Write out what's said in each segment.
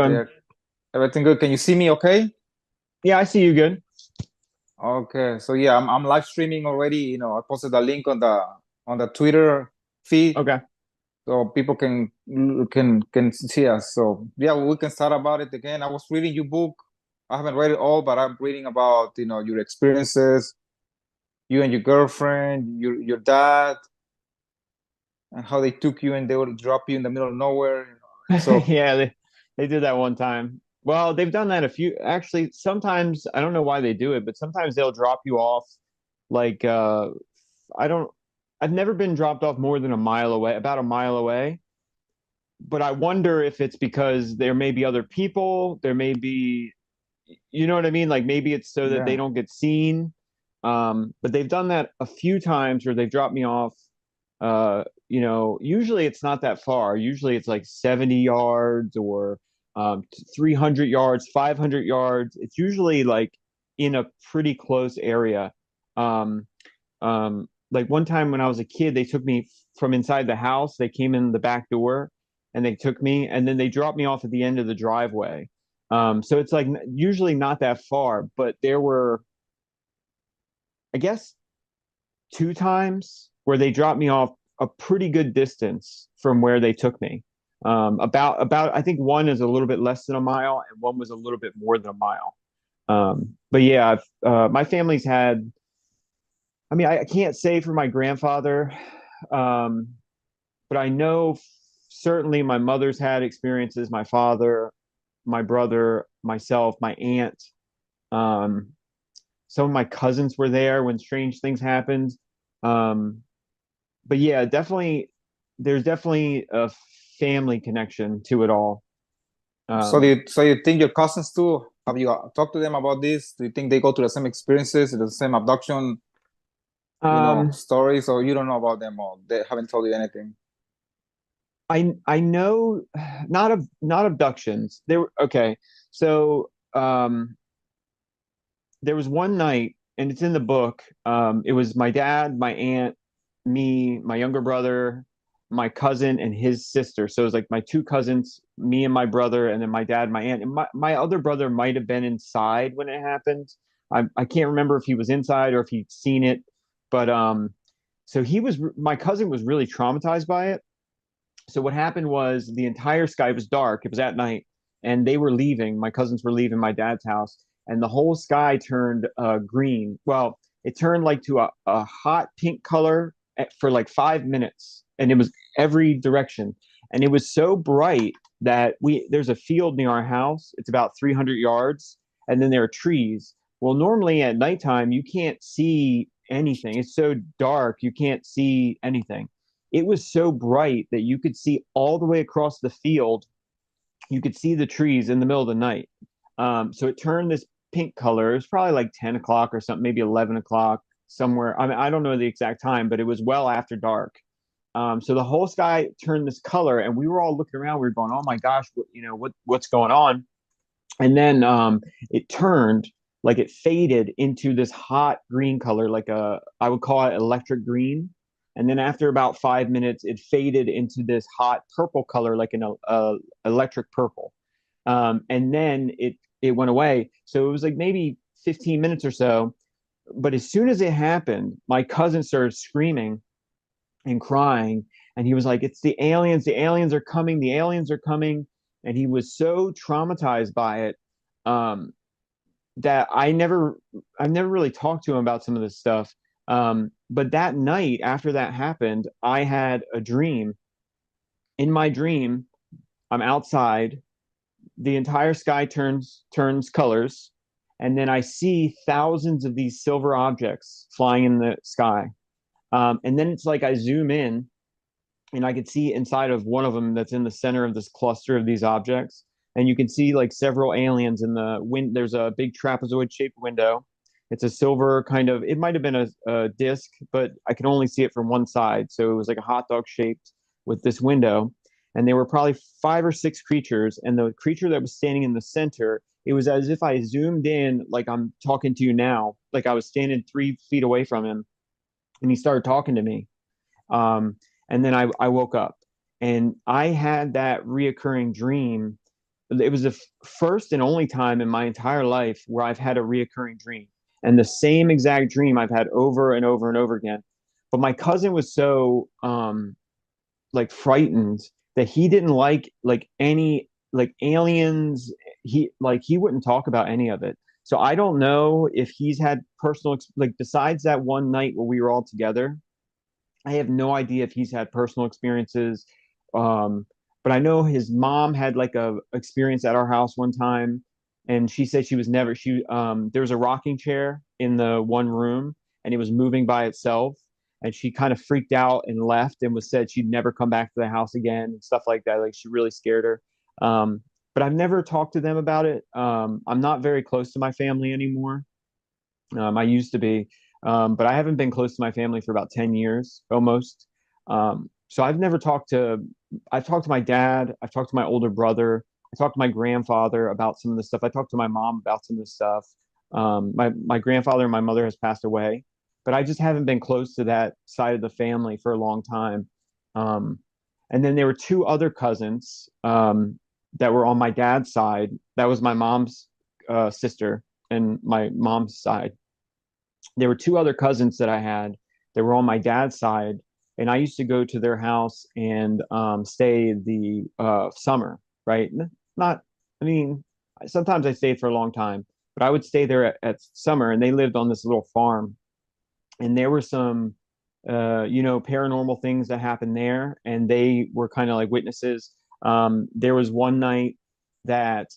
Yeah, Um, everything good. Can you see me okay? yeah, I see you good. Okay. So yeah, I'm live streaming already. I posted a link on the Twitter feed Okay. so people can see us. So yeah, we can start about it again. I was reading your book. I haven't read it all, but I'm reading about, your experiences, you and your girlfriend, your dad, and how they took you and they would drop you in the middle of nowhere. So Yeah, they did that one time. Well, they've done that a few. Actually, sometimes I don't know why they do it, but sometimes they'll drop you off like I don't I've never been dropped off more than a mile away, about a mile away. But I wonder if it's because there may be other people, there may be, you know what I mean? Like maybe it's so that they yeah. don't get seen. But they've done that a few times where they've dropped me off. Usually it's not that far. Usually it's like 70 yards or 300 yards, 500 yards. It's usually like in a pretty close area. Um, like one time when I was a kid, they took me from inside the house. They came in the back door and they took me, and then they dropped me off at the end of the driveway. So it's like usually not that far, but there were, I guess, two times where they dropped me off a pretty good distance from where they took me. About I think one is a little bit less than a mile, and one was a little bit more than a mile. But yeah, my family's had. I mean, I can't say for my grandfather, um, but I know certainly my mother's had experiences. My father, my brother, myself, my aunt. Um, some of my cousins were there when strange things happened. Um, but yeah, definitely, there's definitely a family connection to it all. So Um, so you think your cousins too? Have you talked to them about this? Do you think they go through the same experiences, the same abduction, um, stories, or you don't know about them, or they haven't told you anything? I know not abductions. There were okay. So there was one night, and it's in the book. It was my dad, my aunt, me, my younger brother, my cousin, and his sister. So it was like my two cousins, me and my brother, and then my dad, my aunt, and my other brother might have been inside when it happened. I can't remember if he was inside or if he'd seen it, but so my cousin was really traumatized by it. So what happened was the entire sky was dark. It was at night, and they were leaving. My cousins were leaving my dad's house, and the whole sky turned green. Well, it turned like to a hot pink color for like 5 minutes, and it was every direction. And it was so bright that there's a field near our house. It's about 300 yards, and then there are trees. Well, normally at nighttime you can't see anything. It's so dark you can't see anything. It was so bright that you could see all the way across the field. You could see the trees in the middle of the night. So it turned this pink color. It was probably like 10 o'clock or something, maybe 11 o'clock somewhere. I mean, I don't know the exact time, but it was well after dark. So the whole sky turned this color, and we were all looking around. We were going, "Oh my gosh, what's going on?" And then it turned, like it faded into this hot green color, like I would call it electric green. And then after about 5 minutes, it faded into this hot purple color, like an electric purple. And then it went away. So it was like maybe 15 minutes or so. But as soon as it happened, my cousin started screaming and crying. And he was like, "It's the aliens. The aliens are coming. The aliens are coming." And he was so traumatized by it, um, that I've never really talked to him about some of this stuff. But that night after that happened, I had a dream. In my dream, I'm outside. The entire sky turns colors, and then I see thousands of these silver objects flying in the sky. And then it's like I zoom in, and I could see inside of one of them that's in the center of this cluster of these objects. And you can see like several aliens in the wind. There's a big trapezoid shaped window. It's a silver kind of, it might have been a disc, but I could only see it from one side. So it was like a hot dog shaped with this window. And there were probably five or six creatures. And the creature that was standing in the center, it was as if I zoomed in, like I'm talking to you now, like I was standing 3 feet away from him, and he started talking to me. And then I woke up, and I had that reoccurring dream it was the first and only time in my entire life where I've had a reoccurring dream, and the same exact dream I've had over and over and over again. But my cousin was so like frightened that he didn't like any like aliens. He wouldn't talk about any of it. So I don't know if he's had personal like besides that one night where we were all together. I have no idea if he's had personal experiences. Um, but I know his mom had like a experience at our house one time, and she said she was never she there was a rocking chair in the one room, and it was moving by itself, and she kind of freaked out and left and was said she'd never come back to the house again and stuff like that. Like she really scared her. But I've never talked to them about it. I'm not very close to my family anymore. I used to be, but I haven't been close to my family for about 10 years almost. So I've never I've talked to my dad, I've talked to my older brother, I talked to my grandfather about some of the stuff. I talked to my mom about some of the stuff. My grandfather and my mother has passed away, but I just haven't been close to that side of the family for a long time. Um, and then there were two other cousins that were on my dad's side. That was my mom's sister and my mom's side. There were two other cousins that I had that were on my dad's side, and I used to go to their house and stay the summer, right? Not, I mean, sometimes I stayed for a long time, but I would stay there at summer, and they lived on this little farm, and there were some, paranormal things that happened there, and they were kind of like witnesses. There was one night that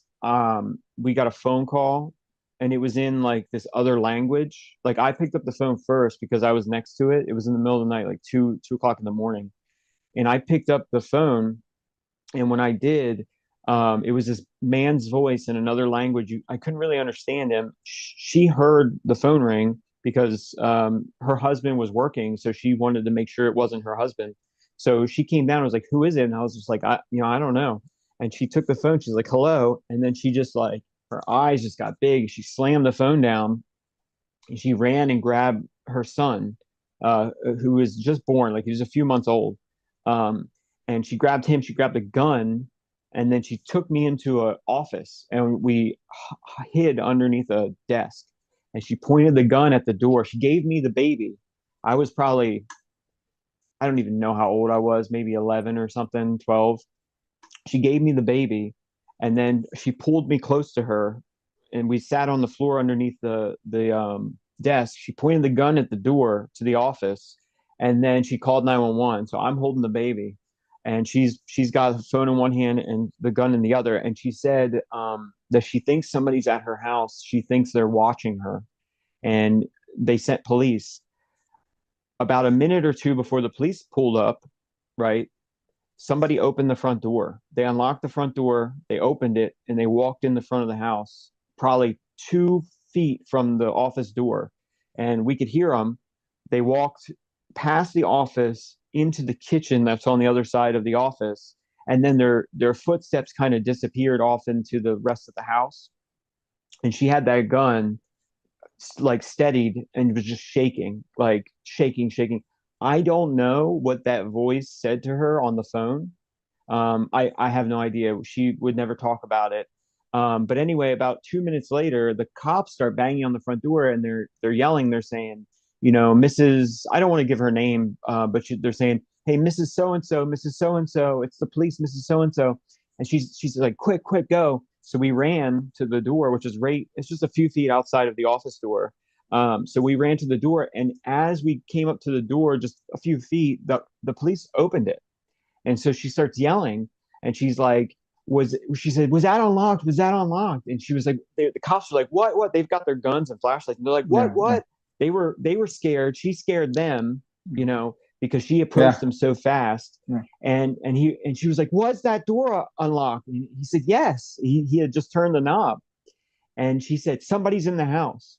we got a phone call, and it was in like this other language. Like I picked up the phone first because I was next to it. It was in the middle of the night, like two o'clock in the morning, and I picked up the phone, and when I did, it was this man's voice in another language. I couldn't really understand him. She heard the phone ring because her husband was working, so she wanted to make sure it wasn't her husband. So she came down and was like, "Who is it?" And I was just like, I don't know." And she took the phone. She's like, "Hello," and then she just like her eyes just got big. She slammed the phone down, and she ran and grabbed her son, who was just born, like he was a few months old. Um, and she grabbed him, she grabbed a gun, and then she took me into an office, and we hid underneath a desk. And she pointed the gun at the door. She gave me the baby. I was probably, I don't even know how old I was, maybe 11 or something, 12. She gave me the baby, and then she pulled me close to her, and we sat on the floor underneath the desk. She pointed the gun at the door to the office, and then she called 911. So I'm holding the baby, and she's got the phone in one hand and the gun in the other. And she said that she thinks somebody's at her house. She thinks they're watching her, and they sent police. About a minute or two before the police pulled up, right? Somebody opened the front door. They unlocked the front door, they opened it, and they walked in the front of the house, probably 2 feet from the office door. And we could hear them. They walked past the office into the kitchen that's on the other side of the office. And then their footsteps kind of disappeared off into the rest of the house. And she had that gun like steadied and was just shaking, like shaking, shaking. I don't know what that voice said to her on the phone. I have no idea. She would never talk about it. But anyway, about 2 minutes later, the cops start banging on the front door, and they're yelling. They're saying, Mrs. I don't want to give her name, but they're saying, "Hey, Mrs. So and so, Mrs. So and so, it's the police, Mrs. So and so." And she's like, "Quick, quick, go!" So we ran to the door, which is right. It's just a few feet outside of the office door. So we ran to the door, and as we came up to the door, just a few feet, the police opened it. And so she starts yelling, and she's like, she said, "Was that unlocked? Was that unlocked?" And she was like, the cops were like, "What? They've got their guns and flashlights." And they're like, "What? Yeah, yeah, What?" They were scared. She scared them, because she approached yeah, them so fast. yeah. And she was like, "Was that door unlocked?" And he said, "Yes." He had just turned the knob. And she said, "Somebody's in the house."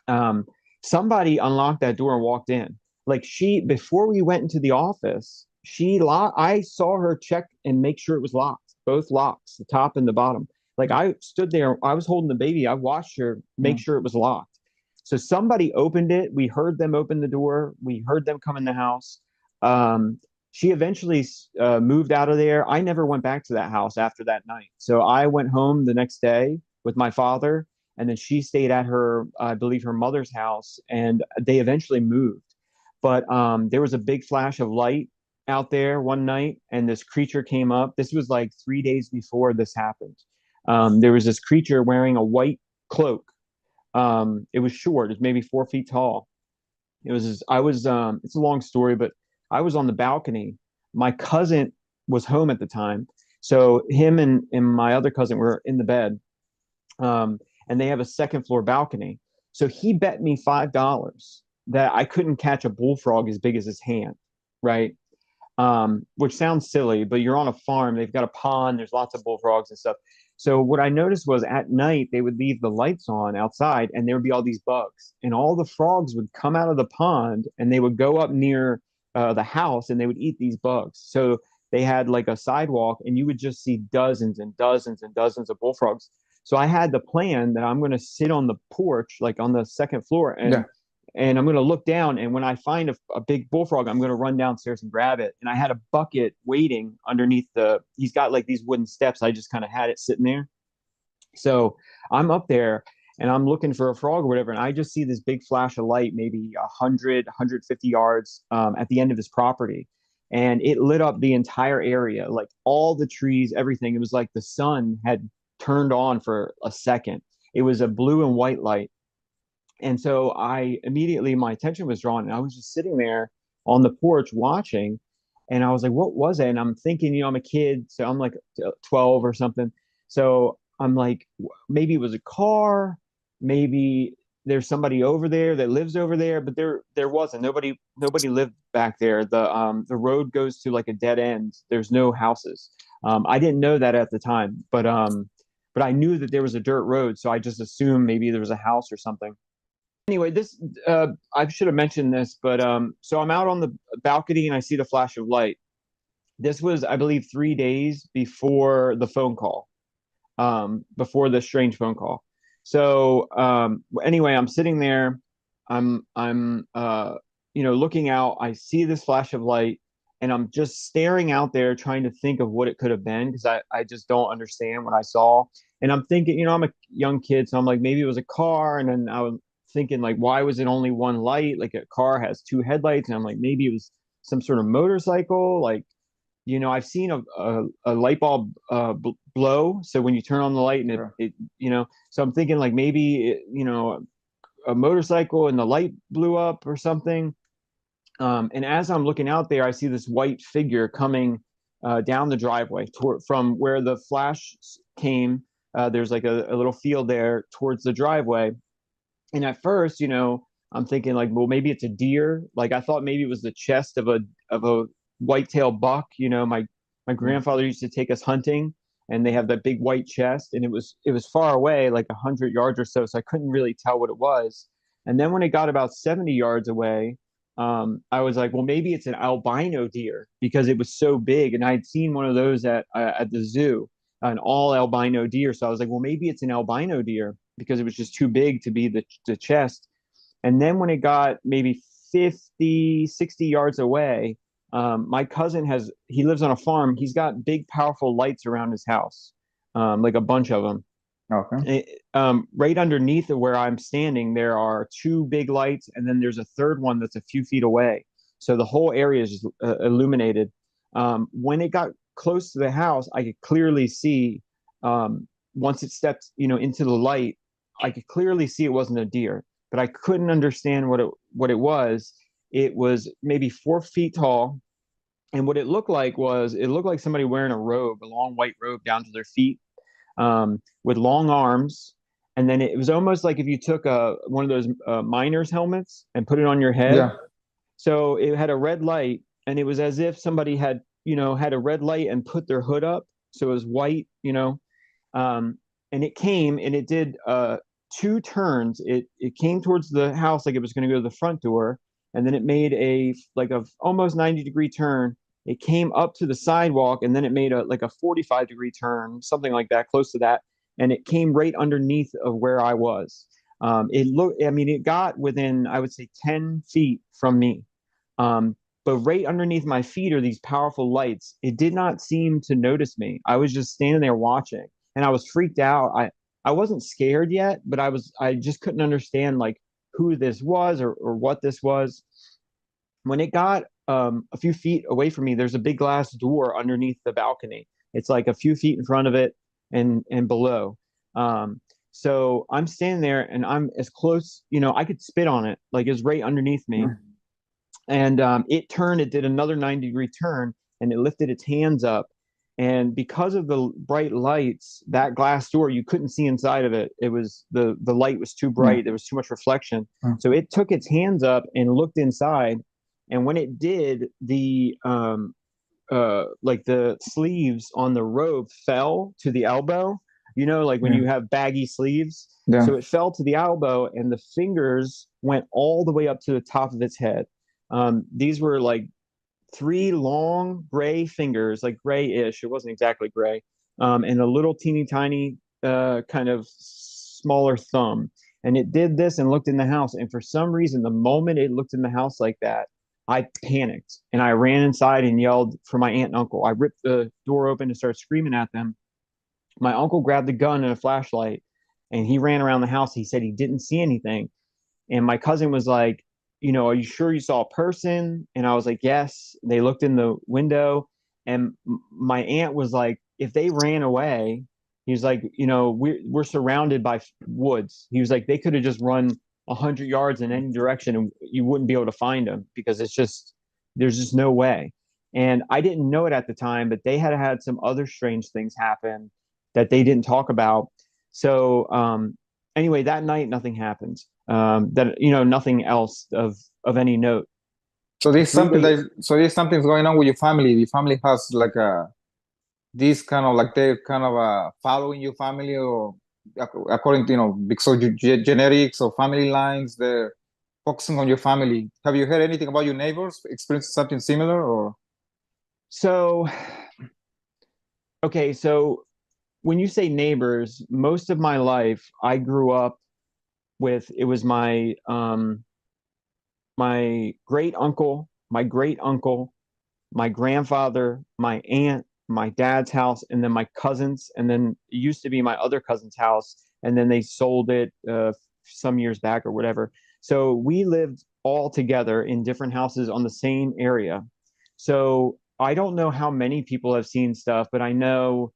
Um, Somebody unlocked that door and walked in. Like before we went into the office, I saw her check and make sure it was locked, both locks, the top and the bottom. Like I stood there, I was holding the baby. I watched her make Mm. sure it was locked. So somebody opened it. We heard them open the door. We heard them come in the house. Um, She eventually moved out of there. I never went back to that house after that night. So I went home the next day with my father, and then she stayed at her, I believe, her mother's house, and they eventually moved. But there was a big flash of light out there one night, and this creature came up. This was like 3 days before this happened. There was this creature wearing a white cloak. It was short, it was maybe 4 feet tall. I was, it's a long story, but I was on the balcony. My cousin was home at the time. So him and my other cousin were in the bed. Um, and they have a second floor balcony. So he bet me $5 that I couldn't catch a bullfrog as big as his hand, right? Which sounds silly, but you're on a farm. They've got a pond. There's lots of bullfrogs and stuff. So what I noticed was at night they would leave the lights on outside, and there would be all these bugs, and all the frogs would come out of the pond, and they would go up near the house, and they would eat these bugs. So they had like a sidewalk, and you would just see dozens and dozens and dozens of bullfrogs. So I had the plan that I'm going to sit on the porch, like on the second floor, Yeah. and I'm going to look down. And when I find a big bullfrog, I'm going to run downstairs and grab it. And I had a bucket waiting underneath he's got like these wooden steps. I just kind of had it sitting there. So I'm up there and I'm looking for a frog or whatever. And I just see this big flash of light, maybe 150 yards at the end of his property. And it lit up the entire area, like all the trees, everything. It was like the sun had turned on for a second. It was a blue and white light. And so I immediately, my attention was drawn, and I was just sitting there on the porch watching. And I was like, what was it? And I'm thinking, I'm a kid, so I'm like 12 or something. So I'm like, maybe it was a car, maybe there's somebody over there that lives over there, but there wasn't. Nobody lived back there. The road goes to like a dead end. There's no houses. I didn't know that at the time, but I knew that there was a dirt road, so I just assumed maybe there was a house or something. Anyway, this I should have mentioned this, but so I'm out on the balcony and I see the flash of light. This was, I believe, 3 days before the phone call, before the strange phone call. So anyway, I'm sitting there, I'm looking out. I see this flash of light, and I'm just staring out there, trying to think of what it could have been because I just don't understand what I saw. And I'm thinking, I'm a young kid, so I'm like, maybe it was a car, and then I was thinking like, why was it only one light? Like a car has two headlights, and I'm like, maybe it was some sort of motorcycle. Like, I've seen a light bulb blow. So when you turn on the light and Sure. so I'm thinking like maybe a motorcycle and the light blew up or something. And as I'm looking out there, I see this white figure coming down the driveway from where the flash came. There's like a little field there towards the driveway. And at first, I'm thinking like, well, maybe it's a deer. Like I thought maybe it was the chest of a white-tailed buck. My Yeah. grandfather used to take us hunting, and they have that big white chest, and it was far away, like 100 yards or so I couldn't really tell what it was. And then when it got about 70 yards away, I was like, well, maybe it's an albino deer because it was so big, and I'd seen one of those at the zoo, an all albino deer. So I was like, well, maybe it's an albino deer because it was just too big to be the chest. And then when it got maybe 50, 60 yards away, my cousin he lives on a farm. He's got big, powerful lights around his house, like a bunch of them. Okay. Right underneath of where I'm standing, there are two big lights, and then there's a third one that's a few feet away. So the whole area is just illuminated. When it got close to the house, I could clearly see, once it stepped, into the light, I could clearly see it wasn't a deer, but I couldn't understand what it was. It was maybe 4 feet tall, and what it looked like somebody wearing a robe, a long white robe down to their feet, with long arms. And then it was almost like if you took one of those miner's helmets and put it on your head. Yeah. So it had a red light, and it was as if somebody had a red light and put their hood up. So it was white, and it came and it did two turns. It came towards the house like it was going to go to the front door, and then it made a almost 90-degree turn. It came up to the sidewalk, and then it made a 45-degree turn, something like that, close to that, and it came right underneath of where I was. It got within, I would say, 10 feet from me. but right underneath my feet are these powerful lights. It did not seem to notice me. I was just standing there watching, and I was freaked out. I wasn't scared yet, but I just couldn't understand like who this was or what this was. When it got a few feet away from me, there's a big glass door underneath the balcony. It's like a few feet in front of it and below. Um, so I'm standing there and I'm as close, I could spit on it, like it's right underneath me. And it turned, it did another 90-degree turn and it lifted its hands up. And because of the bright lights, that glass door, you couldn't see inside of it. It was the light was too bright. There was too much reflection. So it took its hands up and looked inside. And when it did, the like the sleeves on the robe fell to the elbow, like when Yeah. you have baggy sleeves. Yeah. So it fell to the elbow and the fingers went all the way up to the top of its head. These were like three long gray fingers, like grayish. It wasn't exactly gray, and a little teeny tiny kind of smaller thumb. And it did this and looked in the house. And for some reason, the moment it looked in the house like that, I panicked and I ran inside and yelled for my aunt and uncle. I ripped the door open and started screaming at them. My uncle grabbed a gun and a flashlight and he ran around the house. He said he didn't see anything. And my cousin was like, are you sure you saw a person? And I was like, yes. They looked in the window. And my aunt was like, if they ran away, he was like, we're surrounded by woods. He was like, they could have just run 100 yards in any direction and you wouldn't be able to find them because there's just no way. And I didn't know it at the time, but they had some other strange things happen that they didn't talk about. So anyway, that night nothing happened. That nothing else of any note. So there's Three something days. that so there's something's going on with your family. The family has like a this kind of like they're kind of following your family or according to because of your genetics or family lines, they're focusing on your family. Have you heard anything about your neighbors experiencing something similar or? So okay, so when you say neighbors, most of my life I grew up with it was my great uncle, my grandfather, my aunt, my dad's house, and then my cousins, and then it used to be my other cousin's house, and then they sold it some years back or whatever. So we lived all together in different houses on the same area. So I don't know how many people have seen stuff, but I know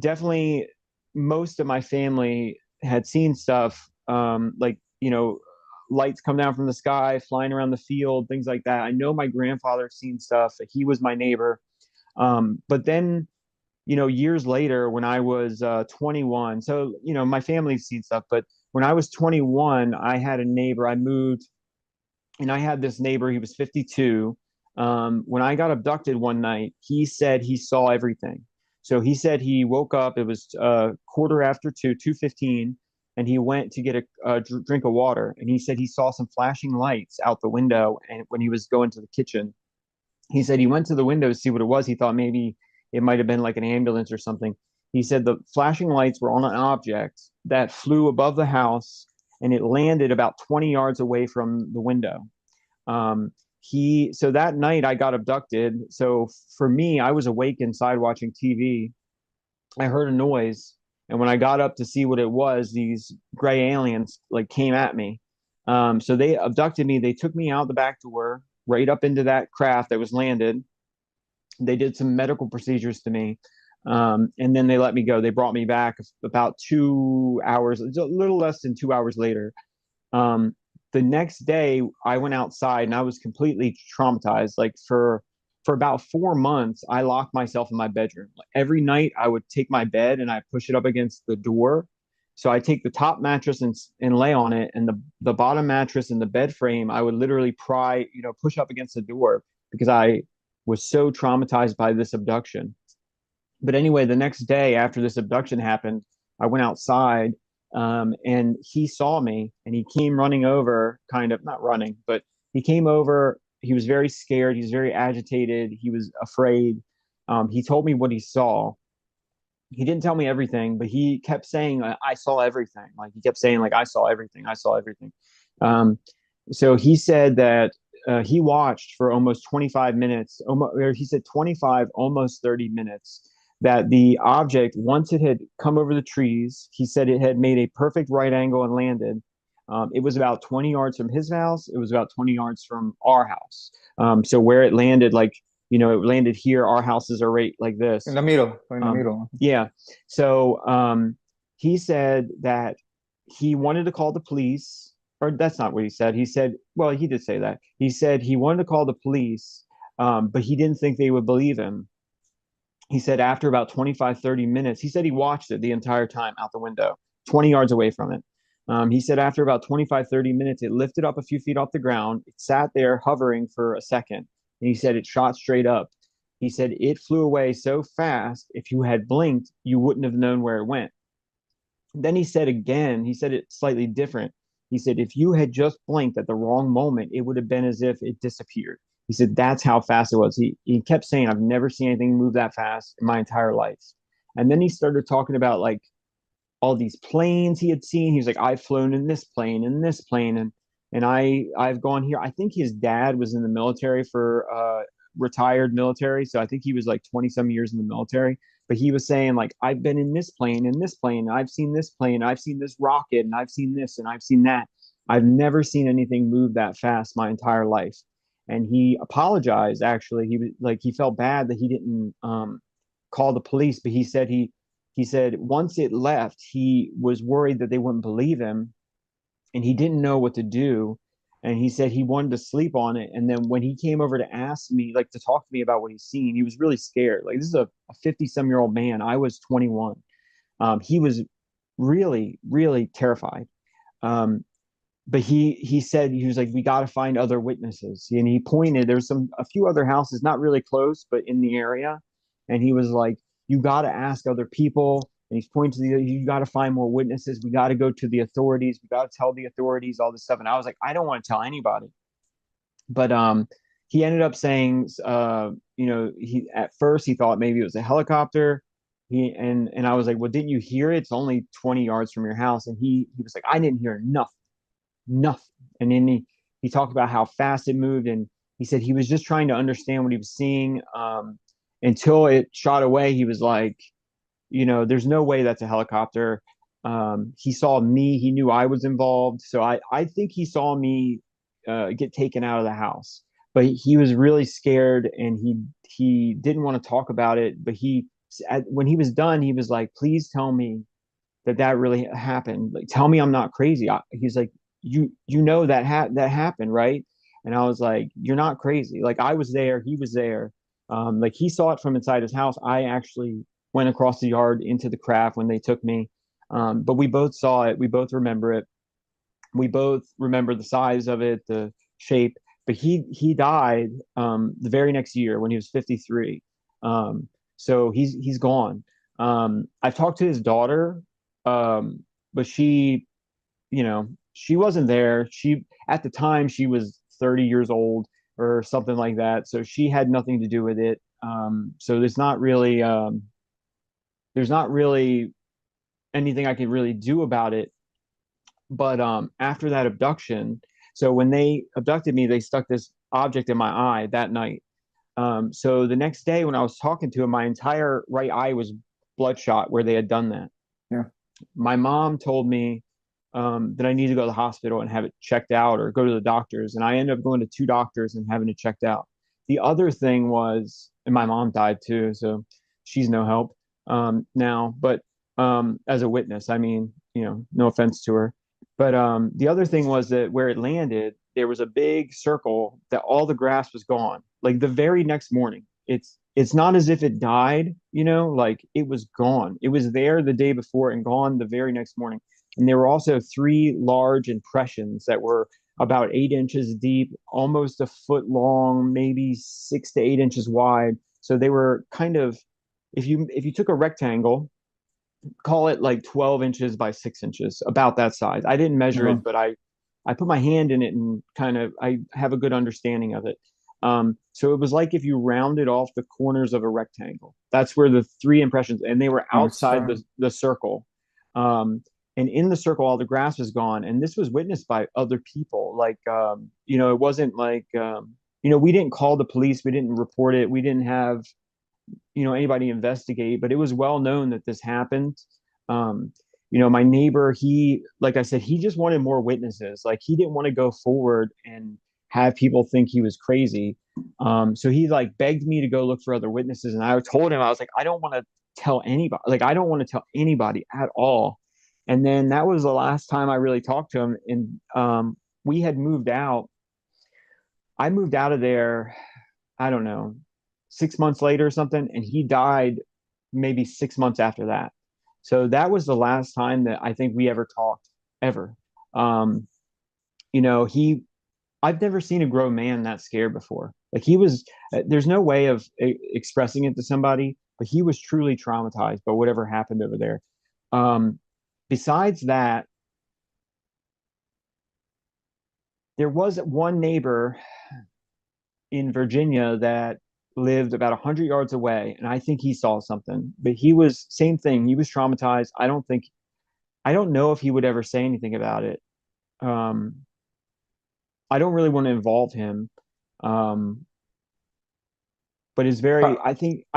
definitely most of my family had seen stuff like lights come down from the sky flying around the field, things like that. I know my grandfather seen stuff. He was my neighbor. But then years later when I was 21, so my family's seen stuff, but when I was 21 I had a neighbor. I moved and I had this neighbor. He was 52. When I got abducted one night, he said he saw everything. So he said he woke up. It was quarter after 2:15, and he went to get a drink of water. And he said he saw some flashing lights out the window. And when he was going to the kitchen, he said he went to the window to see what it was. He thought maybe it might have been like an ambulance or something. He said the flashing lights were on an object that flew above the house and it landed about 20 yards away from the window. So that night I got abducted. So for me, I was awake inside watching TV. I heard a noise, and when I got up to see what it was, these gray aliens like came at me. So they abducted me. They took me out the back door, right up into that craft that was landed. They did some medical procedures to me, and then they let me go. They brought me back about 2 hours, a little less than 2 hours later. Um, the next day, I went outside and I was completely traumatized. Like for about 4 months, I locked myself in my bedroom. Like every night, I would take my bed and I push it up against the door. So I take the top mattress and lay on it, and the bottom mattress and the bed frame, I would literally push up against the door because I was so traumatized by this abduction. But anyway, the next day after this abduction happened, I went outside, and he saw me and he came running over, kind of not running, but he came over. He was very scared. He was very agitated. He was afraid. He told me what he saw. He didn't tell me everything, but he kept saying, I saw everything. Like he kept saying, like, I saw everything. I saw everything. Um, so he said that he watched for almost 25 minutes, almost, or he said 25, almost 30 minutes, that the object, once it had come over the trees, he said it had made a perfect right angle and landed. It was about 20 yards from his house. It was about 20 yards from our house. So where it landed, like, it landed here. Our houses are right like In this. the middle, in the Um, middle. yeah. So he said that he wanted to call the police, or that's not what he said. He said, well, he did say that. He said he wanted to call the police, but he didn't think they would believe him. He said after about 25, 30 minutes, he said he watched it the entire time out the window, 20 yards away from it. He said after about 25, 30 minutes, it lifted up a few feet off the ground. It sat there hovering for a second. And he said it shot straight up. He said it flew away so fast, if you had blinked, you wouldn't have known where it went. Then he said again, he said it slightly different. He said, if you had just blinked at the wrong moment, it would have been as if it disappeared. He said, that's how fast it was. He kept saying, I've never seen anything move that fast in my entire life. And then he started talking about like all these planes he had seen. He was like, I've flown in this plane and this plane, and I've gone here. I think his dad was in the military for retired military, so I think he was like 20 some years in the military. But he was saying like, I've been in this plane and this plane, and I've seen this plane, I've seen this rocket, and I've seen this and I've seen that. I've never seen anything move that fast my entire life. And he apologized. Actually, he was like, he felt bad that he didn't call the police, but he said once it left, he was worried that they wouldn't believe him, and he didn't know what to do. And he said he wanted to sleep on it. And then when he came over to ask me, like to talk to me about what he's seen, he was really scared. Like, this is a 50-some-year-old man. I was 21. He was really, really terrified. Um, but he said, he was like, we got to find other witnesses. And he pointed, there's a few other houses, not really close, but in the area. And he was like, you got to ask other people. And he's pointing to you got to find more witnesses. We got to go to the authorities. We got to tell the authorities all this stuff. And I was like, I don't want to tell anybody. But he ended up saying, he at first he thought maybe it was a helicopter. And I was like, well, didn't you hear it? It's only 20 yards from your house. And he was like, I didn't hear nothing. And then he talked about how fast it moved, and he said he was just trying to understand what he was seeing. Until it shot away, he was like, there's no way that's a helicopter. He saw me. He knew I was involved. So I think he saw me get taken out of the house. But he was really scared, and he didn't want to talk about it. But when he was done, he was like, please tell me that really happened. Like, tell me I'm not crazy. He's like, you know that happened, right? And I was like, you're not crazy. Like, I was there. He was there. Like, he saw it from inside his house. I actually went across the yard into the craft when they took me. But we both saw it. We both remember it. We both remember the size of it, the shape. But he died the very next year when he was 53. So he's gone. I've talked to his daughter, but she wasn't there. She at the time she was 30 years old or something like that, so she had nothing to do with it. So there's not really anything I can really do about it. But after that abduction, so when they abducted me, they stuck this object in my eye that night. So the next day when I was talking to him, my entire right eye was bloodshot where they had done that. Yeah. My mom told me that I need to go to the hospital and have it checked out or go to the doctors. And I ended up going to two doctors and having it checked out. The other thing was, and my mom died too, so she's no help now, but as a witness, I mean, no offense to her. But the other thing was that where it landed, there was a big circle that all the grass was gone. Like the very next morning, it's not as if it died, like it was gone. It was there the day before and gone the very next morning. And there were also three large impressions that were about 8 inches deep, almost a foot long, maybe 6 to 8 inches wide. So they were kind of, if you took a rectangle, call it like 12 inches by 6 inches, about that size. I didn't measure Uh-huh. it, but I put my hand in it and kind of I have a good understanding of it. So it was like if you rounded off the corners of a rectangle. That's where the three impressions, and they were Oh, it's outside the circle. and in the circle all the grass was gone, and this was witnessed by other people. Like you know, it wasn't like you know, we didn't call the police, we didn't report it, we didn't have, you know, anybody investigate, but it was well known that this happened. um you know, my neighbor, he, like I said, he just wanted more witnesses. Like he didn't want to go forward and have people think he was crazy. So he like begged me to go look for other witnesses, and I told him, I was like, I don't want to tell anybody, like I don't want to tell anybody at all. And then that was the last time I really talked to him. And we had moved out. I moved out of there, I don't know, 6 months later or something, and he died maybe 6 months after that. So that was the last time that I think we ever talked, ever. Um, you know, I've never seen a grown man that scared before. Like he was, there's no way of expressing it to somebody, but he was truly traumatized by whatever happened over there. Um, Besides that, there was one neighbor in Virginia that lived about 100 yards away, and I think he saw something. But he was same thing. He was traumatized. I don't know if he would ever say anything about it. Um, I don't really want to involve him. Um, but it's very. Uh, I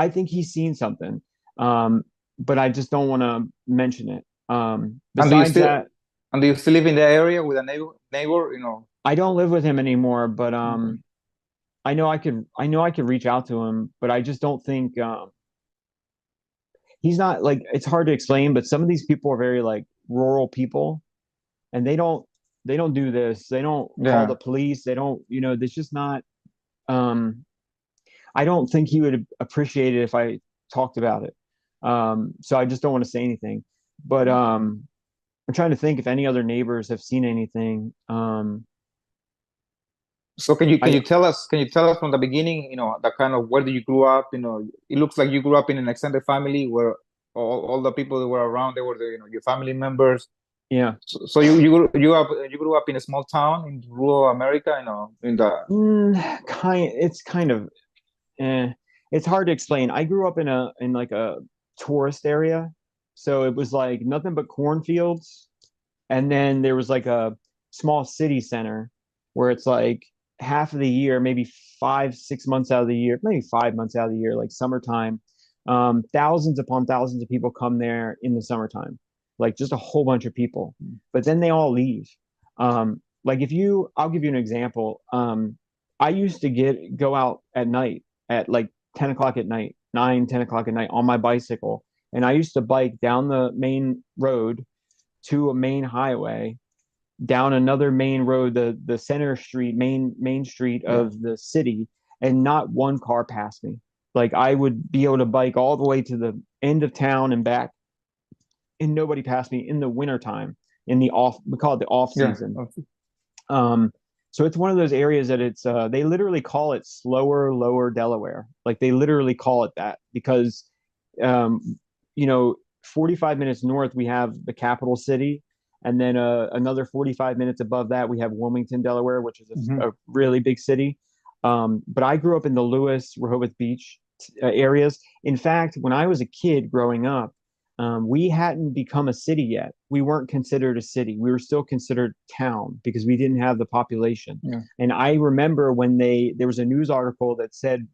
think he's seen something. Um, but I just don't want to mention it. and do you Besides still that, and do you still live in the area with a neighbor, you know? I don't live with him anymore. But Okay. I know I could reach out to him, but I just don't think he's not like, it's hard to explain, but some of these people are very like rural people, and they don't do this. They don't call the Yeah. police. They don't, you know, there's just not um I don't think he would appreciate it if I talked about it. So I just don't want to say anything. But I'm trying to think if any other neighbors have seen anything. So I can you tell us from the beginning, you know, the kind of where do you grew up? You know, it looks like you grew up in an extended family where all the people that were around, they were the, you know, your family members. Yeah. So you grew up in a small town in rural America, you know, in the It's kind of eh, it's hard to explain. I grew up in like a tourist area, so it was like nothing but cornfields, and then there was like a small city center where it's like half of the year, maybe 5, 6 months out of the year, maybe 5 months out of the year, like summertime. Thousands upon thousands of people come there in the summertime, like just a whole bunch of people. But then they all leave. Like if you, I'll give you an example. I used to go out at night at like 10 o'clock at night, 9, 10 o'clock at night on my bicycle. And I used to bike down the main road to a main highway, down another main road, the center street, main street yeah. of the city, and not one car passed me. Like I would be able to bike all the way to the end of town and back, and nobody passed me in the wintertime, in the off, we call it the off Yeah. season. Okay. Um, so it's one of those areas that it's they literally call it slower, lower Delaware. Like they literally call it that because um, you know, 45 minutes north we have the capital city, and then another 45 minutes above that we have Wilmington, Delaware, which is Hmm. a really big city. But I grew up in the Lewis, Rehoboth Beach areas. In fact, when I was a kid growing up, we hadn't become a city yet. We weren't considered a city. We were still considered town because we didn't have the population. Yeah. And I remember when there was a news article that said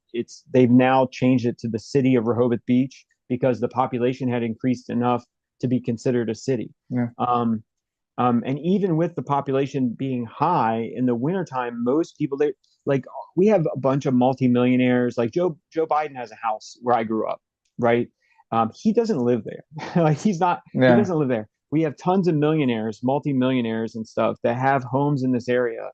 they've now changed it to the city of Rehoboth Beach because the population had increased enough to be considered a city. Yeah. Um, and even with the population being high in the wintertime, most people, they like, we have a bunch of multimillionaires. Like Joe Biden has a house where I grew up, right? He doesn't live there. Like he Yeah. doesn't live there. We have tons of millionaires, multimillionaires and stuff that have homes in this area,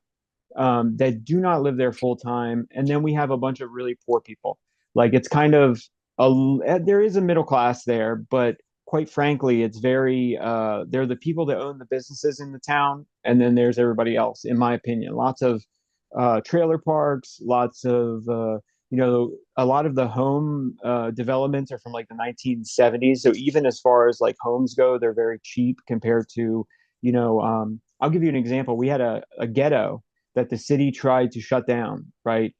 that do not live there full time. And then we have a bunch of really poor people. Like it's kind of there is a middle class there, but quite frankly, it's very they're the people that own the businesses in the town, and then there's everybody else. In my opinion, lots of trailer parks, lots of you know, a lot of the home developments are from like the 1970s. So even as far as like homes go, they're very cheap compared to, you know, I'll give you an example. We had a ghetto that the city tried to shut down, right?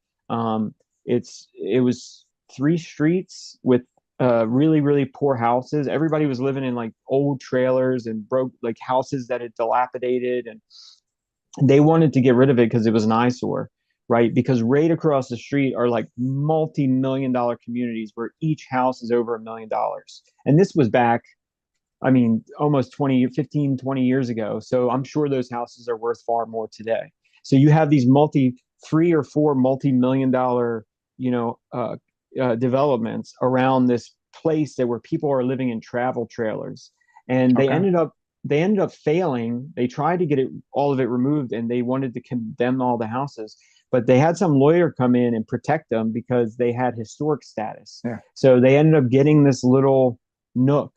It was 3 streets with really, really poor houses. Everybody was living in like old trailers and broke like houses that had dilapidated, and they wanted to get rid of it because it was an eyesore, right? Because right across the street are like multi-million dollar communities where each house is over $1 million. And this was back, I mean, almost 20, 15, 20 years ago. So I'm sure those houses are worth far more today. So you have these three or four multi-million dollar, you know, developments around this place that where people are living in travel trailers, and Okay. they ended up failing. They tried to get it all of it removed, and they wanted to condemn all the houses, but they had some lawyer come in and protect them because they had historic status. Yeah. So they ended up getting this little nook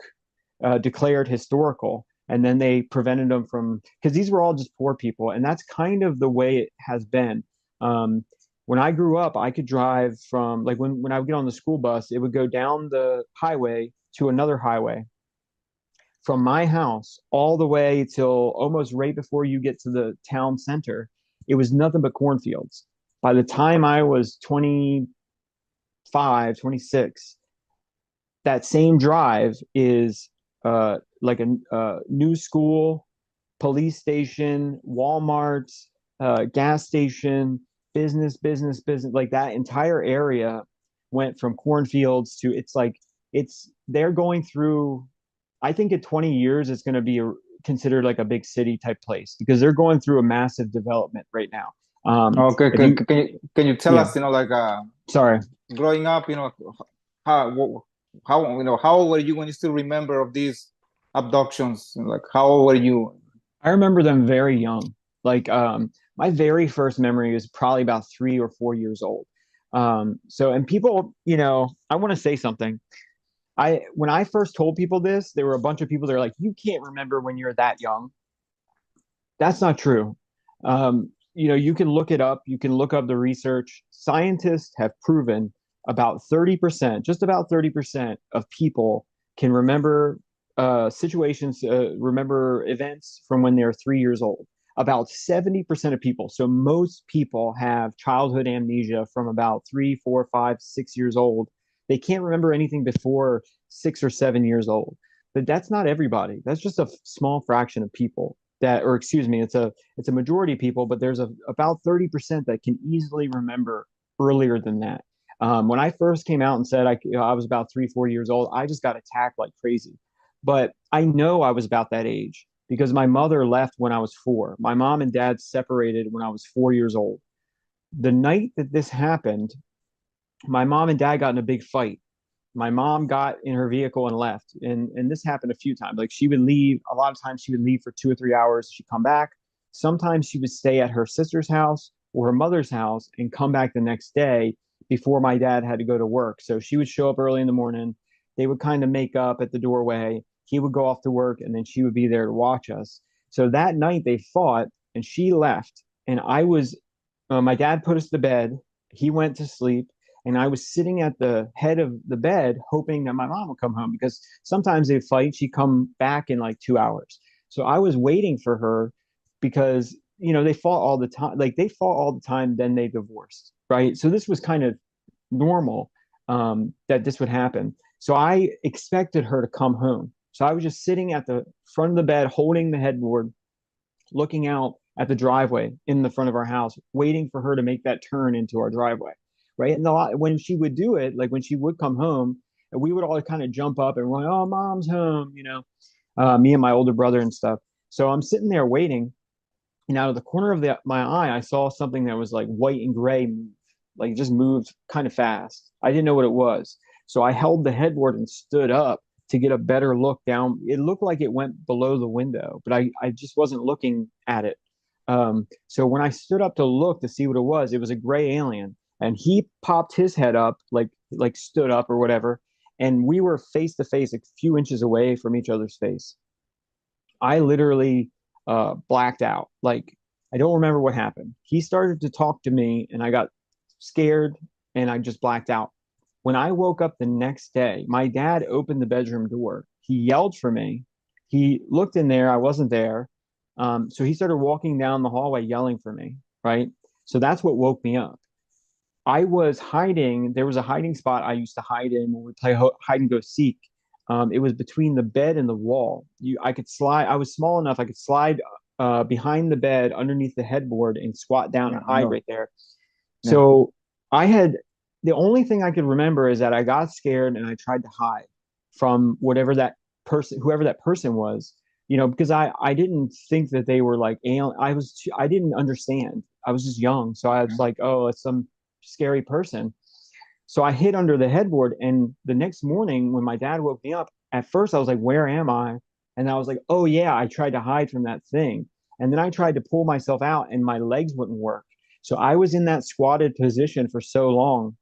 declared historical, and then they prevented them from, because these were all just poor people, and that's kind of the way it has been. Um, when I grew up, I could drive from like when I would get on the school bus, it would go down the highway to another highway from my house all the way till almost right before you get to the town center. It was nothing but cornfields. By the time I was 25, 26, that same drive is like a new school, police station, Walmart, gas station, business. Like that entire area went from cornfields to it's like they're going through. I think in 20 years it's going to be considered like a big city type place because they're going through a massive development right now. Okay. If you, Can you tell yeah, us, like, sorry. growing up, how old were you when you still remember of these abductions? Like, how old were you? I remember them very young. Like my very first memory is probably about 3 or 4 years old. So and people, I want to say something. I When I first told people this, there were a bunch of people that are like, "You can't remember when you're that young." That's not true. You can look it up. You can look up the research. Scientists have proven about 30%, just about 30% of people can remember situations, remember events from when they're 3 years old. About 70% of people, so most people have childhood amnesia from about 3, 4, 5, 6 years old. They can't remember anything before 6 or 7 years old. But that's not everybody. That's just a small fraction of people that, or excuse me, it's a majority of people, but there's about 30% that can easily remember earlier than that. When I first came out and said I was about 3, 4 years old, I just got attacked like crazy. But I know I was about that age because my mother left when I was 4. My mom and dad separated when I was 4 years old. The night that this happened, my mom and dad got in a big fight. My mom got in her vehicle and left. And this happened a few times. Like she would leave, a lot of times she would leave for 2 or 3 hours. She'd come back. Sometimes she would stay at her sister's house or her mother's house and come back the next day before my dad had to go to work. So she would show up early in the morning. They would kind of make up at the doorway. He would go off to work and then she would be there to watch us. So that night they fought and she left. And my dad put us to bed. He went to sleep and I was sitting at the head of the bed hoping that my mom would come home because sometimes they'd fight. She'd come back in like 2 hours. So I was waiting for her because, they fought all the time. Like they fought all the time, then they divorced, right? So this was kind of normal that this would happen. So I expected her to come home. So I was just sitting at the front of the bed, holding the headboard, looking out at the driveway in the front of our house, waiting for her to make that turn into our driveway, right? And when she would do it, like when she would come home, we would all kind of jump up and run, "Oh, mom's home," me and my older brother and stuff. So I'm sitting there waiting, and out of the corner of my eye, I saw something that was like white and gray move, like it just moved kind of fast. I didn't know what it was. So I held the headboard and stood up to get a better look down. It looked like it went below the window, but I just wasn't looking at it. So when I stood up to look to see what it was a gray alien, and he popped his head up, like stood up or whatever, and we were face to face, a few inches away from each other's face. I literally blacked out. Like I don't remember what happened. He started to talk to me, and I got scared, and I just blacked out. When I woke up the next day, my dad opened the bedroom door. He yelled for me. He looked in there. I wasn't there. So he started walking down the hallway yelling for me, right? So that's what woke me up. I was hiding. There was a hiding spot I used to hide in when we play hide and go seek. It was between the bed and the wall. I could slide. I was small enough. I could slide behind the bed, underneath the headboard, and squat down and Yeah, I hide know. right there. Yeah. So I had the only thing I could remember is that I got scared and I tried to hide from whatever that person, whoever that person was, because I didn't think that they were like alien. I didn't understand. I was just young, so I was Okay. like, oh, it's some scary person. So I hid under the headboard, and the next morning when my dad woke me up, at first I was like, where am I? And I was like, oh yeah, I tried to hide from that thing. And then I tried to pull myself out and my legs wouldn't work. So I was in that squatted position for so long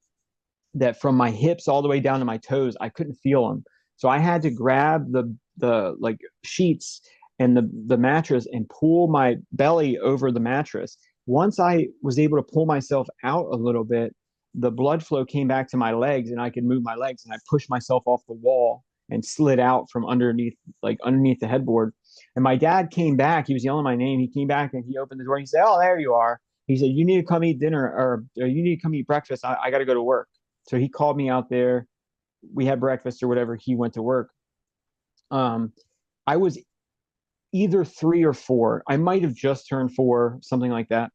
that from my hips all the way down to my toes, I couldn't feel them. So I had to grab the like sheets and the mattress and pull my belly over the mattress. Once I was able to pull myself out a little bit, the blood flow came back to my legs and I could move my legs, and I pushed myself off the wall and slid out from underneath the headboard. And my dad came back. He was yelling my name. He came back and he opened the door. And he said, "Oh, there you are." He said, "You need to come eat dinner, or you need to come eat breakfast. I got to go to work." So he called me out there. We had breakfast or whatever. He went to work. Um, I was either 3 or 4. I might have just turned 4, something like that.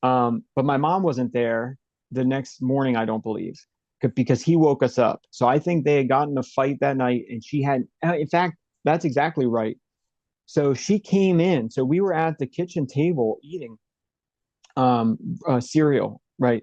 But my mom wasn't there the next morning, I don't believe, because he woke us up. So I think they had gotten a fight that night, and she had, in fact, that's exactly right. So she came in. So we were at the kitchen table eating cereal, right?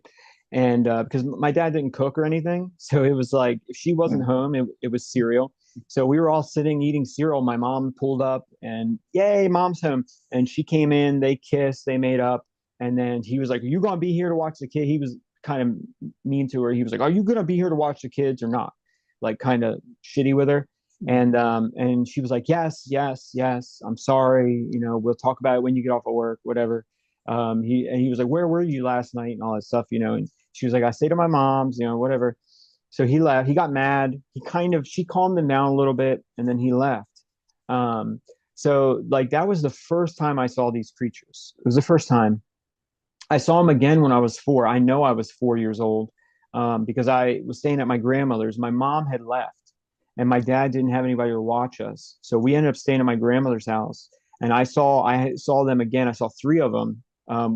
And because my dad didn't cook or anything, so it was like if she wasn't Yeah. home, it was cereal. So we were all sitting eating cereal. My mom pulled up, and yay, mom's home. And she came in. They kissed. They made up. And then he was like, "Are you gonna be here to watch the kid?" He was kind of mean to her. He was like, "Are you gonna be here to watch the kids or not?" Like kind of shitty with her. And she was like, "Yes, yes, yes. I'm sorry. We'll talk about it when you get off of work, whatever." He was like, "Where were you last night?" and all that stuff, and she was like, "I stayed at my mom's, whatever." So he left. He got mad. She calmed him down a little bit, and then he left. um so like that was the first time I saw these creatures. It was the first time I saw them again when I was 4. I know I was 4 years old, because I was staying at my grandmother's. My mom had left, and my dad didn't have anybody to watch us, so we ended up staying at my grandmother's house. And I saw them again. I saw 3 of them,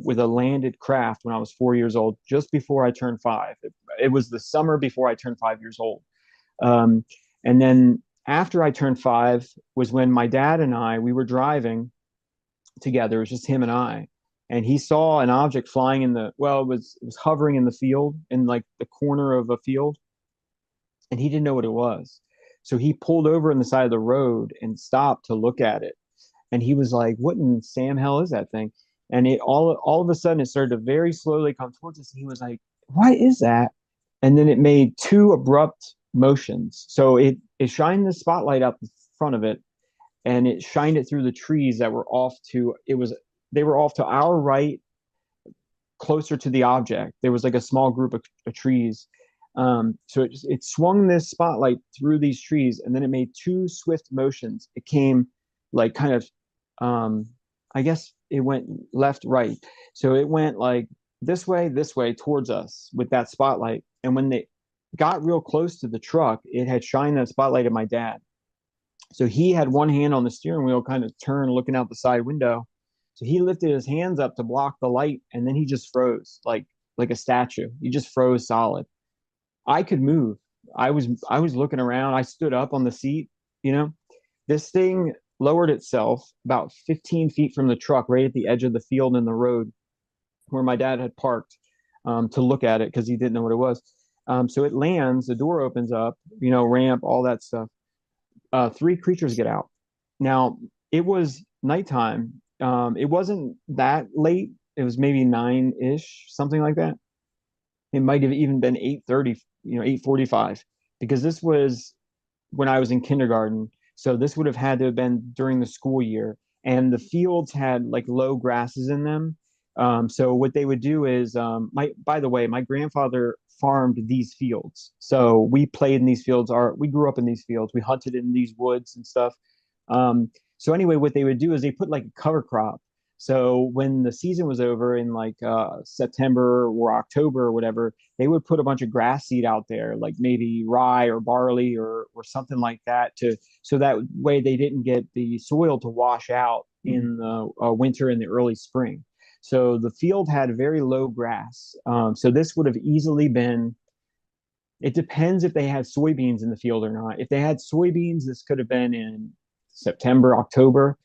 with a landed craft when I was 4 years old, just before I turned 5. It was the summer before I turned 5 years old. Um, and then after I turned 5 was when my dad and we were driving together. It was just him and I. And he saw an object flying it was hovering in the field, in like the corner of a field, and he didn't know what it was. So he pulled over in the side of the road and stopped to look at it. And he was like, "What in Sam hell is that thing?" And it all of a sudden it started to very slowly come towards us. And he was like, "What is that?" And then it made 2 abrupt motions. So it shined the spotlight up in front of it, and it shined it through the trees that were off to it was they were off to our right, closer to the object. There was like a small group of trees. So it swung this spotlight through these trees, and then it made 2 swift motions. It came like kind of, I guess it went left, right. So it went like this way towards us with that spotlight. And when they got real close to the truck, it had shined that spotlight at my dad. So he had one hand on the steering wheel, kind of turned, looking out the side window. So he lifted his hands up to block the light, and then he just froze like a statue. He just froze solid. I could move. I was looking around. I stood up on the seat. You know, this thing lowered itself about 15 feet from the truck, right at the edge of the field and the road where my dad had parked, to look at it because he didn't know what it was. So it lands. The door opens up. Ramp, all that stuff. 3 creatures get out. Now, it was nighttime. It wasn't that late. It was maybe 9-ish, something like that. It might have even been 8:30, 8:45, because this was when I was in kindergarten. So this would have had to have been during the school year. And the fields had like low grasses in them. So what they would do is, by the way, my grandfather farmed these fields. So we played in these fields. We grew up in these fields. We hunted in these woods and stuff. So anyway, what they would do is they put like a cover crop. So when the season was over in like September or October or whatever, they would put a bunch of grass seed out there, like maybe rye or barley or something like that, to so that way they didn't get the soil to wash out in the winter and the early spring. So the field had very low grass. So this would have easily been, it depends if they had soybeans in the field or not. If they had soybeans, this could have been in September, October.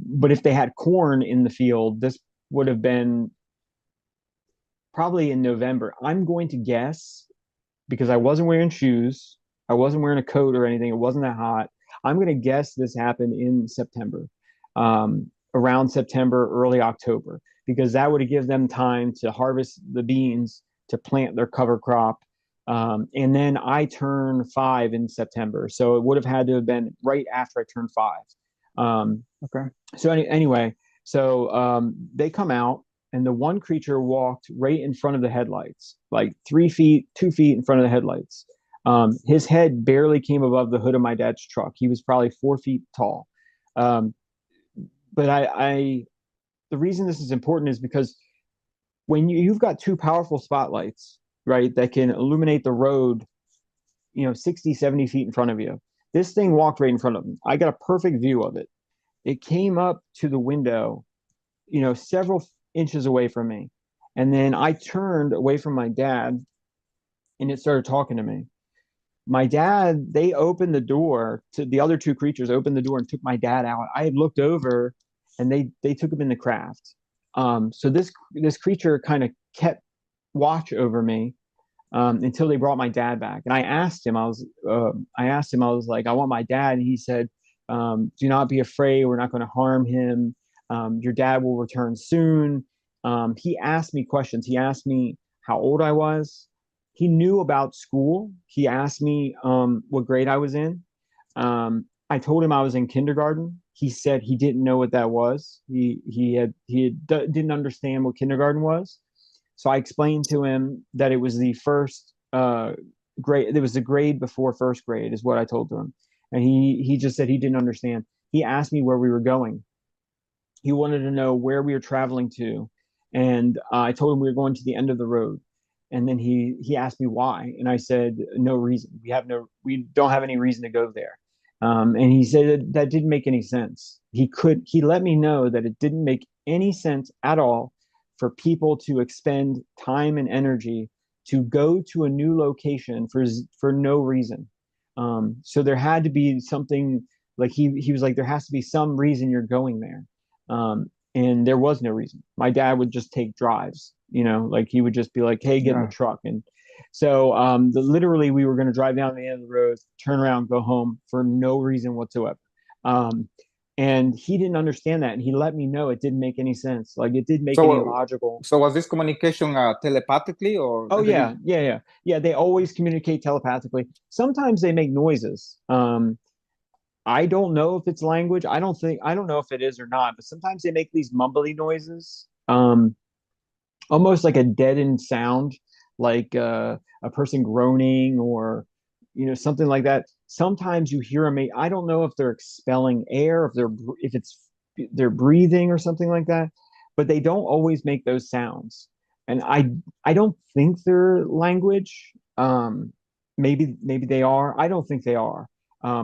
But if they had corn in the field, this would have been probably in November. I'm going to guess, because I wasn't wearing shoes, I wasn't wearing a coat or anything, it wasn't that hot. I'm going to guess this happened in September, around September, early October, because that would have given them time to harvest the beans, to plant their cover crop. And then I turn 5 in September. So it would have had to have been right after I turned 5. Okay. So anyway, so they come out, and the one creature walked right in front of the headlights, like 3 feet, 2 feet in front of the headlights. His head barely came above the hood of my dad's truck. He was probably 4 feet tall. Um, but the reason this is important is because when you've got two powerful spotlights, right, that can illuminate the road, 60, 70 feet in front of you, this thing walked right in front of me. I got a perfect view of it. It came up to the window, several inches away from me. And then I turned away from my dad, and it started talking to me. My dad, they opened the door to the other two creatures, opened the door and took my dad out. I had looked over, and they took him in the craft. So this creature kind of kept watch over me until they brought my dad back. And I asked him, I was like, I want my dad. And he said, do not be afraid. We're not going to harm him. Your dad will return soon. He asked me questions. He asked me how old I was. He knew about school. He asked me what grade I was in. I told him I was in kindergarten. He said he didn't know what that was. Didn't understand what kindergarten was. So I explained to him that it was the first grade. It was the grade before first grade, is what I told to him, and he just said he didn't understand. He asked me where we were going. He wanted to know where we were traveling to, and I told him we were going to the end of the road. And then he asked me why, and I said no reason. We don't have any reason to go there. And he said that didn't make any sense. He let me know that it didn't make any sense at all for people to expend time and energy to go to a new location for no reason. So there had to be something, like he was like, there has to be some reason you're going there. And there was no reason. My dad would just take drives, like he would just be like, hey, get in the Yeah. truck. And so literally we were going to drive down the end of the road, turn around, go home for no reason whatsoever. Um, and he didn't understand that. And he let me know it didn't make any sense. Like it didn't make any So, logical. so was this communication telepathically, or Oh did you? yeah, yeah, yeah, yeah. They always communicate telepathically. Sometimes they make noises. I don't know if it's language. I don't know if it is or not, but sometimes they make these mumbly noises, almost like a deadened sound, like a person groaning or something like that. Sometimes you hear them. I don't know if they're expelling air, if they're breathing or something like that, but they don't always make those sounds. And I don't think they're language. Maybe they are. I don't think they are,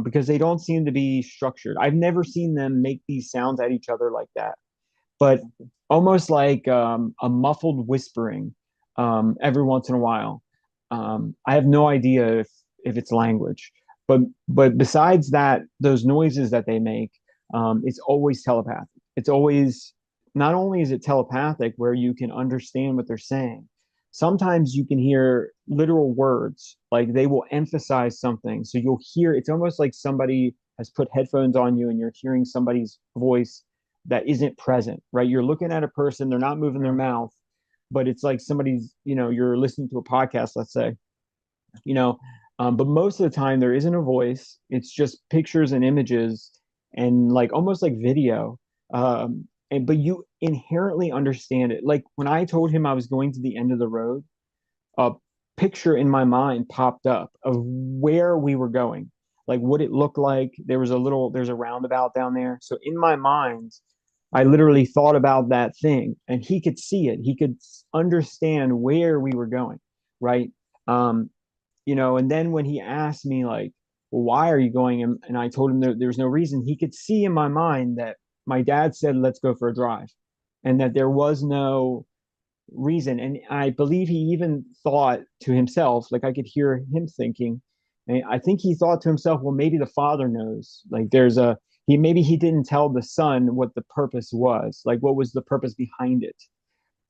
because they don't seem to be structured. I've never seen them make these sounds at each other like that, but almost like a muffled whispering every once in a while. I have no idea if it's language, but besides that, those noises that they make, it's always telepathic. It's always, not only is it telepathic where you can understand what they're saying, sometimes you can hear literal words, like they will emphasize something. So you'll hear, it's almost like somebody has put headphones on you and you're hearing somebody's voice that isn't present, right? You're looking at a person, they're not moving their Yeah. mouth, but it's like somebody's, you're listening to a podcast, let's say, you know, but most of the time there isn't a voice. It's just pictures and images and like almost like video. But you inherently understand it. Like when I told him I was going to the end of the road, a picture in my mind popped up of where we were going, like what it looked like. There's a roundabout down there. So in my mind, I literally thought about that thing, and he could see it. He could understand where we were going, right? Um, and then when he asked me like, well, why are you going? And I told him there's no reason. He could see in my mind that my dad said, let's go for a drive, and that there was no reason. And I believe he even thought to himself, like I could hear him thinking, and I think he thought to himself, well, maybe the father knows. Like maybe he didn't tell the son what the purpose was, like what was the purpose behind it.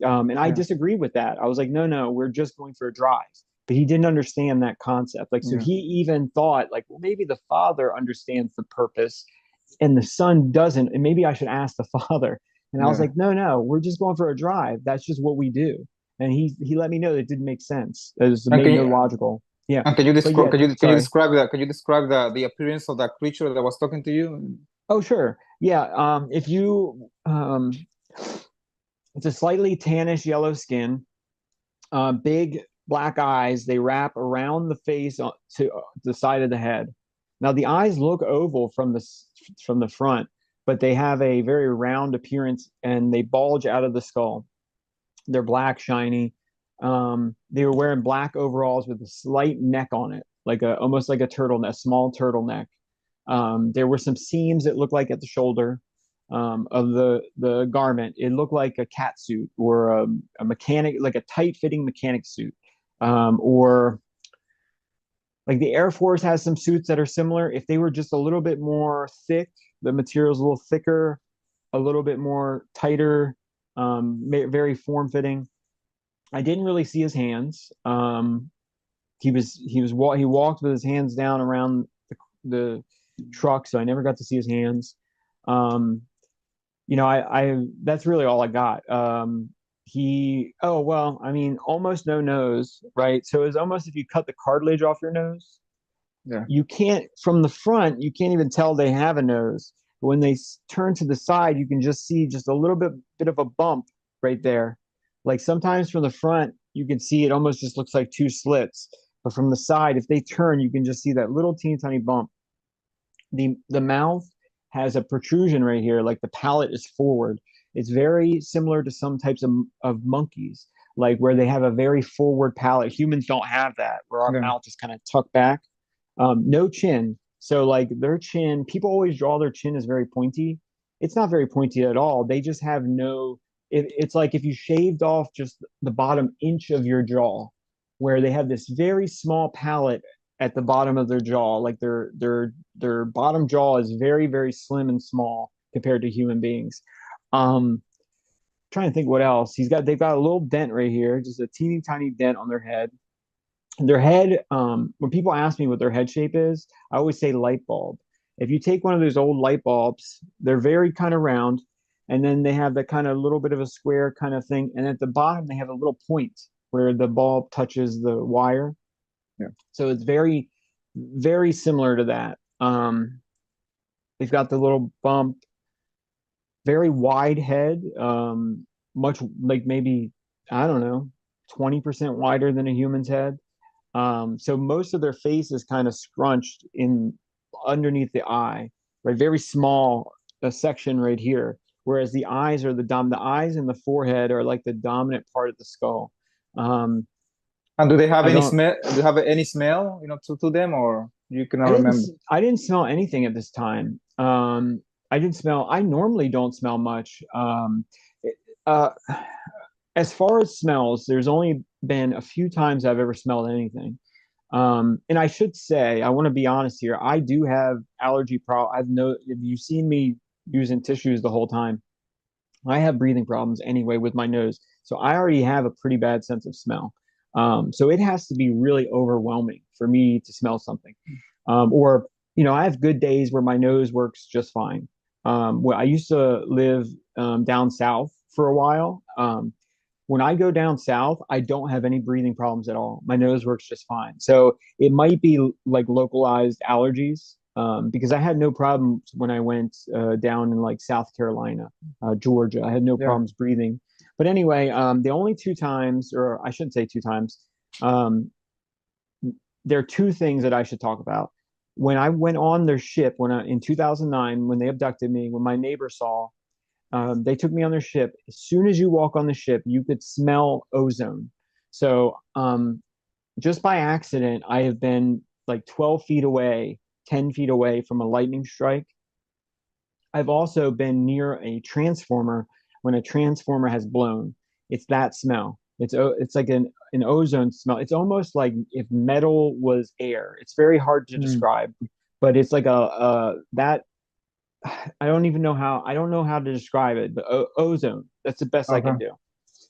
And I Yeah. disagree with that. I was like, no, no, we're just going for a drive. But he didn't understand that concept. Like, so Yeah. he even thought, like, well, maybe the father understands the purpose and the son doesn't. And maybe I should ask the father. And I was Yeah. like, no, no, we're just going for a drive. That's just what we do. And he let me know that it didn't make sense. It And made no logical. Yeah. can you But describe yeah, sorry. can you describe the appearance of that creature that was talking to you? Oh, sure. Yeah. If you it's a slightly tannish yellow skin, big black eyes. They wrap around the face to the side of the head. Now the eyes look oval from the front, but they have a very round appearance and they bulge out of the skull. They're black, shiny. They were wearing black overalls with a slight neck on it, like almost like a turtleneck, a small turtleneck. There were some seams that looked like at the shoulder of the garment. It looked like a cat suit or a mechanic, like a tight fitting mechanic suit, or like the Air Force has some suits that are similar. If they were just a little bit more thick, the material's a little thicker, a little bit more tighter, very form fitting. I didn't really see his hands. He walked with his hands down around the truck, so I never got to see his hands. Um, I that's really all I got. Oh well, I mean, almost no nose, right? So it's almost if you cut the cartilage off your nose, Yeah. you can't from the front, you can't even tell they have a nose. But when they turn to the side, you can just see just a little bit of a bump right there. Like sometimes from the front, you can see it almost just looks like two slits. But from the side, if they turn, you can just see that little teeny tiny bump. The mouth has a protrusion right here, like the palate is forward. It's very similar to some types of monkeys, like where they have a very forward palate. Humans don't have that, where our Yeah. mouth is kind of tucked back. No chin. So like their chin, people always draw their chin as very pointy. It's not very pointy at all. They just have no. It's like if you shaved off just the bottom inch of your jaw, where they have this very small palate at the bottom of their jaw. Like their bottom jaw is very very slim and small compared to human beings. Trying to think what else they've got a little dent right here, just a teeny tiny dent on their head. Their head, when people ask me what their head shape is, I always say light bulb. If you take one of those old light bulbs, they're very kind of round, and then they have that kind of little bit of a square kind of thing, and at the bottom they have a little point where the bulb touches the wire. Yeah. So it's very, very similar to that. They've got the little bump, very wide head, much like maybe, I don't know, 20% wider than a human's head. So most of their face is kind of scrunched in underneath the eye, right? Very small a section right here. Whereas the eyes are the eyes and the forehead are like the dominant part of the skull. Um, And do they have I any don't smell? Do you have any smell, to them, or you cannot I didn't remember? I didn't smell anything at this time. I normally don't smell much. Uh, as far as smells, there's only been a few times I've ever smelled anything. And I should say, I want to be honest here. I do have allergy problem. If you've seen me using tissues the whole time, I have breathing problems anyway with my nose. So I already have a pretty bad sense of smell. So it has to be really overwhelming for me to smell something. Or, I have good days where my nose works just fine. Well, I used to live down south for a while. When I go down south, I don't have any breathing problems at all. My nose works just fine. So it might be like localized allergies, because I had no problems when I went down in like South Carolina, Georgia. I had no Yeah. problems breathing. But anyway, the only two times, or I shouldn't say two times, um, there are two things that I should talk about. When I went on their ship in 2009, when they abducted me, when my neighbor saw, They took me on their ship. As soon as you walk on the ship, you could smell ozone. So just by accident, I have been like 12 feet away, 10 feet away from a lightning strike. I've also been near a transformer when a transformer has blown. It's that smell. It's like an ozone smell. It's almost like if metal was air. It's very hard to Mm. describe, but it's like a that I don't know how to describe it, but ozone. That's the best I can Okay. do.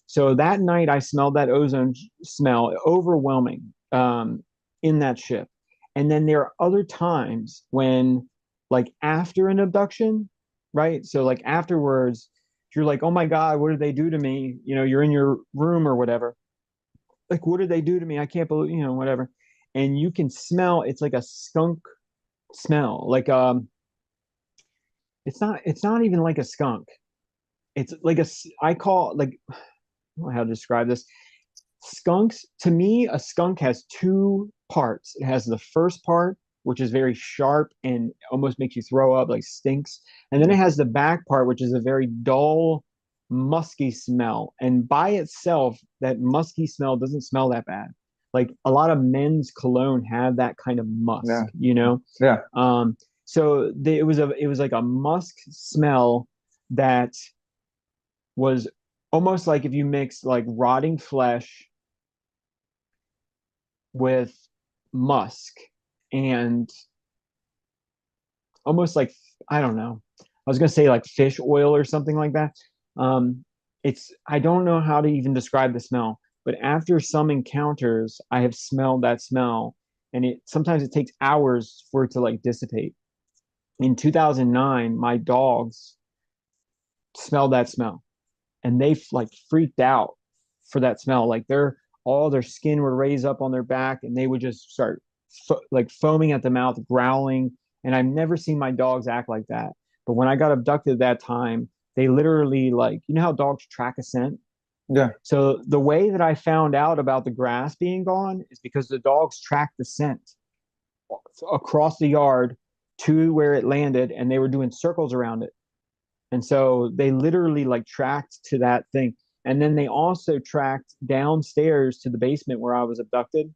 So that night I smelled that ozone smell, overwhelming, in that ship. And then there are other times when, like after an abduction, right? So like afterwards, you're like, oh my God, what did they do to me? You know, you're in your room or whatever. Like, what did they do to me? I can't believe, whatever. And you can smell, it's like a skunk smell. Like it's not even like a skunk. It's like I call like I don't know how to describe this. Skunks, to me, a skunk has two parts. It has the first part, which is very sharp and almost makes you throw up, like stinks. And then it Yeah. has the back part, which is a very dull, musky smell. And by itself, that musky smell doesn't smell that bad. Like a lot of men's cologne have that kind of musk, Yeah. you know? Yeah. Um, it was like a musk smell that was almost like if you mix like rotting flesh with musk and almost like I don't know. I was gonna say like fish oil or something like that. Um, it's I don't know how to even describe the smell, but after some encounters, I have smelled that smell, and it sometimes it takes hours for it to like dissipate. In 2009, my dogs smelled that smell, and they like freaked out for that smell. Like all their skin would raise up on their back, and they would just start like foaming at the mouth, growling. And I've never seen my dogs act like that. But when I got abducted that time, they literally like how dogs track a scent. Yeah. So the way that I found out about the grass being gone is because the dogs tracked the scent across the yard to where it landed, and they were doing circles around it. And so they literally like tracked to that thing. And then they also tracked downstairs to the basement where I was abducted.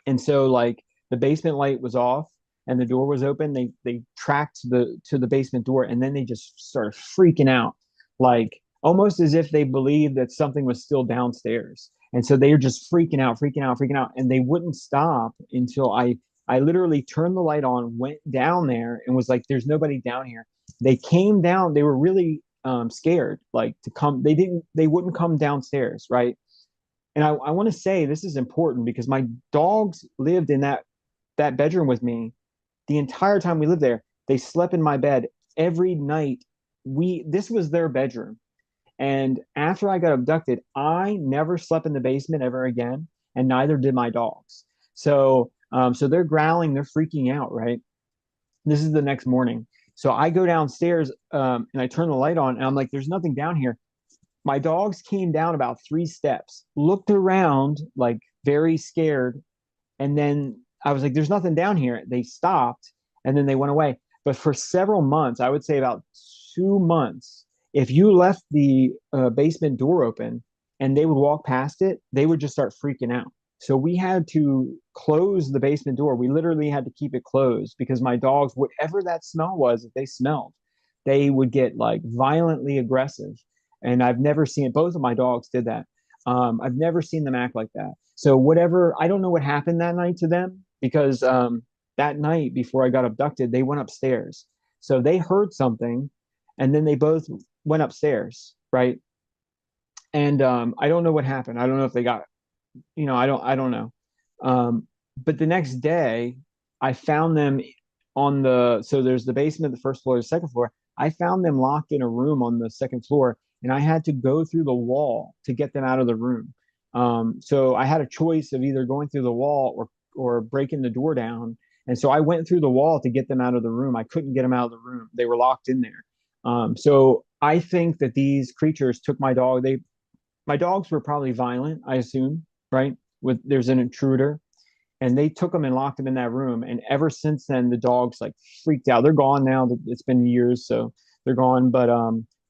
And so like the basement light was off and the door was open. They tracked to the basement door, and then they just started freaking out, like almost as if they believed that something was still downstairs. And so they were just freaking out, freaking out, freaking out. And they wouldn't stop until I literally turned the light on, went down there and was like, there's nobody down here. They came down, they were really scared, like to come. They wouldn't come downstairs, right? And I want to say this is important because my dogs lived in that bedroom with me the entire time we lived there. They slept in my bed every night. This was their bedroom. And after I got abducted, I never slept in the basement ever again, and neither did my dogs. So they're growling, they're freaking out, right? This is the next morning. So I go downstairs and I turn the light on, and I'm like, there's nothing down here. My dogs came down about 3 steps, looked around like very scared, and then I was like, there's nothing down here. They stopped and then they went away. But for several months, I would say about 2 months, if you left the basement door open and they would walk past it, they would just start freaking out. So we had to close the basement door. We literally had to keep it closed because my dogs, whatever that smell was that they smelled, they would get like violently aggressive. And I've never seen it. Both of my dogs did that. I've never seen them act like that. So whatever, I don't know what happened that night to them because that night before I got abducted, they went upstairs. So they heard something, and then they both went upstairs, right? And I don't know what happened. I don't know if they got, I don't know. But the next day, I found them so there's the basement, the first floor, the second floor. I found them locked in a room on the second floor, and I had to go through the wall to get them out of the room. So I had a choice of either going through the wall or breaking the door down. And so I went through the wall to get them out of the room. I couldn't get them out of the room. They were locked in there. So I think that these creatures took my dog. My dogs were probably violent, I assume, right? There's an intruder, and they took them and locked them in that room. And ever since then, the dogs like freaked out. They're gone now. It's been years, so they're gone. But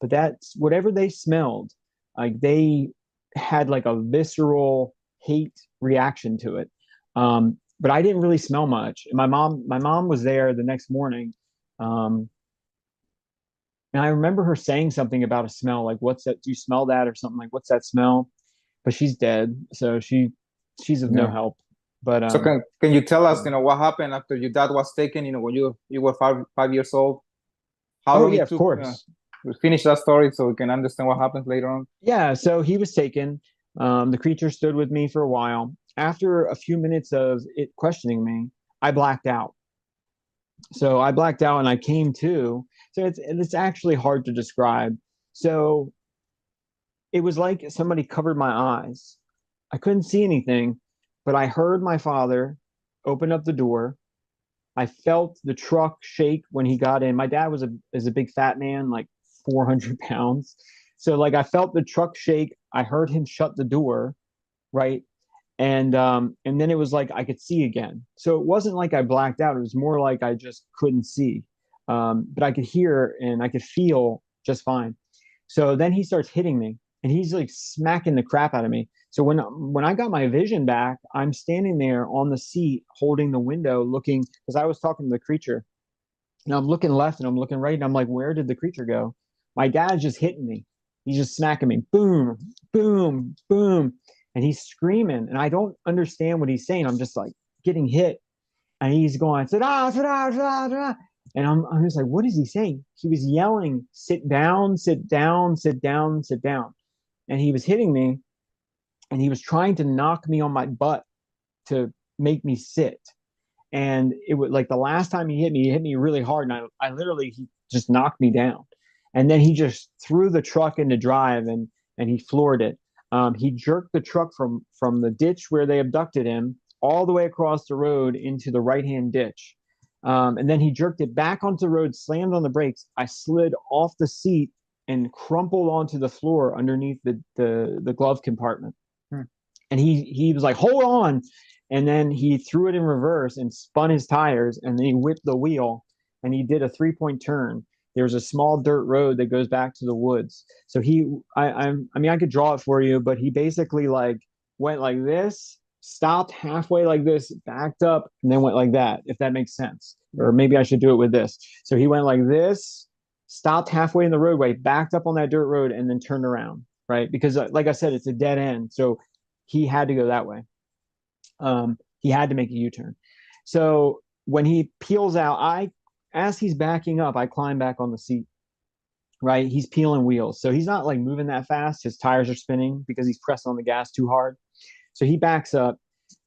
but that's whatever they smelled, like they had like a visceral hate reaction to it. But I didn't really smell much. And my mom was there the next morning. Um, and I remember her saying something about a smell, like, what's that? Do you smell that or something? Like, what's that smell? But she's dead, so she's of no Yeah. help. But So can you tell us, yeah. what happened after your dad was taken, when you were 5 years old? How Oh long yeah, it of took course. to finish that story so we can understand what happens later on? Yeah, so he was taken. The creature stood with me for a while. After a few minutes of it questioning me, I blacked out. So I blacked out and I came to. So it's actually hard to describe. So it was like somebody covered my eyes. I couldn't see anything, but I heard my father open up the door. I felt the truck shake when he got in. My dad is a big fat man, like 400 pounds. So like I felt the truck shake. I heard him shut the door, right? And then it was like I could see again. So it wasn't like I blacked out. It was more like I just couldn't see. But I could hear and I could feel just fine. So then he starts hitting me and he's like smacking the crap out of me. So when I got my vision back, I'm standing there on the seat holding the window looking because I was talking to the creature. And I'm looking left and I'm looking right and I'm like, where did the creature go? My dad's just hitting me. He's just smacking me. Boom, boom, boom. And he's screaming. And I don't understand what he's saying. I'm just like getting hit. And he's going, "Sada, sada, sada, sada." And I'm just like, what is he saying? He was yelling, sit down, sit down, sit down, sit down. And he was hitting me and he was trying to knock me on my butt to make me sit. And it was like the last time he hit me really hard. And I literally, he just knocked me down. And then he just threw the truck into drive and he floored it. He jerked the truck from the ditch where they abducted him all the way across the road into the right hand ditch. And then he jerked it back onto the road, slammed on the brakes. I slid off the seat and crumpled onto the floor underneath the glove compartment. Hmm. And he was like, hold on. And then he threw it in reverse and spun his tires and then he whipped the wheel and he did a 3-point turn. There's a small dirt road that goes back to the woods. So I mean, I could draw it for you, but he basically like went like this, stopped halfway like this, backed up, and then went like that, if that makes sense. Or maybe I should do it with this. So he went like this, stopped halfway in the roadway, backed up on that dirt road, and then turned around, right? Because, like I said, it's a dead end. So he had to go that way. He had to make a U-turn. So when he peels out, as he's backing up, I climb back on the seat. Right, he's peeling wheels, so he's not like moving that fast. His tires are spinning because he's pressing on the gas too hard. So he backs up.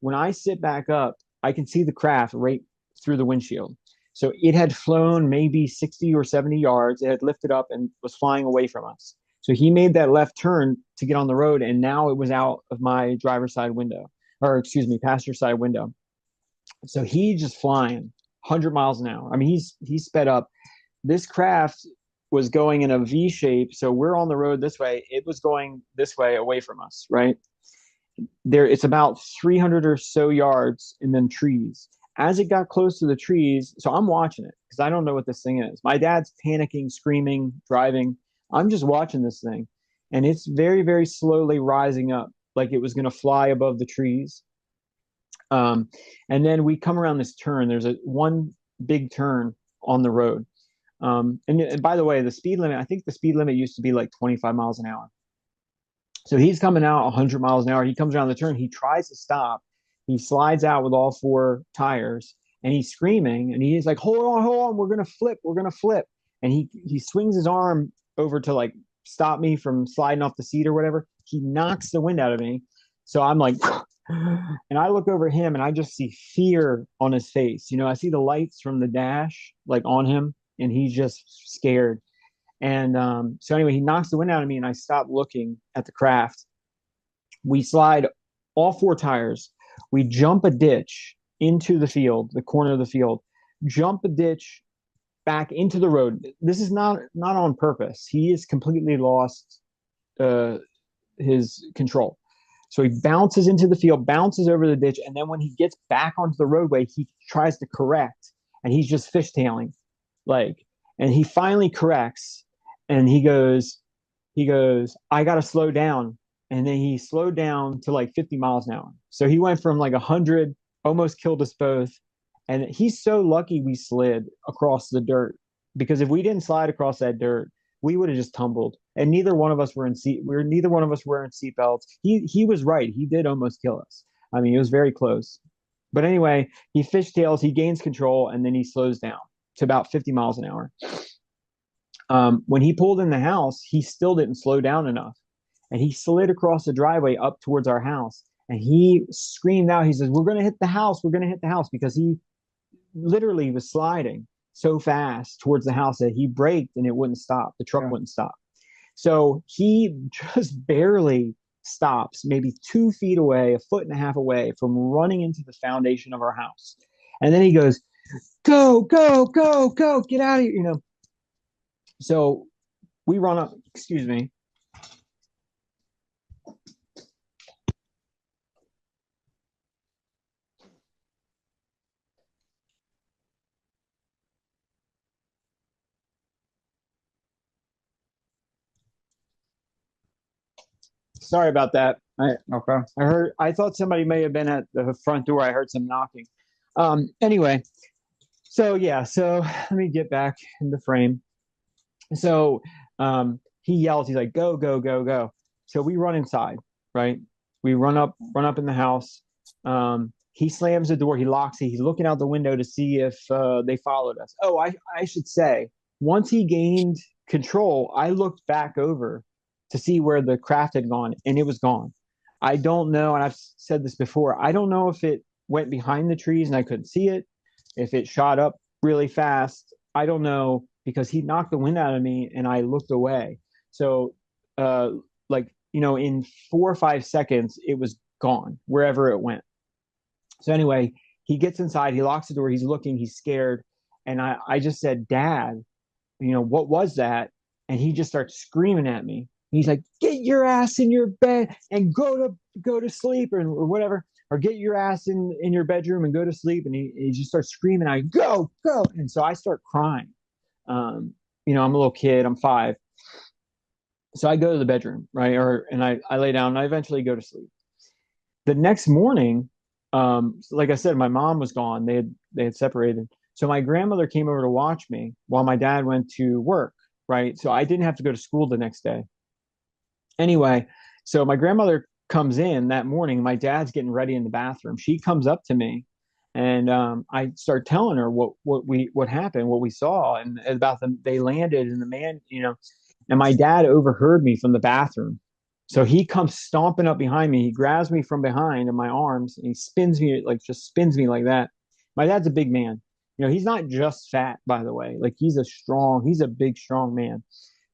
When I sit back up, I can see the craft right through the windshield. So it had flown maybe 60 or 70 yards. It had lifted up and was flying away from us. So he made that left turn to get on the road, and now it was out of my driver's side window, or excuse me, passenger side window. So he just flying 100 miles an hour. I mean, he's sped up. This craft was going in a V shape. So we're on the road this way. It was going this way away from us, right? There, it's about 300 or so yards and then trees. As it got close to the trees, so I'm watching it because I don't know what this thing is. My dad's panicking, screaming, driving. I'm just watching this thing. And it's very, very slowly rising up like it was going to fly above the trees. Um, and then we come around this turn. There's a one big turn on the road. And by the way, the speed limit, I think the speed limit used to be like 25 miles an hour. So he's coming out 100 miles an hour. He comes around the turn. He tries to stop. He slides out with all four tires and he's screaming and he's like, hold on. We're going to flip. We're going to flip. And he swings his arm over to like stop me from sliding off the seat or whatever. He knocks the wind out of me. So I'm like, and I look over him and I just see fear on his face. You know, I see the lights from the dash like on him and he's just scared. And so anyway, he knocks the wind out of me and I stop looking at the craft. We slide all four tires. We jump a ditch into the field, the corner of the field, jump a ditch back into the road. This is not on purpose. He is completely lost uh, his control. So he bounces into the field, bounces over the ditch, and then when he gets back onto the roadway, he tries to correct, and he's just fishtailing, like, and he finally corrects, and he goes, I gotta slow down. And then he slowed down to like 50 miles an hour. So he went from like 100, almost killed us both. And he's so lucky we slid across the dirt, because if we didn't slide across that dirt, we would have just tumbled. And neither one of us were in seat. We were neither one of us wearing seatbelts. He was right. He did almost kill us. I mean, it was very close. But anyway, he fishtails, he gains control, and then he slows down to about 50 miles an hour. When he pulled in the house, he still didn't slow down enough. And he slid across the driveway up towards our house. And he screamed out, he says, "We're going to hit the house. We're going to hit the house," because he literally was sliding so fast towards the house that he braked and it wouldn't stop. The truck Yeah. wouldn't stop. So he just barely stops, maybe 2 feet away, a foot and a half away from running into the foundation of our house. And then he goes, "Go, go, go, go, get out of here," So we run up, excuse me. Sorry about that. Okay. I thought somebody may have been at the front door. I heard some knocking. Anyway, so yeah, so let me get back in the frame. So he yells, he's like, "Go, go, go, go." So we run inside, right? We run up in the house. He slams the door, he locks it, he's looking out the window to see if they followed us. Oh, I should say, once he gained control, I looked back over to see where the craft had gone, and it was gone. I don't know, and I've said this before, I don't know if it went behind the trees and I couldn't see it, if it shot up really fast. I don't know, because he knocked the wind out of me and I looked away. So, uh, like, in 4 or 5 seconds, it was gone wherever it went. So, anyway, he gets inside, he locks the door, he's looking, he's scared. And I just said, "Dad, what was that?" And he just starts screaming at me. He's like, "Get your ass in your bed and go to sleep," or whatever, or "Get your ass in your bedroom and go to sleep." And he just starts screaming. I go, go. And so I start crying. I'm a little kid, I'm 5. So I go to the bedroom, right? And I lay down and I eventually go to sleep. The next morning, like I said, my mom was gone. They had separated. So my grandmother came over to watch me while my dad went to work, right? So I didn't have to go to school the next day. Anyway, so my grandmother comes in that morning. My dad's getting ready in the bathroom. She comes up to me, and I start telling her what happened, what we saw, and about them. They landed, and the man, and my dad overheard me from the bathroom. So he comes stomping up behind me. He grabs me from behind in my arms, and he just spins me like that. My dad's a big man. He's not just fat, by the way. Like, he's a big, strong man,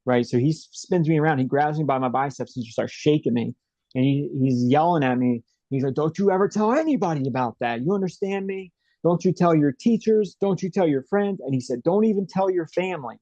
right? So he spins me around. He grabs me by my biceps and just starts shaking me. And he's yelling at me. He's like, "Don't you ever tell anybody about that. You understand me? Don't you tell your teachers. Don't you tell your friends." And he said, "Don't even tell your family."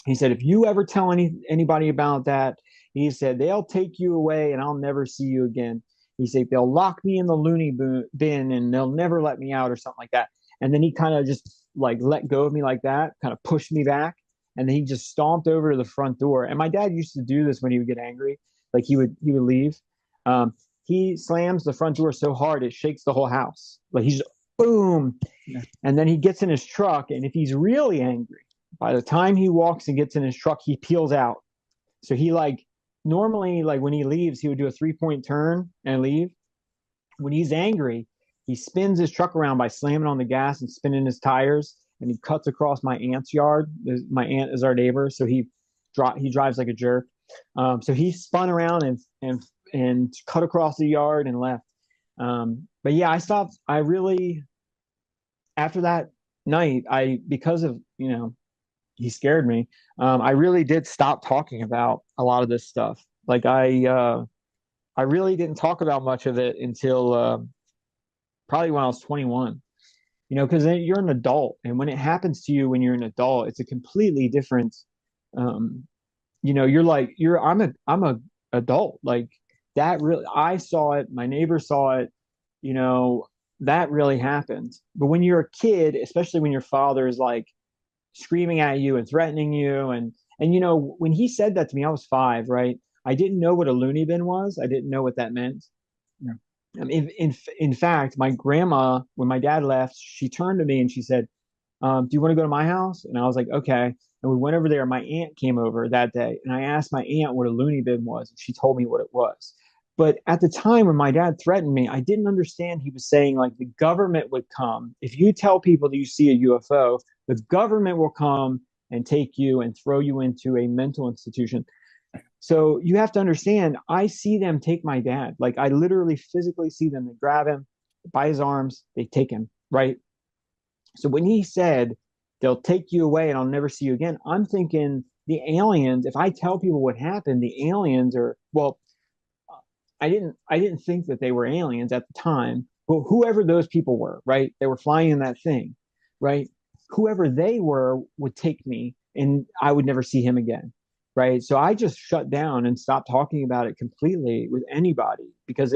He said, "If you ever tell anybody about that," he said, "they'll take you away and I'll never see you again." He said, "They'll lock me in the loony bin and they'll never let me out," or something like that. And then he kind of just like let go of me like that, kind of pushed me back. And then he just stomped over to the front door. And my dad used to do this when he would get angry. Like, he would leave. Um, he slams the front door so hard it shakes the whole house. Like, he's just boom. Yeah. And then he gets in his truck. And if he's really angry, by the time he walks and gets in his truck, he peels out. So he normally, like, when he leaves, he would do a 3-point turn and leave. When he's angry, he spins his truck around by slamming on the gas and spinning his tires, and he cuts across my aunt's yard. My aunt is our neighbor, so he drives like a jerk. So he spun around and cut across the yard and left. But yeah, I stopped. I really, after that night, because of he scared me. I really did stop talking about a lot of this stuff. Like, I really didn't talk about much of it until probably when I was 21. Because then you're an adult, and when it happens to you when you're an adult, it's a completely different. Um, I'm a adult. Like, that really, I saw it. My neighbor saw it. You know, that really happened. But when you're a kid, especially when your father is like screaming at you and threatening you, and And when he said that to me, I was 5, right? I didn't know what a loony bin was. I didn't know what that meant. Yeah. In fact, my grandma, when my dad left, she turned to me and she said, "Do you want to go to my house?" And I was like, "Okay." And we went over there. My aunt came over that day, and I asked my aunt what a loony bin was, and she told me what it was. But at the time when my dad threatened me, I didn't understand he was saying like the government would come. If you tell people that you see a UFO, the government will come and take you and throw you into a mental institution. So you have to understand, I see them take my dad. Like I literally physically see them. They grab him by his arms, they take him, right? So when he said they'll take you away and I'll never see you again, I'm thinking the aliens, if I tell people what happened, the aliens are, well, I didn't think that they were aliens at the time. Well, whoever those people were, right? They were flying in that thing, right? Whoever they were would take me and I would never see him again. Right. So I just shut down and stopped talking about it completely with anybody because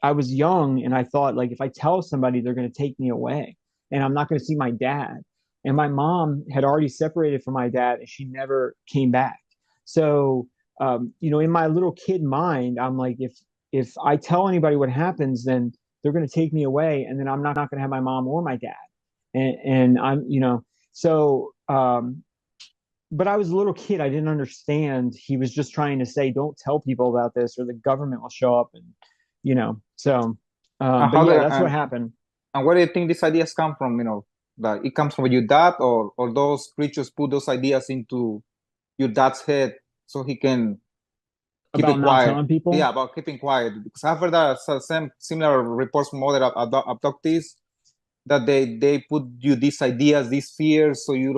I was young and I thought like if I tell somebody they're going to take me away and I'm not going to see my dad. And my mom had already separated from my dad and she never came back. So in my little kid mind, I'm like, if I tell anybody what happens, then they're going to take me away, and then I'm not going to have my mom or my dad, and so. But I was a little kid. I didn't understand. He was just trying to say, "Don't tell people about this, or the government will show up." And so. And But how yeah, the that's what happened. and where do you think these ideas come from? That it comes from your dad, or those creatures put those ideas into your dad's head so he can keep About it not quiet. telling people. Yeah, about keeping quiet. Because I've heard that same similar reports from other abductees that they put you these ideas, these fears, so you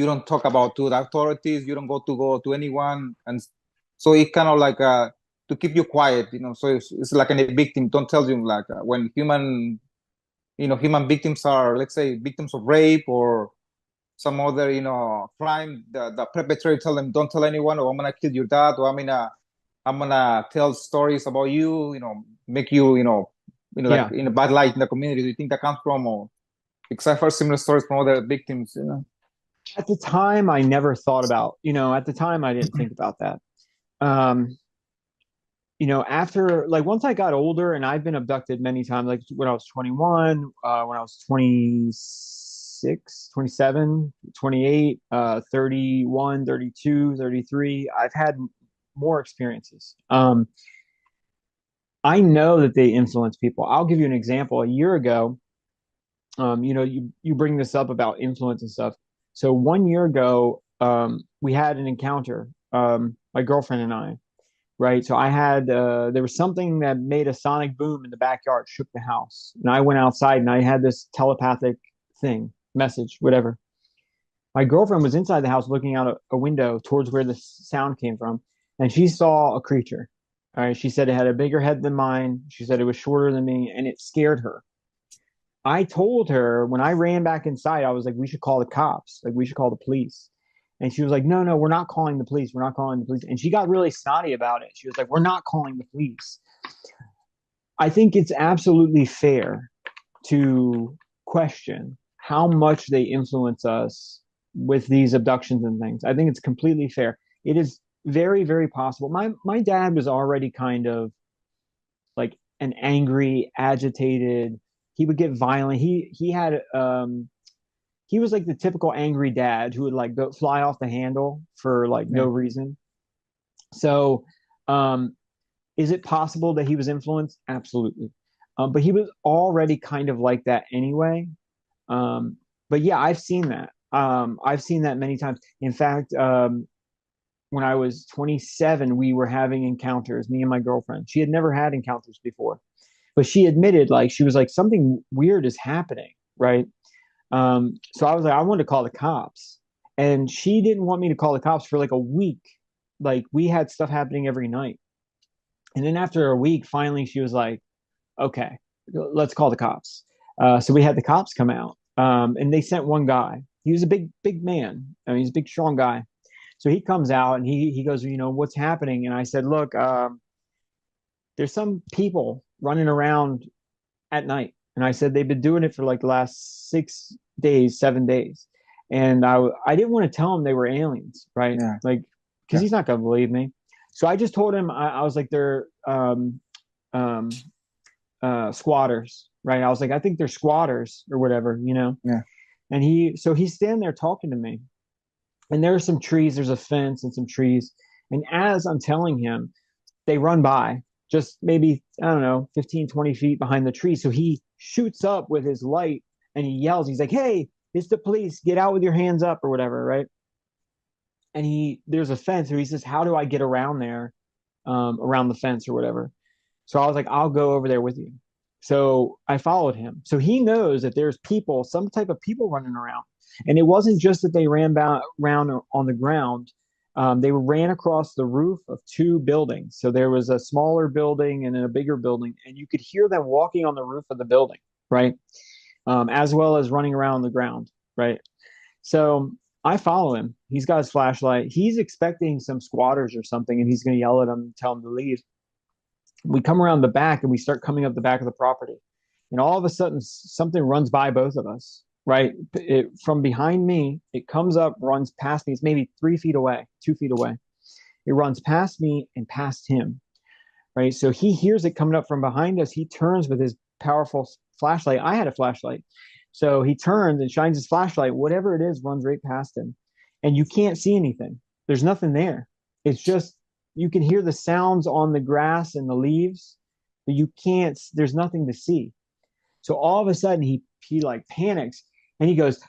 don't talk about to the authorities, you don't go to anyone, and so it kind of like to keep you quiet, so it's like a victim don't tell you like when human victims are, let's say, victims of rape or some other crime, the perpetrator tell them don't tell anyone, or I'm gonna kill your dad, or I'm gonna tell stories about you, make you like Yeah. in a bad light in the community. Do you think that comes from, or because I've heard similar stories from other victims? At the time, I never thought about. At the time, I didn't think about that. Um, after like once I got older and I've been abducted many times, like when I was 21, when I was 26, 27, 28, 31, 32, 33, I've had more experiences. I know that they influence people. I'll give you an example. A year ago, you bring this up about influence and stuff. So 1 year ago, we had an encounter, my girlfriend and I, right? So there was something that made a sonic boom in the backyard, shook the house. And I went outside and I had this telepathic thing, message, whatever. My girlfriend was inside the house looking out a window towards where the sound came from, and she saw a creature. All right. She said it had a bigger head than mine. She said it was shorter than me, and it scared her. I told her when I ran back inside, I was like, we should call the cops. Like, we should call the police. And she was like, no, no, we're not calling the police. We're not calling the police. And she got really snotty about it. She was like, we're not calling the police. I think it's absolutely fair to question how much they influence us with these abductions and things. I think it's completely fair. It is very, very possible. My dad was already kind of like an angry, agitated. He would get violent. He was like the typical angry dad who would like go fly off the handle for like no Yeah. reason. So, um, is it possible that he was influenced? Absolutely. But he was already kind of like that anyway. Um, but yeah, I've seen that. I've seen that many times. In fact, when I was 27, we were having encounters, me and my girlfriend. She had never had encounters before, but she admitted like she was like something weird is happening, right? So I was like, I wanted to call the cops, and she didn't want me to call the cops for like a week. Like we had stuff happening every night, and then after a week, finally she was like, okay, let's call the cops. So we had the cops come out, and they sent one guy. He was a big, big man. I mean, he's a big, strong guy. So he comes out and he goes, what's happening? And I said, look, there's some people running around at night. And I said, they've been doing it for like the last 6 days, 7 days. And I didn't want to tell him they were aliens, right? Yeah. Like, because Yeah. he's not gonna believe me. So I just told him I was like they're um, squatters, right? I was like I think they're squatters or whatever, you know. Yeah. And he's standing there talking to me, and there are some trees. There's a fence and some trees. And as I'm telling him, they run by just maybe, I don't know, 15, 20 feet behind the tree. So he shoots up with his light and he yells, he's like, hey, it's the police, get out with your hands up or whatever, right? And there's a fence, so he says, how do I get around there, around the fence or whatever? So I was like, I'll go over there with you. So I followed him. So he knows that there's people, some type of people running around. And it wasn't just that they ran around on the ground. They ran across the roof of two buildings. So there was a smaller building and then a bigger building, and you could hear them walking on the roof of the building, right? As well as running around the ground, right? So I follow him. He's got his flashlight. He's expecting some squatters or something, and he's going to yell at them and tell them to leave. We come around the back and we start coming up the back of the property. And all of a sudden, something runs by both of us, right? From behind me, it comes up, runs past me. It's maybe 3 feet away, 2 feet away. It runs past me and past him, right? So he hears it coming up from behind us. He turns with his powerful flashlight. I had a flashlight. So he turns and shines his flashlight. Whatever it is runs right past him. And you can't see anything. There's nothing there. It's just, you can hear the sounds on the grass and the leaves, but you can't, there's nothing to see. So all of a sudden he like panics and he goes,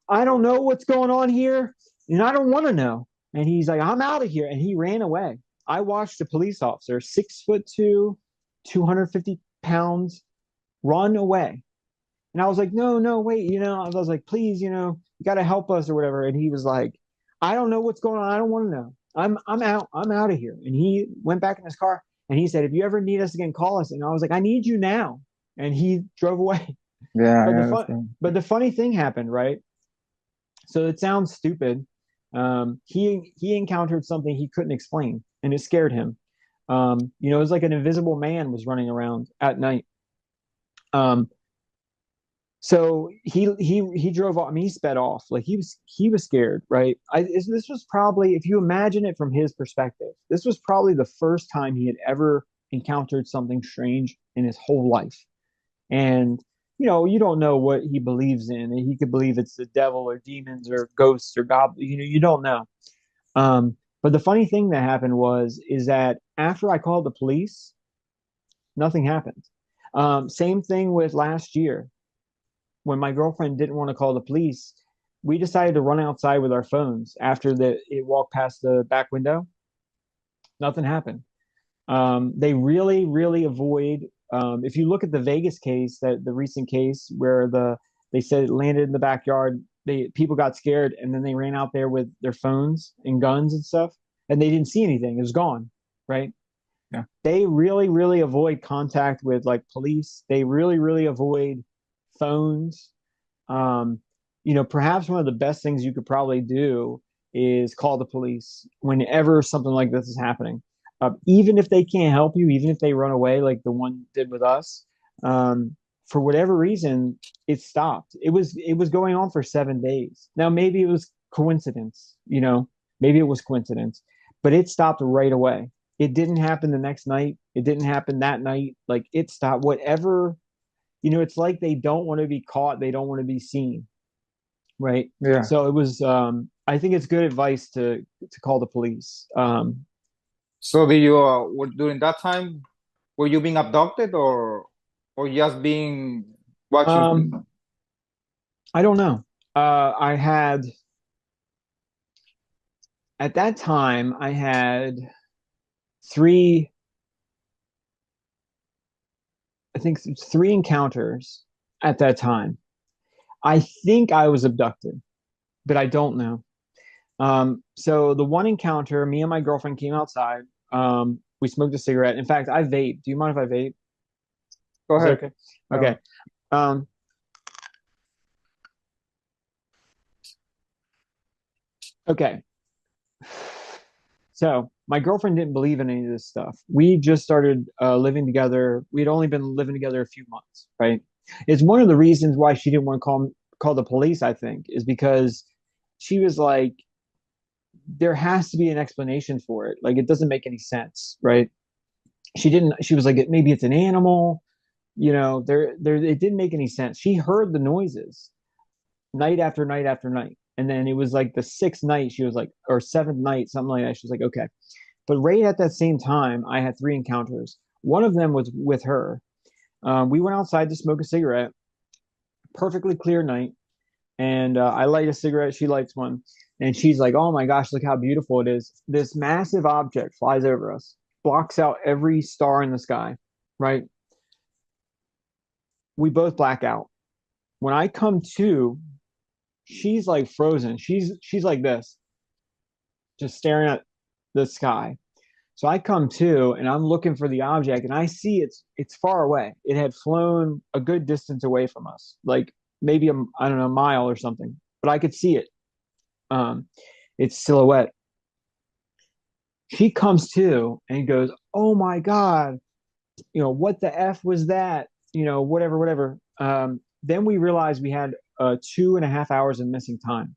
I don't know what's going on here. And I don't want to know. And he's like, I'm out of here. And he ran away. I watched a police officer, 6'2", 250 pounds, run away. And I was like, no, no, wait, I was like, please, you got to help us or whatever. And he was like, I don't know what's going on. I don't want to know. I'm out. I'm out of here. And he went back in his car and he said, if you ever need us again, call us. And I was like, I need you now. And he drove away. Yeah. But Yeah. That's good. the funny thing happened, right? So it sounds stupid. He encountered something he couldn't explain, and it scared him. It was like an invisible man was running around at night. Um, so he drove off. I mean, he sped off. Like he was scared, right? This was probably, if you imagine it from his perspective, this was probably the first time he had ever encountered something strange in his whole life. And you don't know what he believes in. He could believe it's the devil or demons or ghosts or goblins. You don't know. But the funny thing that happened is that after I called the police, nothing happened. Same thing with last year when my girlfriend didn't want to call the police. We decided to run outside with our phones after it walked past the back window. Nothing happened. They really, really avoid. If you look at the Vegas case, the recent case where they said it landed in the backyard, people got scared and then they ran out there with their phones and guns and stuff, and they didn't see anything. It was gone, right? Yeah. They really, really avoid contact with like police. They really, really avoid phones. Perhaps one of the best things you could probably do is call the police whenever something like this is happening. Even if they can't help you, even if they run away like the one did with us, for whatever reason, it stopped. It was going on for 7 days. Now maybe it was coincidence, maybe it was coincidence, but it stopped right away. It didn't happen the next night. It didn't happen that night. Like it stopped. Whatever, it's like they don't want to be caught. They don't want to be seen, right? Yeah. So it was. I think it's good advice to call the police. So did you during that time were you being abducted or just being watching? Um, I don't know. I had at that time I had three, I think three encounters at that time. I think I was abducted, but I don't know. So the one encounter, me and my girlfriend came outside. We smoked a cigarette. In fact, I vape. Do you mind if I vape? Go Is that ahead. okay? Okay. Um, okay. So my girlfriend didn't believe in any of this stuff. We just started living together. We'd only been living together a few months, right? It's one of the reasons why she didn't want to call the police, I think, is because she was like, there has to be an explanation for it. Like, it doesn't make any sense, right? She was like, maybe it's an animal, it didn't make any sense. She heard the noises night after night after night. And then it was like the sixth night, she was like, or seventh night, something like that. She was like, okay. But right at that same time, I had three encounters. One of them was with her. We went outside to smoke a cigarette, perfectly clear night. And I light a cigarette. She lights one. And she's like, oh my gosh, look how beautiful it is. This massive object flies over us, blocks out every star in the sky, right? We both black out. When I come to, she's like frozen. She's like this, just staring at the sky. So I come to and I'm looking for the object and I see it's far away. It had flown a good distance away from us, like maybe I don't know, a mile or something, but I could see it. Um, its silhouette. She comes to and goes, "Oh my God, what the F was that? Whatever, whatever." Then we realized we had 2.5 hours of missing time.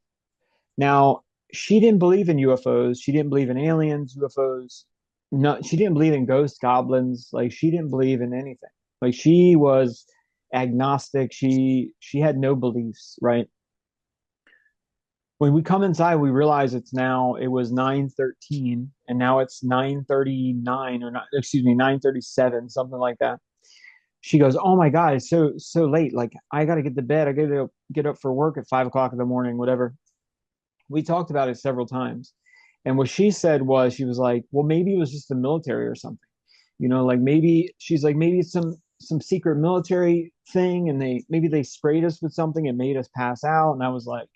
Now, she didn't believe in UFOs. She didn't believe in aliens, UFOs. No, she didn't believe in ghosts, goblins. Like, she didn't believe in anything. Like, she was agnostic. She had no beliefs, right? When we come inside, we realize it was 9:13 and now it's 9:39 or not, excuse me, 9:37, something like that. She goes, "Oh my God, it's so late. Like, I got to get to bed. I got to get up for work at 5 o'clock in the morning, whatever." We talked about it several times. And what she said was, she was like, well, maybe it was just the military or something. Like, maybe she's like, maybe it's some secret military thing and maybe they sprayed us with something and made us pass out. And I was like,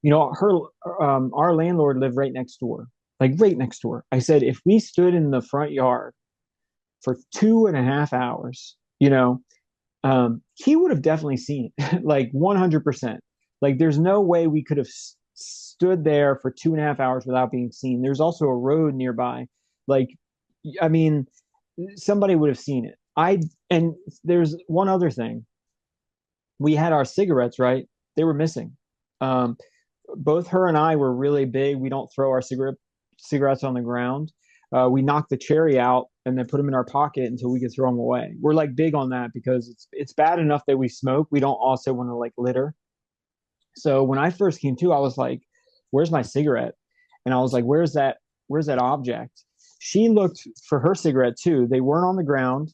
her our landlord lived right next door, like right next door. I said, if we stood in the front yard for 2.5 hours, he would have definitely seen it, like 100%. Like, there's no way we could have stood there for 2.5 hours without being seen. There's also a road nearby. Like, I mean, somebody would have seen it. And there's one other thing. We had our cigarettes, right? They were missing. Um, Both her and I were really big. We don't throw our cigarettes on the ground. We knock the cherry out and then put them in our pocket until we can throw them away. We're like big on that because it's bad enough that we smoke. We don't also want to like litter. So when I first came to, I was like, "Where's my cigarette?" And I was like, Where's that object?" She looked for her cigarette too. They weren't on the ground,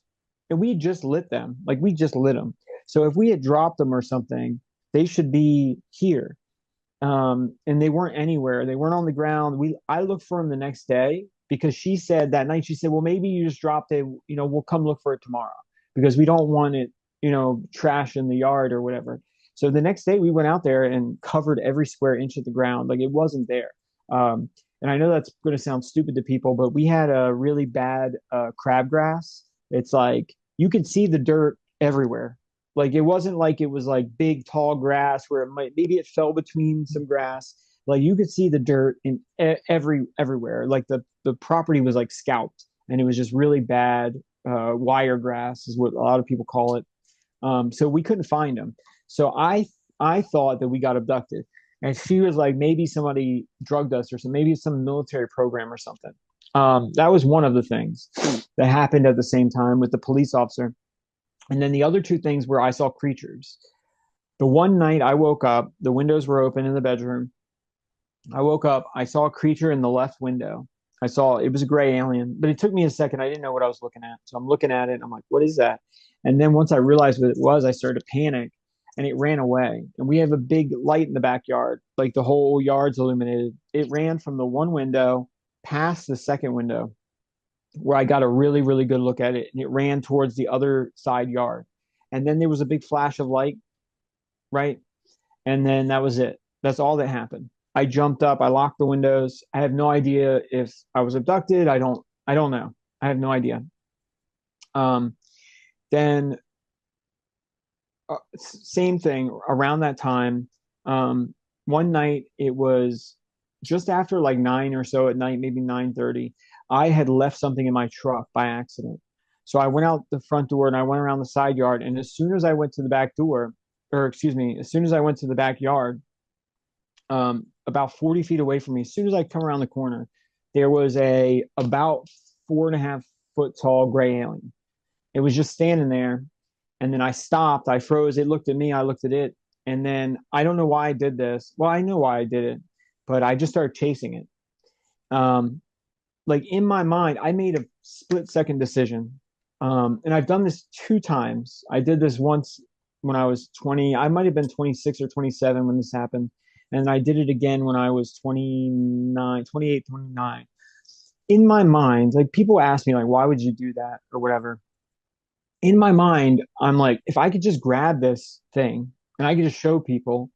and we just lit them. Like, we just lit them. So if we had dropped them or something, they should be here. And they weren't anywhere. They weren't on the ground. I looked for them the next day because she said that night, she said, well, maybe you just dropped it. We'll come look for it tomorrow because we don't want it, trash in the yard or whatever. So the next day we went out there and covered every square inch of the ground. Like, it wasn't there. And I know that's going to sound stupid to people, but we had a really bad crabgrass. It's like you could see the dirt everywhere. Like, it wasn't like it was like big tall grass where maybe it fell between some grass. Like, you could see the dirt in everywhere. Like, the property was like scalped, and it was just really bad wire grass is what a lot of people call it. So we couldn't find them. So I thought that we got abducted, and she was like, maybe somebody drugged us or something. Maybe it's some military program or something. That was one of the things that happened at the same time with the police officer. And then the other two things were I saw creatures. The one night I woke up, the windows were open in the bedroom. I woke up, I saw a creature in the left window. It was a gray alien, but it took me a second. I didn't know what I was looking at. So I'm looking at it. I'm like, what is that? And then once I realized what it was, I started to panic and it ran away. And we have a big light in the backyard, like the whole yard's illuminated. It ran from the one window past the second window where I got a really, really good look at it. And it ran towards the other side yard. And then there was a big flash of light, right? And then that was it. That's all that happened. I jumped up, I locked the windows. I have no idea if I was abducted. I don't know. I have no idea. Um, then same thing around that time. One night it was just after like 9 or so at night, maybe 9:30. I had left something in my truck by accident. So I went out the front door and I went around the side yard. And as soon as I went to the back door, or excuse me, as soon as I went to the backyard, about 40 feet away from me. As soon as I come around the corner, there was a about 4.5 foot tall gray alien. It was just standing there. And then I stopped, I froze, it looked at me, I looked at it. And then I don't know why I did this. Well, I know why I did it, but I just started chasing it. Um, like in my mind, I made a split second decision. And I've done this 2 times. I did this once when I was 20. I might have been 26 or 27 when this happened. And I did it again when I was 29, 28, 29. In my mind, like people ask me, like, why would you do that or whatever? In my mind, I'm like, if I could just grab this thing and I could just show people,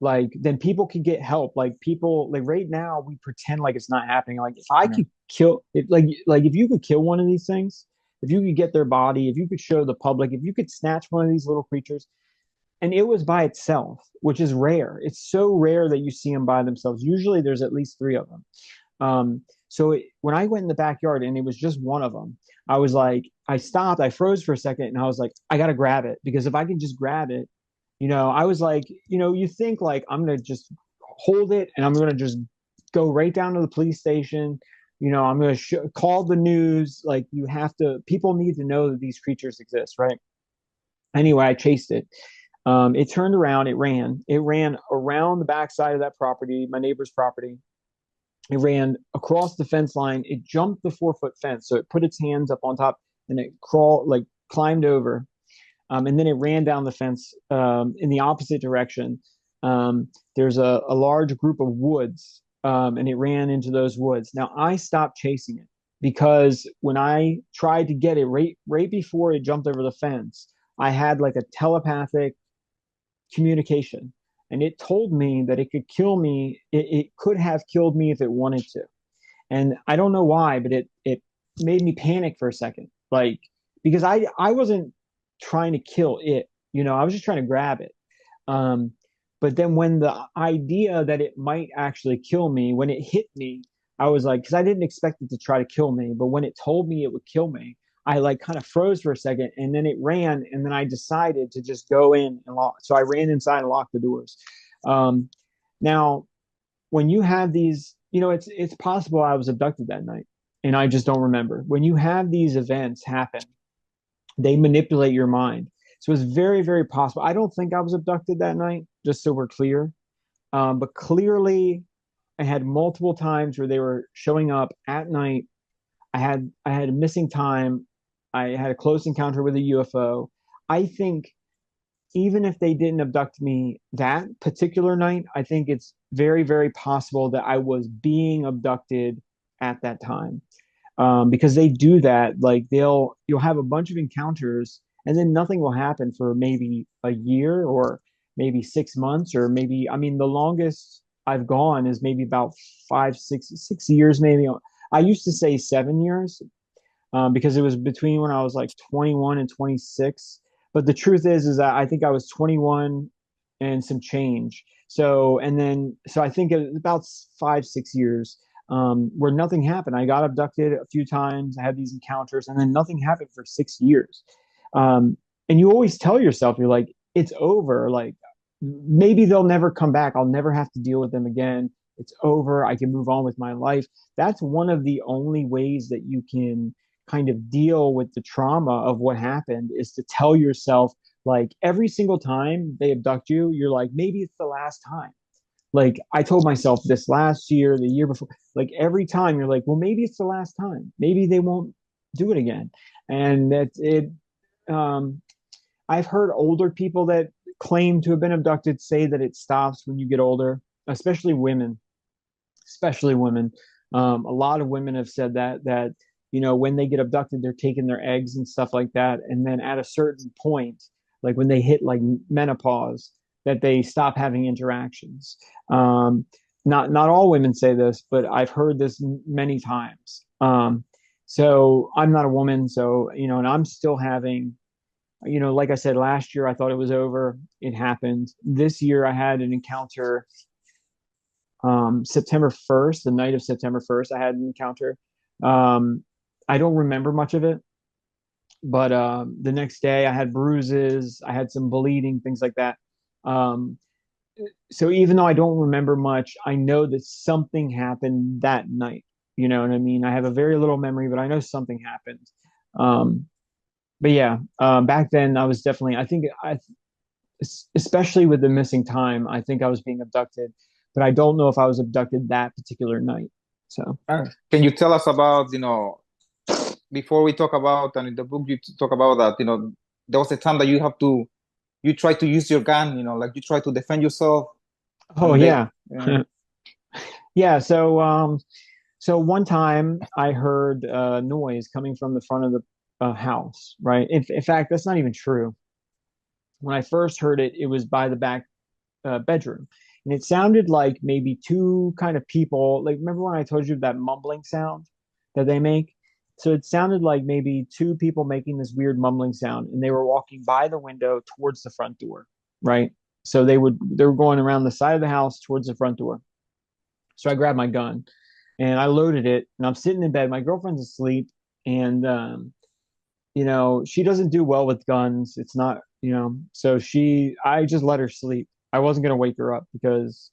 like, then people could get help. Like people, like right now, we pretend like it's not happening. Like if I Yeah. could kill it, like if you could kill one of these things, if you could get their body, if you could show the public, if you could snatch one of these little creatures, and it was by itself, which is rare. It's so rare that you see them by themselves. Usually, there's at least three of them. When I went in the backyard and it was just one of them, I was like, I stopped, I froze for a second, and I was like, I gotta grab it because if I can just grab it, I was like, you think like I'm gonna just hold it and I'm gonna just go right down to the police station. I'm gonna call the news. Like you have to, people need to know that these creatures exist, right? Anyway, I chased it. It turned around, it ran around the backside of that property, my neighbor's property. It ran across the fence line. It jumped the 4 foot fence. So it put its hands up on top and it climbed over. And then it ran down the fence in the opposite direction. There's a large group of woods, and it ran into those woods. Now I stopped chasing it because when I tried to get it right before it jumped over the fence, I had like a telepathic communication and it told me that it could kill me. It could have killed me if it wanted to. And I don't know why, but it made me panic for a second. Like, because I wasn't trying to kill it, I was just trying to grab it. Um, but then when the idea that it might actually kill me, when it hit me, I was like, because I didn't expect it to try to kill me, but when it told me it would kill me, I like kind of froze for a second and then it ran and then I decided to just go in and lock. So I ran inside and locked the doors. Um, Now, when you have these, it's possible I was abducted that night and I just don't remember. When you have these events happen, they manipulate your mind. So it's very, very possible. I don't think I was abducted that night, just so we're clear. But clearly, I had multiple times where they were showing up at night. I had a missing time. I had a close encounter with a UFO. I think even if they didn't abduct me that particular night, I think it's very, very possible that I was being abducted at that time. Because they do that. Like you'll have a bunch of encounters and then nothing will happen for maybe a year or maybe 6 months or maybe, I mean, the longest I've gone is maybe about 5, 6 years, maybe. I used to say 7 years because it was between when I was like 21 and 26. But the truth is that I think I was 21 and some change. So I think it was about 5, 6 years where nothing happened. I got abducted a few times. I had these encounters, and then nothing happened for 6 years. And you always tell yourself, you're like, it's over. Like maybe they'll never come back. I'll never have to deal with them again. It's over. I can move on with my life. That's one of the only ways that you can kind of deal with the trauma of what happened is to tell yourself, like every single time they abduct you, you're like, maybe it's the last time. Like I told myself this last year, the year before, like every time you're like, well, maybe it's the last time. Maybe they won't do it again. And that's it. Um, I've heard older people that claim to have been abducted say that it stops when you get older, especially women, especially women. A lot of women have said that when they get abducted, they're taking their eggs and stuff like that, and then at a certain point, like when they hit like menopause, that they stop having interactions. Not all women say this, but I've heard this many times. So I'm not a woman, so and I'm still having. Like I said, last year I thought it was over. It happened. This year I had an encounter September 1st, the night of September 1st, I had an encounter. Um, I don't remember much of it, but the next day I had bruises, I had some bleeding, things like that. Um, So even though I don't remember much, I know that something happened that night. You know what I mean? I have a very little memory, but I know something happened. Um, but yeah, back then I was definitely, I think especially with the missing time, I think I was being abducted, but I don't know if I was abducted that particular night. So, Can you tell us about, before we talk about, and in the book you talk about that, there was a time that you try to use your gun, like you try to defend yourself, oh and they, yeah. yeah. Yeah, so one time I heard noise coming from the front of the house, right? In fact, that's not even true. When I first heard it, it was by the back bedroom. And it sounded like maybe two kind of people. Like, remember when I told you that mumbling sound that they make? So it sounded like maybe two people making this weird mumbling sound, and they were walking by the window towards the front door, right? So they were going around the side of the house towards the front door. So I grabbed my gun and I loaded it, and I'm sitting in bed. My girlfriend's asleep, and she doesn't do well with guns. It's not, so I just let her sleep. I wasn't gonna wake her up because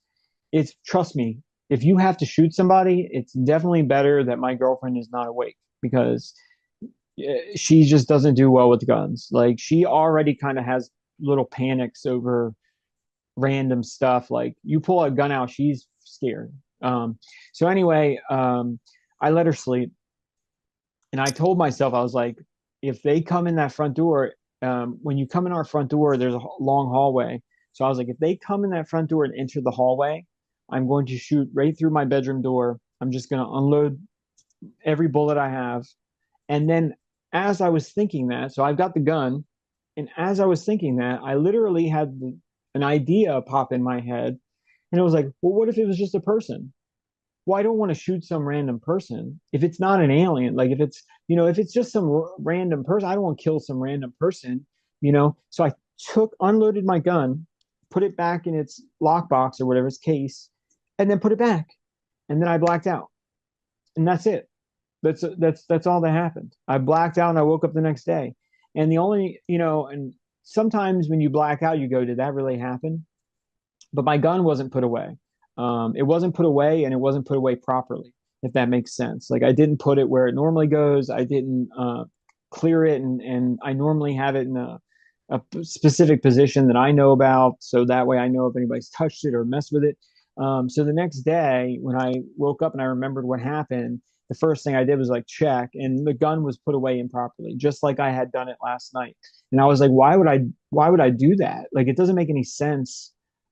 trust me, if you have to shoot somebody, it's definitely better that my girlfriend is not awake because she just doesn't do well with guns. Like she already kind of has little panics over random stuff. Like you pull a gun out, she's scared. So anyway, I let her sleep, and I told myself I was like, if they come in that front door, when you come in our front door, there's a long hallway. So I was like, if they come in that front door and enter the hallway, I'm going to shoot right through my bedroom door. I'm just going to unload every bullet I have. And then as I was thinking that, so I've got the gun, and as I was thinking that, I literally had an idea pop in my head, and it was like, well, what if it was just a person? Well, I don't want to shoot some random person. If it's not an alien, like if it's just some random person, I don't want to kill some random person. So I unloaded my gun, put it back in its lockbox or whatever its case, and then put it back. And then I blacked out. And that's it. That's all that happened. I blacked out and I woke up the next day. And the only, and sometimes when you black out, you go, did that really happen? But my gun wasn't put away. It wasn't put away, and it wasn't put away properly, if that makes sense. Like I didn't put it where it normally goes. I didn't clear it, and I normally have it in a specific position that I know about, so that way I know if anybody's touched it or messed with it. So the next day, when I woke up and I remembered what happened, the first thing I did was like check, and the gun was put away improperly, just like I had done it last night. And I was like, why would I do that? Like it doesn't make any sense.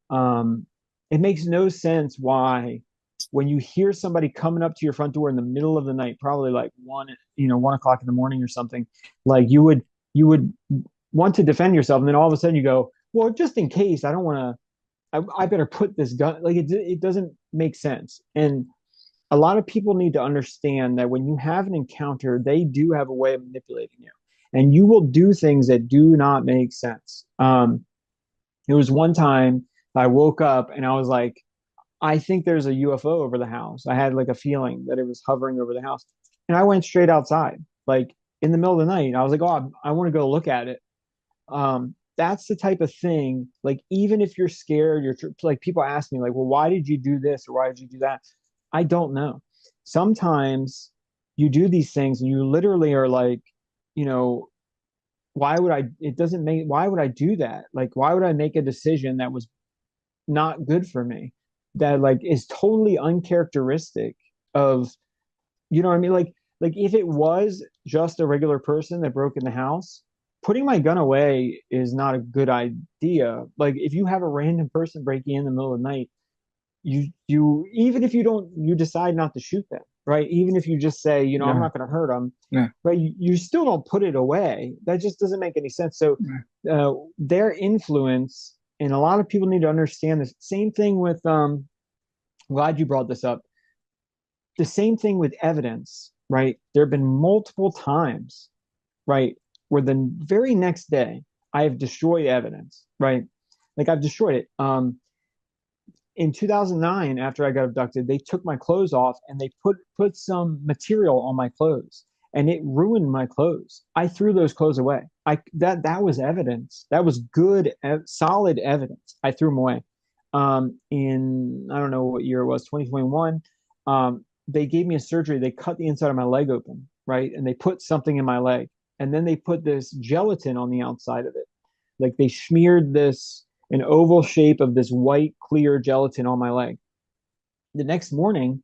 um, it makes no sense why, when you hear somebody coming up to your front door in the middle of the night, probably like 1 o'clock in the morning or something, like you would want to defend yourself, and then all of a sudden you go, well, just in case, I don't want to. I better put this gun. Like it doesn't make sense. And a lot of people need to understand that when you have an encounter, they do have a way of manipulating you, and you will do things that do not make sense. It was one time I woke up and I was like, I think there's a UFO over the house. I had like a feeling that it was hovering over the house. And I went straight outside, like in the middle of the night. I was like, oh, I want to go look at it. That's the type of thing, like, even if you're scared, like, people ask me, like, well, why did you do this or why did you do that? I don't know. Sometimes you do these things and you literally are like, you know, why would I do that? Like, why would I make a decision that was not good for me, that like is totally uncharacteristic of, you know what I mean? Like if it was just a regular person that broke in the house, putting my gun away is not a good idea. Like if you have a random person breaking in the middle of the night, you even if you decide not to shoot them, right? Even if you just say, I'm Yeah, not going to hurt them, yeah, right? You still don't put it away. That just doesn't make any sense. So yeah. their influence, and a lot of people need to understand this. Same thing with glad you brought this up. The same thing with evidence, right? There have been multiple times, right, where the very next day I have destroyed evidence, right? Like I've destroyed it. In 2009, after I got abducted, they took my clothes off and they put some material on my clothes, and it ruined my clothes. I threw those clothes away. That was evidence. That was good, solid evidence. I threw them away. in, I don't know what year it was, 2021. They gave me a surgery. They cut the inside of my leg open, right? And they put something in my leg. And then they put this gelatin on the outside of it. Like they smeared this, an oval shape of this white, clear gelatin on my leg. The next morning,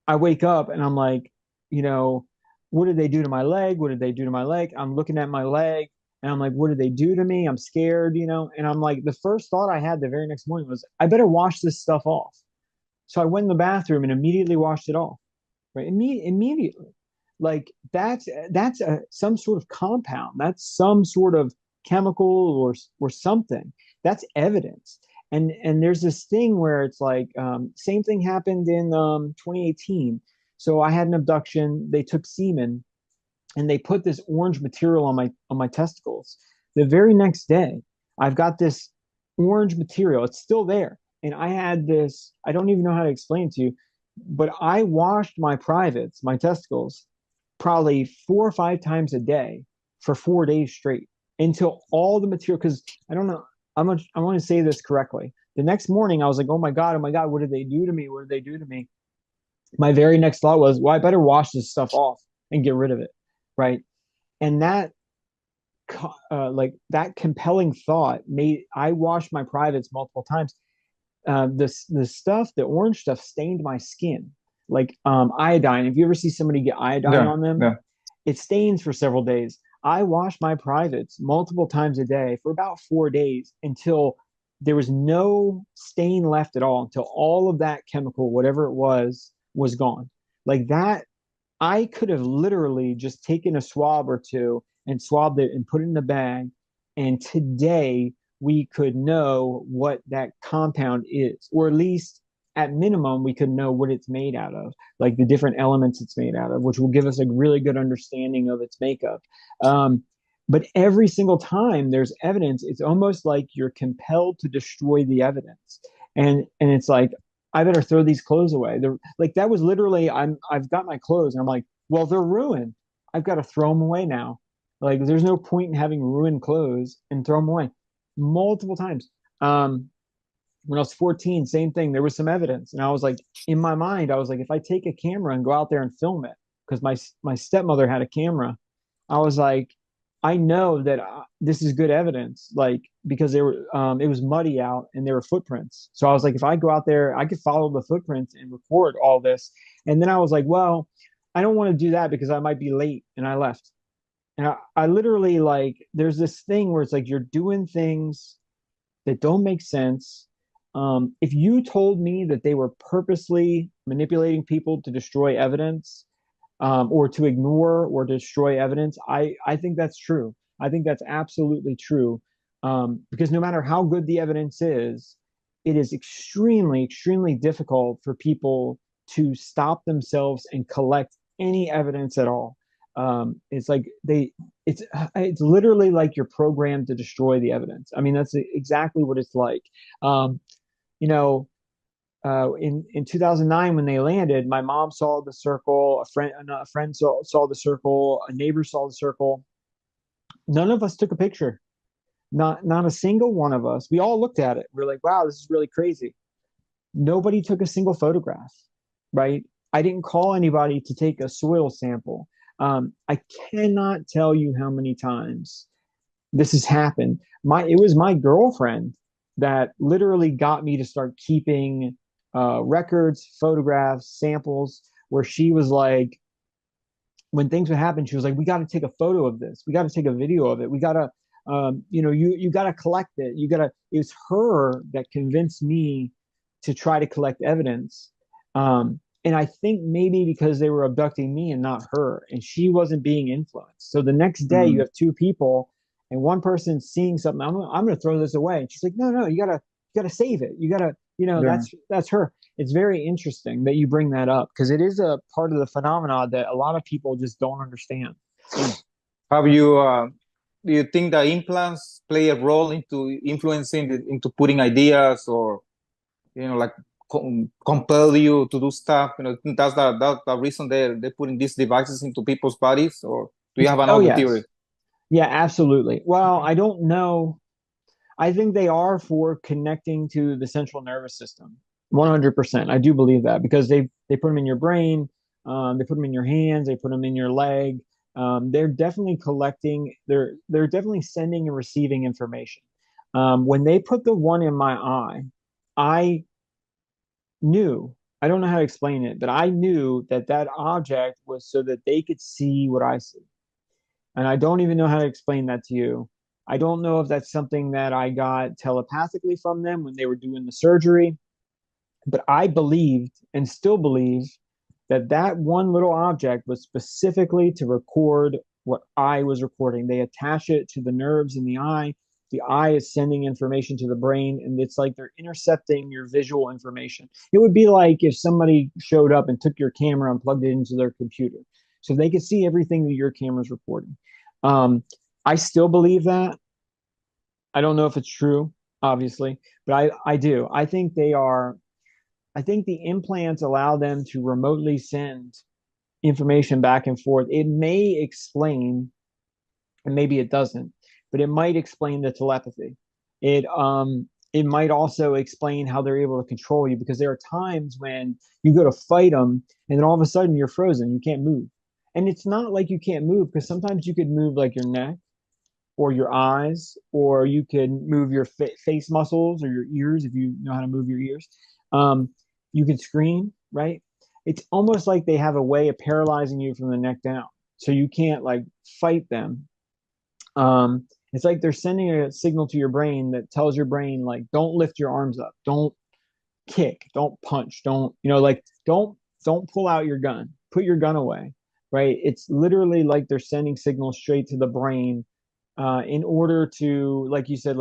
I wake up and I'm like, you know, what did they do to my leg? What did they do to my leg? I'm looking at my leg and I'm like, what did they do to me? I'm scared, and I'm like, the first thought I had the very next morning was, I better wash this stuff off. So I went in the bathroom and immediately washed it off, right? Immediately. Like some sort of compound. That's some sort of chemical or something. That's evidence. And there's this thing where it's like same thing happened in 2018. So I had an abduction. They took semen and they put this orange material on my testicles. The very next day, I've got this orange material. It's still there. And I had this, I don't even know how to explain it to you, but I washed my privates, my testicles, probably 4 or 5 times a day for 4 days straight until all the material, because I don't know, I want to say this correctly. The next morning, I was like, oh my God, what did they do to me? What did they do to me? My very next thought was, well, I better wash this stuff off and get rid of it. Right. And that, like that compelling thought made, I washed my privates multiple times. The stuff, the orange stuff stained my skin, like iodine. If you ever see somebody get iodine Yeah, on them, yeah. it stains for several days. I washed my privates multiple times a day for about 4 days until there was no stain left at all, until all of that chemical, whatever it was gone. Like that, I could have literally just taken a swab or two and swabbed it and put it in the bag. And today we could know what that compound is, or at least at minimum, we could know what it's made out of, like the different elements it's made out of, which will give us a really good understanding of its makeup. Um, but every single time there's evidence, it's almost like you're compelled to destroy the evidence. And it's like, I better throw these clothes away. They're like, that was literally, I've got my clothes and I'm like, well, they're ruined. I've got to throw them away now. Like there's no point in having ruined clothes and throw them away multiple times. When I was 14, same thing. There was some evidence, and I was like, in my mind, I was like, if I take a camera and go out there and film it, because my stepmother had a camera, I was like, I know that this is good evidence, like because it was muddy out and there were footprints. So I was like, if I go out there, I could follow the footprints and record all this. And then I was like, well, I don't want to do that because I might be late, and I left. And I literally like, there's this thing where it's like you're doing things that don't make sense. If you told me that they were purposely manipulating people to destroy evidence, or to ignore or destroy evidence, I think that's true. I think that's absolutely true. Because no matter how good the evidence is, it is extremely, extremely difficult for people to stop themselves and collect any evidence at all. It's like it's literally like you're programmed to destroy the evidence. I mean, that's exactly what it's like. Um, you know, in 2009 when they landed, my mom saw the circle, a friend saw the circle, a neighbor saw the circle. None of us took a picture. Not a single one of us. We all looked at it. We're like, wow, this is really crazy. Nobody took a single photograph, right? I didn't call anybody to take a soil sample. I cannot tell you how many times this has happened. It was my girlfriend that literally got me to start keeping records, photographs, samples, where she was like, when things would happen, she was like, "We got to take a photo of this. We got to take a video of it. We got to, you got to collect it. You got to." It was her that convinced me to try to collect evidence. And I think maybe because they were abducting me and not her, and she wasn't being influenced. So the next day, you Mm, have two people, and one person seeing something. I'm going to throw this away. And she's like, no, you gotta save it. You gotta, yeah. that's her. It's very interesting that you bring that up because it is a part of the phenomena that a lot of people just don't understand. Have you do you think that implants play a role into influencing into putting ideas, or like compel you to do stuff? That's the reason they're putting these devices into people's bodies, or do you have Oh another theory? yes, yeah, absolutely. Well, I don't know. I think they are for connecting to the central nervous system. 100%. I do believe that because they put them in your brain, they put them in your hands, they put them in your leg. They're definitely collecting. They're definitely sending and receiving information. When they put the one in my eye, I knew. I don't know how to explain it, but I knew that that object was so that they could see what I see. And I don't even know how to explain that to you. I don't know if that's something that I got telepathically from them when they were doing the surgery, but I believed and still believe that that one little object was specifically to record what I was recording. They attach it to the nerves in the eye. The eye is sending information to the brain, and it's like they're intercepting your visual information. It would be like if somebody showed up and took your camera and plugged it into their computer, so they could see everything that your camera's recording. Um, I still believe that. I don't know if it's true, obviously, but I do. I think they are. I think the implants allow them to remotely send information back and forth. It may explain, and maybe it doesn't, but it might explain the telepathy. It might also explain how they're able to control you because there are times when you go to fight them and then all of a sudden you're frozen, you can't move. And it's not like you can't move because sometimes you could move like your neck or your eyes, or you can move your face muscles or your ears if you know how to move your ears. Um, you can scream, right? It's almost like they have a way of paralyzing you from the neck down, so you can't like fight them. It's like they're sending a signal to your brain that tells your brain like, don't lift your arms up, don't kick, don't punch, don't like don't pull out your gun, put your gun away, right? It's literally like they're sending signals straight to the brain in order to, like you said,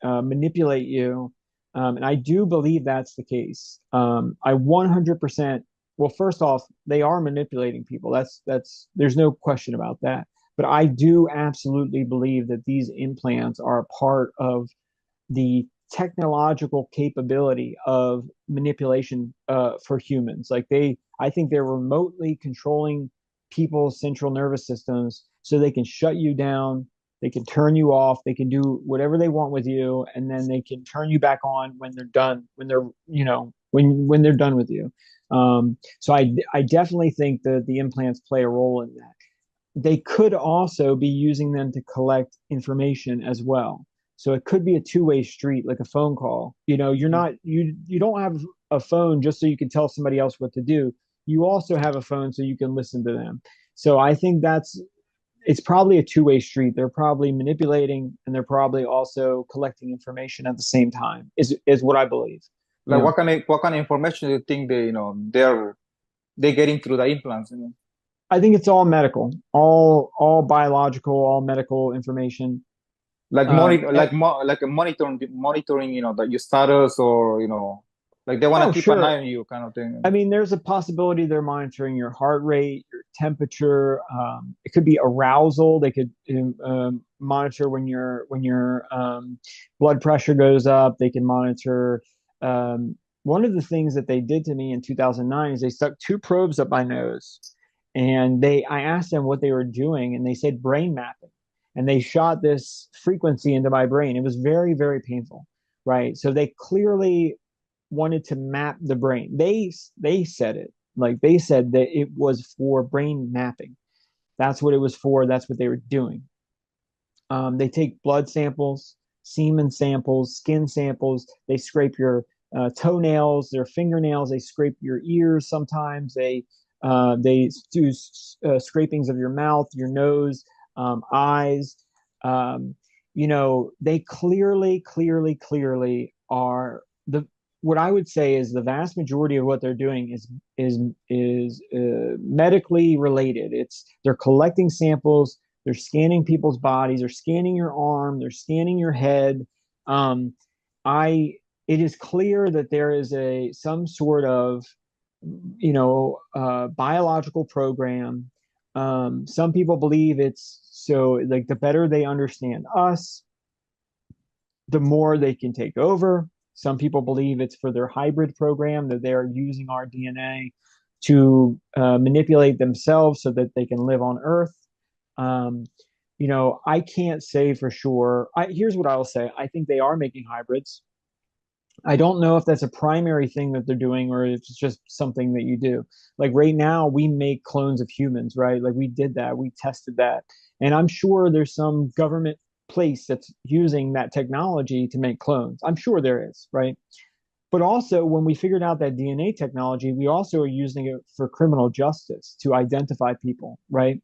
manipulate you. And I do believe that's the case. I 100%. Well, first off, they are manipulating people. That's there's no question about that. But I do absolutely believe that these implants are a part of the technological capability of manipulation for humans. I think they're remotely controlling people's central nervous systems so they can shut you down, they can turn you off, they can do whatever they want with you, and then they can turn you back on when they're done, when they're when they're done with you. So I definitely think that the implants play a role in that. They could also be using them to collect information as well. So it could be a two-way street, like a phone call. You're not you don't have a phone just so you can tell somebody else what to do. You also have a phone so you can listen to them. So I think it's probably a two-way street. They're probably manipulating and they're probably also collecting information at the same time, is what I believe. You Like know, what kind of information do you think they're getting through the implants? I think it's all medical, all biological, all medical information. Like Um, monitor, eh, like a monitoring, that your status, or like they want to oh, keep an eye sure. on you, kind of thing. I mean, there's a possibility they're monitoring your heart rate, your temperature. It could be arousal. They could monitor when your blood pressure goes up. They can monitor. One of the things that they did to me in 2009 is they stuck two probes up my nose, and I asked them what they were doing, and they said brain mapping, and they shot this frequency into my brain. It was very, very painful, right? So they clearly wanted to map the brain. They said it, like they said that it was for brain mapping. That's what it was for. That's what they were doing. They take blood samples, semen samples, skin samples. They scrape your toenails, their fingernails. They scrape your ears. Sometimes they do scrapings of your mouth, your nose, eyes. Um, they clearly are the what I would say is the vast majority of what they're doing is medically related. They're collecting samples, they're scanning people's bodies, they're scanning your arm, they're scanning your head. Um, I it is clear that there is some sort of biological program. Some people believe it's so like the better they understand us, the more they can take over. Some people believe it's for their hybrid program that they're using our DNA to manipulate themselves so that they can live on Earth. Um, I can't say for sure. Here's what I'll say. I think they are making hybrids. I don't know if that's a primary thing that they're doing or if it's just something that you do. Like right now, we make clones of humans, right? Like we did that, we tested that. And I'm sure there's some government place that's using that technology to make clones. I'm sure there is, right? But also, when we figured out that DNA technology, we also are using it for criminal justice to identify people, right?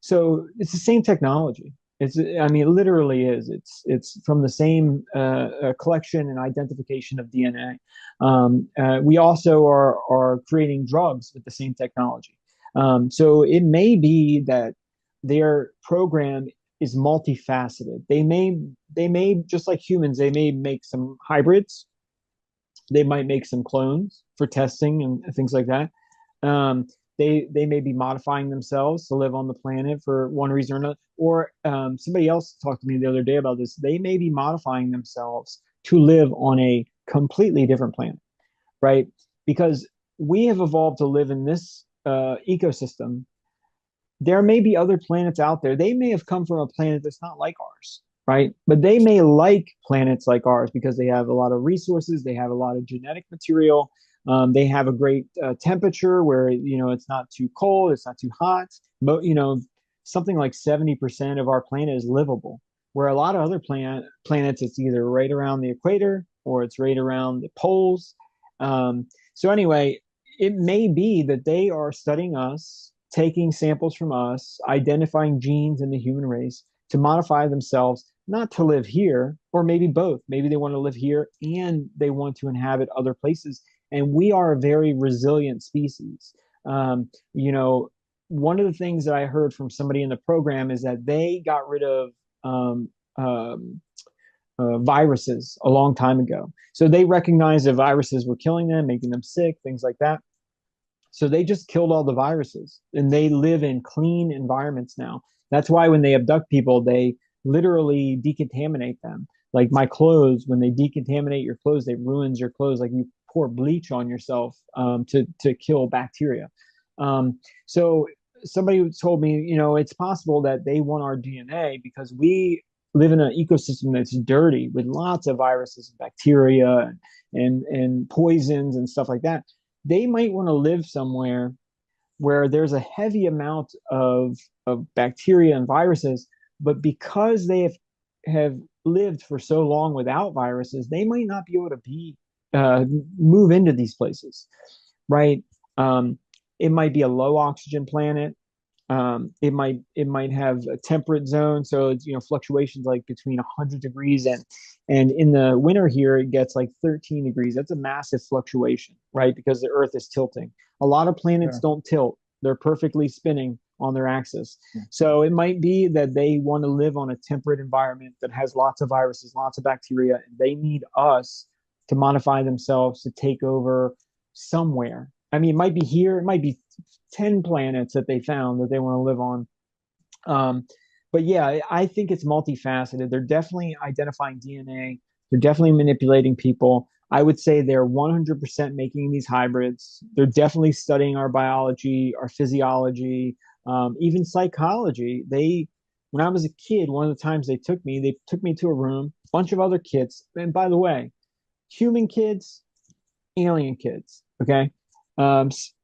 So it's the same technology. I mean, it literally is. It's from the same collection and identification of DNA. We also are creating drugs with the same technology. So it may be that their program is multifaceted. They may just like humans, they may make some hybrids, they might make some clones for testing and things like that. Um, they may be modifying themselves to live on the planet for one reason or another. Or somebody else talked to me the other day about this. They may be modifying themselves to live on a completely different planet, right? Because we have evolved to live in this ecosystem. There may be other planets out there. They may have come from a planet that's not like ours, right? But they may like planets like ours because they have a lot of resources, they have a lot of genetic material, they have a great temperature where it's not too cold, it's not too hot. But something like 70% of our planet is livable, where a lot of other planets it's either right around the equator or it's right around the poles. So anyway, it may be that they are studying us, taking samples from us, identifying genes in the human race to modify themselves, not to live here, or maybe both. Maybe they want to live here and they want to inhabit other places. And we are a very resilient species. Um, you know, One of the things that I heard from somebody in the program is that they got rid of um, um, viruses a long time ago. So they recognized that viruses were killing them, making them sick, things like that. So they just killed all the viruses and they live in clean environments now. That's why when they abduct people, they literally decontaminate them. Like my clothes, when they decontaminate your clothes, they ruins your clothes. Like you pour bleach on yourself to kill bacteria. So somebody told me, it's possible that they want our DNA because we live in an ecosystem that's dirty with lots of viruses and bacteria and poisons and stuff like that. They might want to live somewhere where there's a heavy amount of bacteria and viruses, but because they have lived for so long without viruses, they might not be able to uh, move into these places, right? Um, it might be a low oxygen planet. It might have a temperate zone, so it's fluctuations like between 100 degrees and in the winter here it gets like 13 degrees. That's a massive fluctuation, right? Because the Earth is tilting. A lot of planets Yeah. don't tilt; they're perfectly spinning on their axis. So it might be that they want to live on a temperate environment that has lots of viruses, lots of bacteria, and they need us to modify themselves to take over somewhere. I mean, it might be here, it might be 10 planets that they found that they want to live on. Um, but yeah, I think it's multifaceted. They're definitely identifying DNA. They're definitely manipulating people. I would say they're 100% making these hybrids. They're definitely studying our biology, our physiology, even psychology. When I was a kid, one of the times they took me to a room, a bunch of other kids. And by the way, human kids, alien kids. Okay.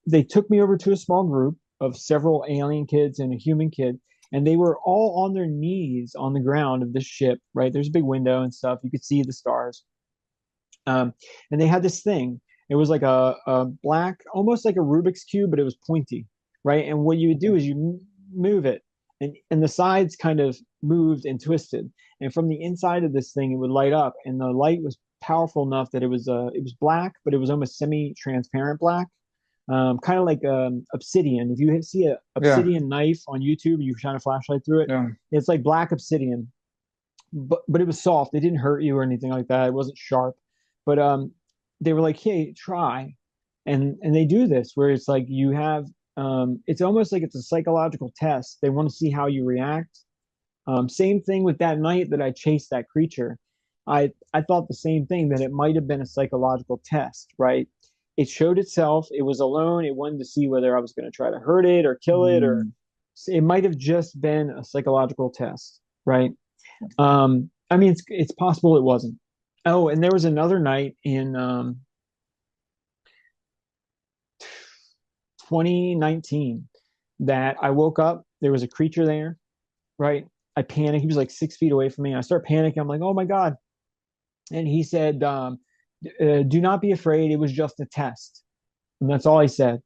They took me over to a small group of several alien kids and a human kid, and they were all on their knees on the ground of this ship, right? There's a big window and stuff. You could see the stars. And they had this thing. It was like a black, almost like a Rubik's Cube, but it was pointy, right? And what you would do is you move it, and the sides kind of moved and twisted. And from the inside of this thing, it would light up, and the light was powerful enough that it was black, but it was almost semi-transparent black, kind of like obsidian. If you see a Yeah. obsidian knife on YouTube, you shine a flashlight through it. Yeah. It's like black obsidian, but it was soft. It didn't hurt you or anything like that. It wasn't sharp. But they were like, "Hey, try," and they do this where it's like you have. It's almost like it's a psychological test. They want to see how you react. Same thing with that night that I chased that creature. I thought the same thing, that it might have been a psychological test, right? It showed itself. It was alone. It wanted to see whether I was going to try to hurt it or kill it or Mm. it might have just been a psychological test, right? I mean, it's possible it wasn't. Oh, and there was another night in 2019 that I woke up. There was a creature there, right? I panicked. He was like 6 feet away from me. I start panicking. I'm like, oh my God. And he said, do not be afraid. It was just a test. And that's all he said.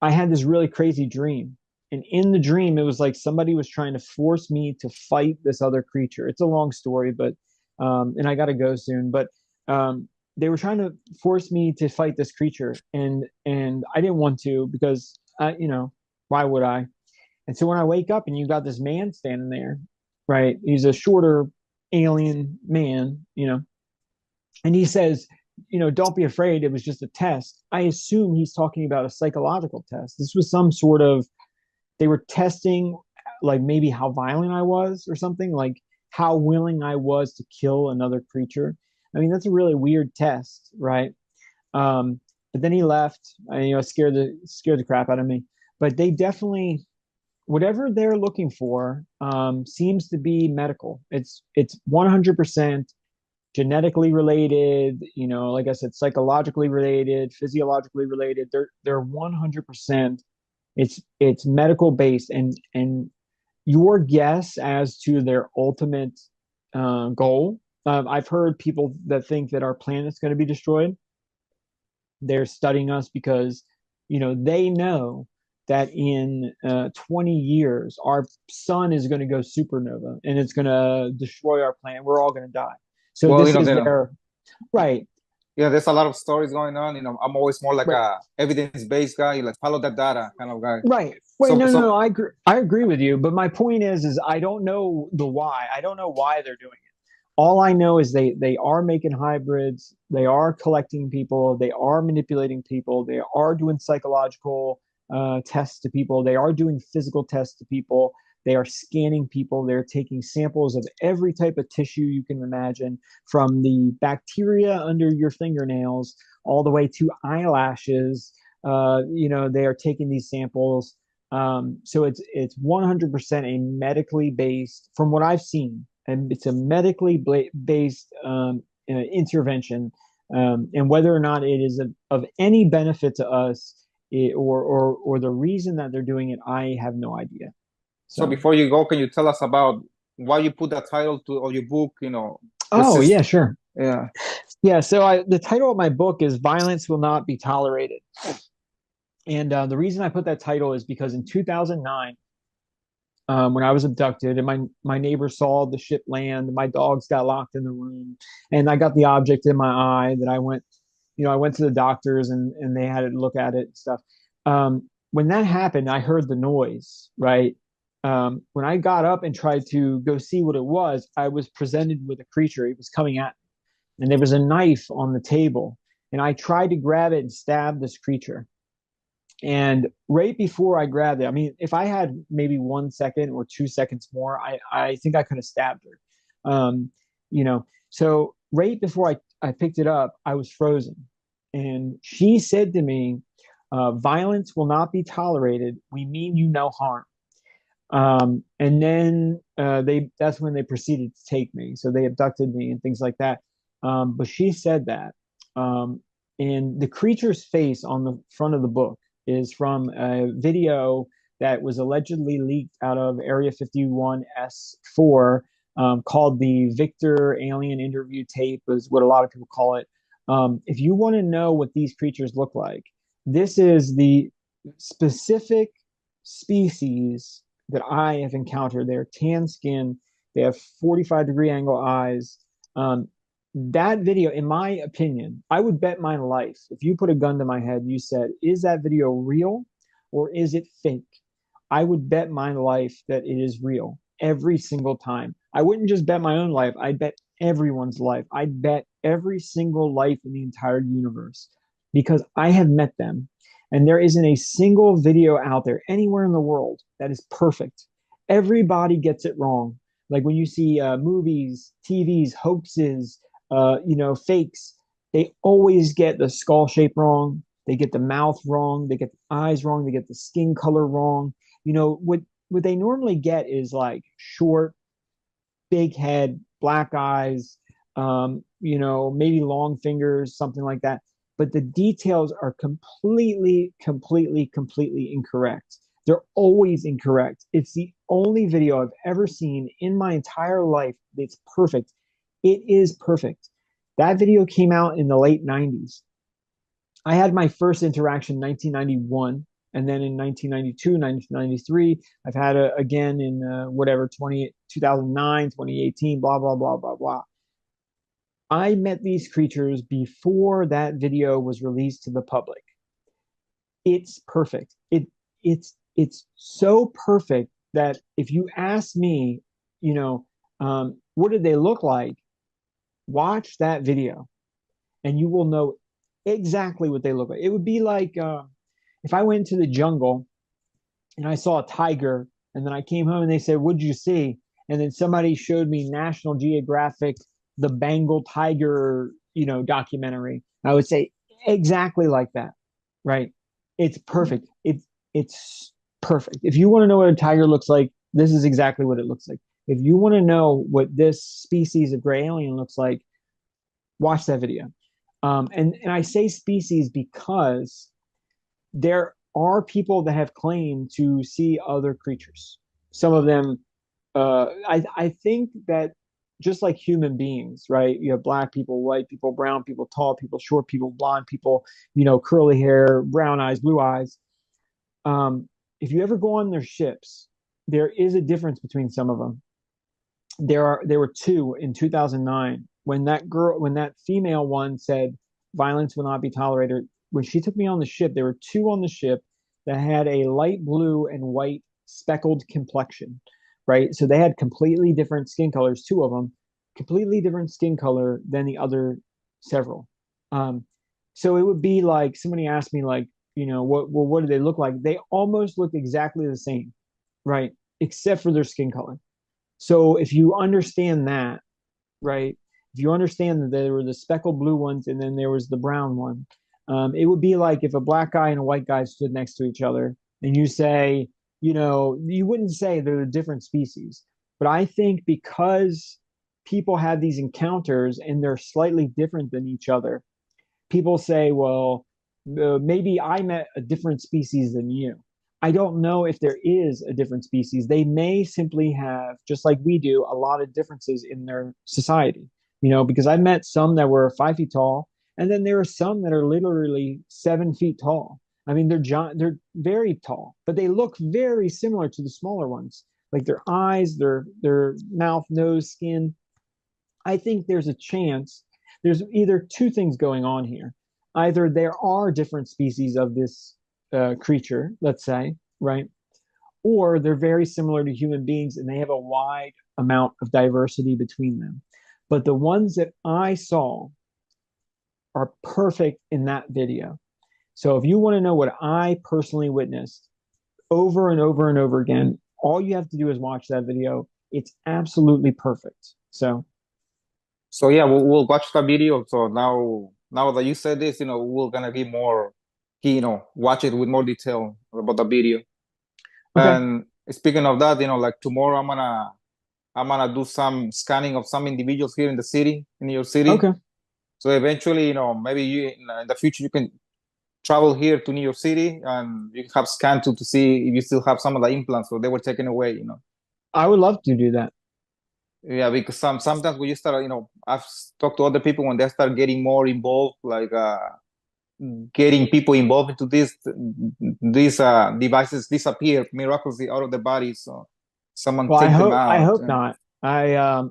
I had this really crazy dream. And in the dream, it was like somebody was trying to force me to fight this other creature. It's a long story, but, and I got to go soon, but, they were trying to force me to fight this creature. And I didn't want to because, why would I? And so when I wake up and you got this man standing there, right? He's a shorter alien man, and he says, don't be afraid. It was just a test. I assume he's talking about a psychological test. This was some sort of, they were testing like maybe how violent I was or something, like how willing I was to kill another creature. I mean, that's a really weird test, right? But then he left, and, scared the crap out of me. But they definitely, whatever they're looking for, seems to be medical. It's 100% genetically related, like I said, psychologically related, physiologically related. They're 100%. It's medical based, and your guess as to their ultimate goal. I've heard people that think that our planet's going to be destroyed. They're studying us because, they know that in 20 years, our sun is going to go supernova and it's going to destroy our planet. We're all going to die. So Well, this is their, right, yeah, there's a lot of stories going on. I'm always more like right, a evidence-based guy, like follow that data kind of guy. right. Wait, So, no, no, no. so I agree with you, but my point is I don't know the why. I don't know why they're doing it. All I know is they are making hybrids, they are collecting people, they are manipulating people, they are doing psychological tests to people, they are doing physical tests to people, they are scanning people, they're taking samples of every type of tissue you can imagine, from the bacteria under your fingernails all the way to eyelashes. They are taking these samples. So it's 100% a medically based, from what I've seen, and it's a medically based intervention. And whether or not it is of any benefit to us, or the reason that they're doing it, I have no idea. so So, before you go, can you tell us about why you put that title to of your book? This oh is yeah, sure, yeah. yeah. So the title of my book is "Violence Will Not Be Tolerated," and the reason I put that title is because in 2009, when I was abducted, and my neighbor saw the ship land. My dogs got locked in the room, and I got the object in my eye that I went to the doctors, and they had to look at it and stuff. When that happened, I heard the noise, right? When I got up and tried to go see what it was, I was presented with a creature. It was coming at me, and there was a knife on the table, and I tried to grab it and stab this creature. And right before I grabbed it, I mean, if I had maybe 1 second or 2 seconds more, I think I could have stabbed her. So right before I picked it up, I was frozen. And she said to me, violence will not be tolerated. We mean you no harm. And then that's when they proceeded to take me. So they abducted me and things like that. But she said that. Um, and the creature's face on the front of the book is from a video that was allegedly leaked out of Area 51S4, called the Victor Alien Interview Tape, is what a lot of people call it. If you want to know what these creatures look like, this is the specific species that I have encountered. They're tan skin, they have 45-degree angle eyes. That video, in my opinion, I would bet my life, if you put a gun to my head and you said, is that video real or is it fake? I would bet my life that it is real every single time. I wouldn't just bet my own life, I'd bet everyone's life. I'd bet every single life in the entire universe, because I have met them. And there isn't a single video out there anywhere in the world that is perfect. Everybody gets it wrong. Like when you see movies, TVs, hoaxes, fakes, they always get the skull shape wrong. They get the mouth wrong. They get the eyes wrong. They get the skin color wrong. What they normally get is like short, big head, black eyes, maybe long fingers, something like that. But the details are completely, completely, completely incorrect. They're always incorrect. It's the only video I've ever seen in my entire life that's perfect. It is perfect. That video came out in the late 90s. I had my first interaction in 1991, and then in 1992, 1993, I've had it again in whatever 2009, 2018, blah blah blah blah blah. I met these creatures before that video was released to the public. It's perfect. It's so perfect that if you ask me, what did they look like? Watch that video, and you will know exactly what they look like. It would be like if I went to the jungle and I saw a tiger, and then I came home and they said, "What'd you see?" And then somebody showed me National Geographic, the Bengal tiger, documentary. I would say exactly like that, right? It's perfect. It's perfect. If you want to know what a tiger looks like, this is exactly what it looks like. If you want to know what this species of gray alien looks like, watch that video. And I say species because there are people that have claimed to see other creatures. Some of them, I think that just like human beings, right? You have black people, white people, brown people, tall people, short people, blonde people, curly hair, brown eyes, blue eyes. If you ever go on their ships, there is a difference between some of them. There were two in 2009 when that female one said violence will not be tolerated. When she took me on the ship, there were two on the ship that had a light blue and white speckled complexion, right? So they had completely different skin colors, two of them, completely different skin color than the other several. Um, so it would be like somebody asked me, like, what do they look like? They almost look exactly the same, right? Except for their skin color. So if you understand that, right? If you understand that there were the speckled blue ones and then there was the brown one, it would be like if a black guy and a white guy stood next to each other and you say, you wouldn't say they're a different species. But I think because people have these encounters and they're slightly different than each other, people say, well, maybe I met a different species than you. I don't know if there is a different species. They may simply have, just like we do, a lot of differences in their society. Because I met some that were 5 feet tall, and then there are some that are literally 7 feet tall. I mean, they're very tall, but they look very similar to the smaller ones, like their eyes, their mouth, nose, skin. I think there's a chance there's either two things going on here. Either there are different species of this creature, let's say, right? Or they're very similar to human beings and they have a wide amount of diversity between them. But the ones that I saw are perfect in that video. So if you want to know what I personally witnessed over and over and over again, all you have to do is watch that video. It's absolutely perfect. So yeah, we'll watch the video. So now that you said this, we're gonna be more, watch it with more detail about the video. okay. And speaking of that, like tomorrow I'm gonna do some scanning of some individuals here in the city, in New York City. Okay. So eventually, maybe you in the future you can travel here to New York City and you can have scan to see if you still have some of the implants or they were taken away. I would love to do that. Yeah, because sometimes when you start, I've talked to other people when they start getting more involved, like getting people involved into these devices disappear miraculously out of the body. So someone Well, I take them hope I out. hope not.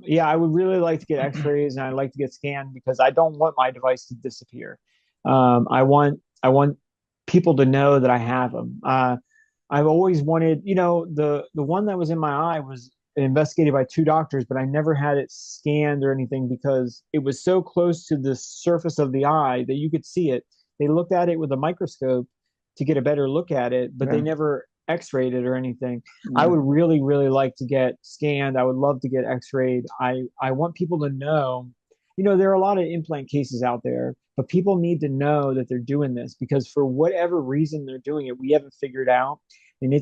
Yeah, I would really like to get X-rays and I'd like to get scanned because I don't want my device to disappear. I want people to know that I have them. I've always wanted, the one that was in my eye was investigated by two doctors, but I never had it scanned or anything because it was so close to the surface of the eye that you could see it. They looked at it with a microscope to get a better look at it, but they Yeah, never X-rayed it or anything. I yeah. would really, really like to get scanned. I would love to get X-rayed. I want people to know, there are a lot of implant cases out there, but people need to know that they're doing this because for whatever reason they're doing it, we haven't figured out. And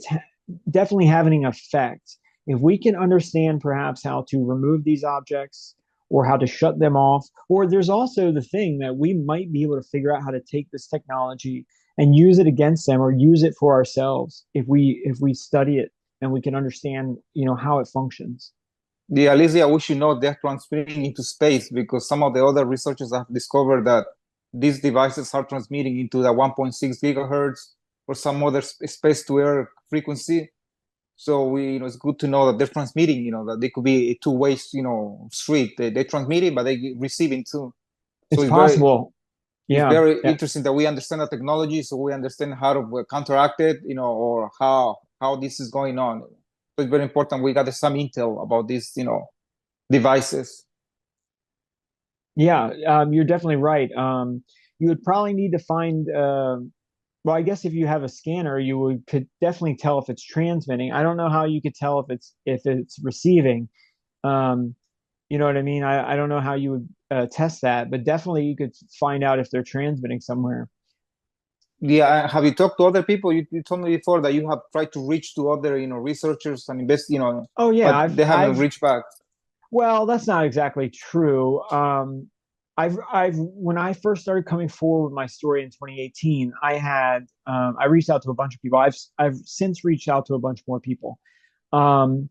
definitely having an effect. If we can understand perhaps how to remove these objects or how to shut them off, or there's also the thing that we might be able to figure out how to take this technology and use it against them or use it for ourselves if we study it and we can understand, how it functions. The Alicia, we should know they're transmitting into space because some of the other researchers have discovered that these devices are transmitting into the 1.6 gigahertz or some other space to air frequency. So it's good to know that they're transmitting, that they could be a two-way, street. They transmit it, but they receive it too. So It's it's very, possible. it's Yeah. very Yeah. interesting that we understand the technology, so we understand how to counteract it, or how this is going on. So it's very important we got some intel about these, devices. Yeah, you're definitely right. You would probably need to find, well, I guess if you have a scanner, could definitely tell if it's transmitting. I don't know how you could tell if it's receiving. Um, you know what I mean? I don't know how you would test that, but definitely you could find out if they're transmitting somewhere. Yeah, have you talked to other people? You told me before that you have tried to reach to other, researchers and invest, Oh yeah, but I've they haven't I've reached back. well, that's not exactly true. I've when I first started coming forward with my story in 2018, I reached out to a bunch of people. I've since reached out to a bunch more people. Um,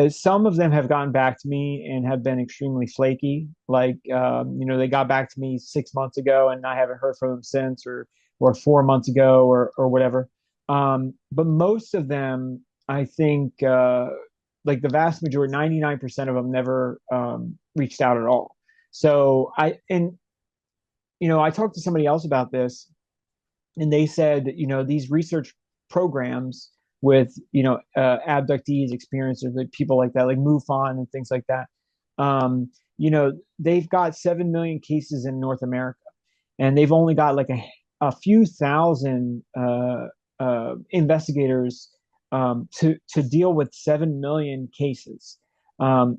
some of them have gotten back to me and have been extremely flaky. Like, they got back to me 6 months ago and I haven't heard from them since, or 4 months ago, or whatever. But most of them, I think, like the vast majority, 99% of them never reached out at all. So I talked to somebody else about this, and they said that these research programs with abductees, experiencers, like people like that, like MUFON and things like that. They've got 7 million cases in North America, and they've only got like a few thousand investigators to deal with 7 million cases.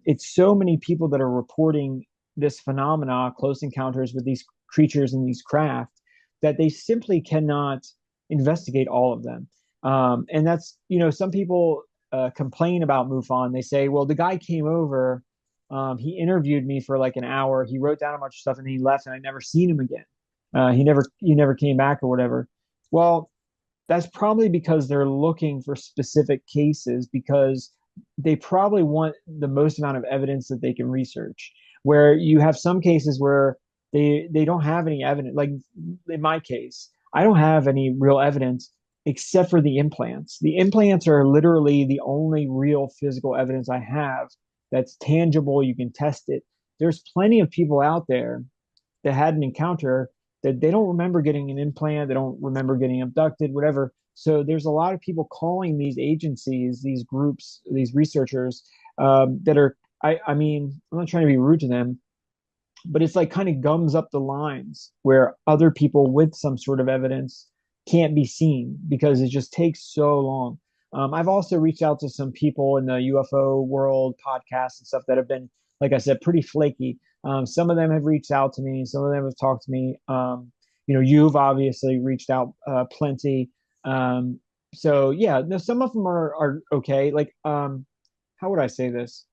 It's so many people that are reporting this phenomena, close encounters with these creatures and these craft, that they simply cannot investigate all of them. And that's, some people complain about MUFON. They say, well, the guy came over, he interviewed me for like an hour, he wrote down a bunch of stuff, and he left, and I never seen him again. He never came back or whatever. Well, that's probably because they're looking for specific cases, because they probably want the most amount of evidence that they can research. Where you have some cases where they don't have any evidence. Like in my case, I don't have any real evidence except for the implants. The implants are literally the only real physical evidence I have that's tangible. You can test it. There's plenty of people out there that had an encounter that they don't remember getting an implant, they don't remember getting abducted, whatever. So there's a lot of people calling these agencies, these groups, these researchers that are, I mean, I'm not trying to be rude to them, but it's like kind of gums up the lines where other people with some sort of evidence can't be seen because it just takes so long. I've also reached out to some people in the UFO world podcasts and stuff that have been, like I said, pretty flaky. Some of them have reached out to me. Some of them have talked to me. You've obviously reached out plenty. So yeah, no, some of them are okay. Like, how would I say this?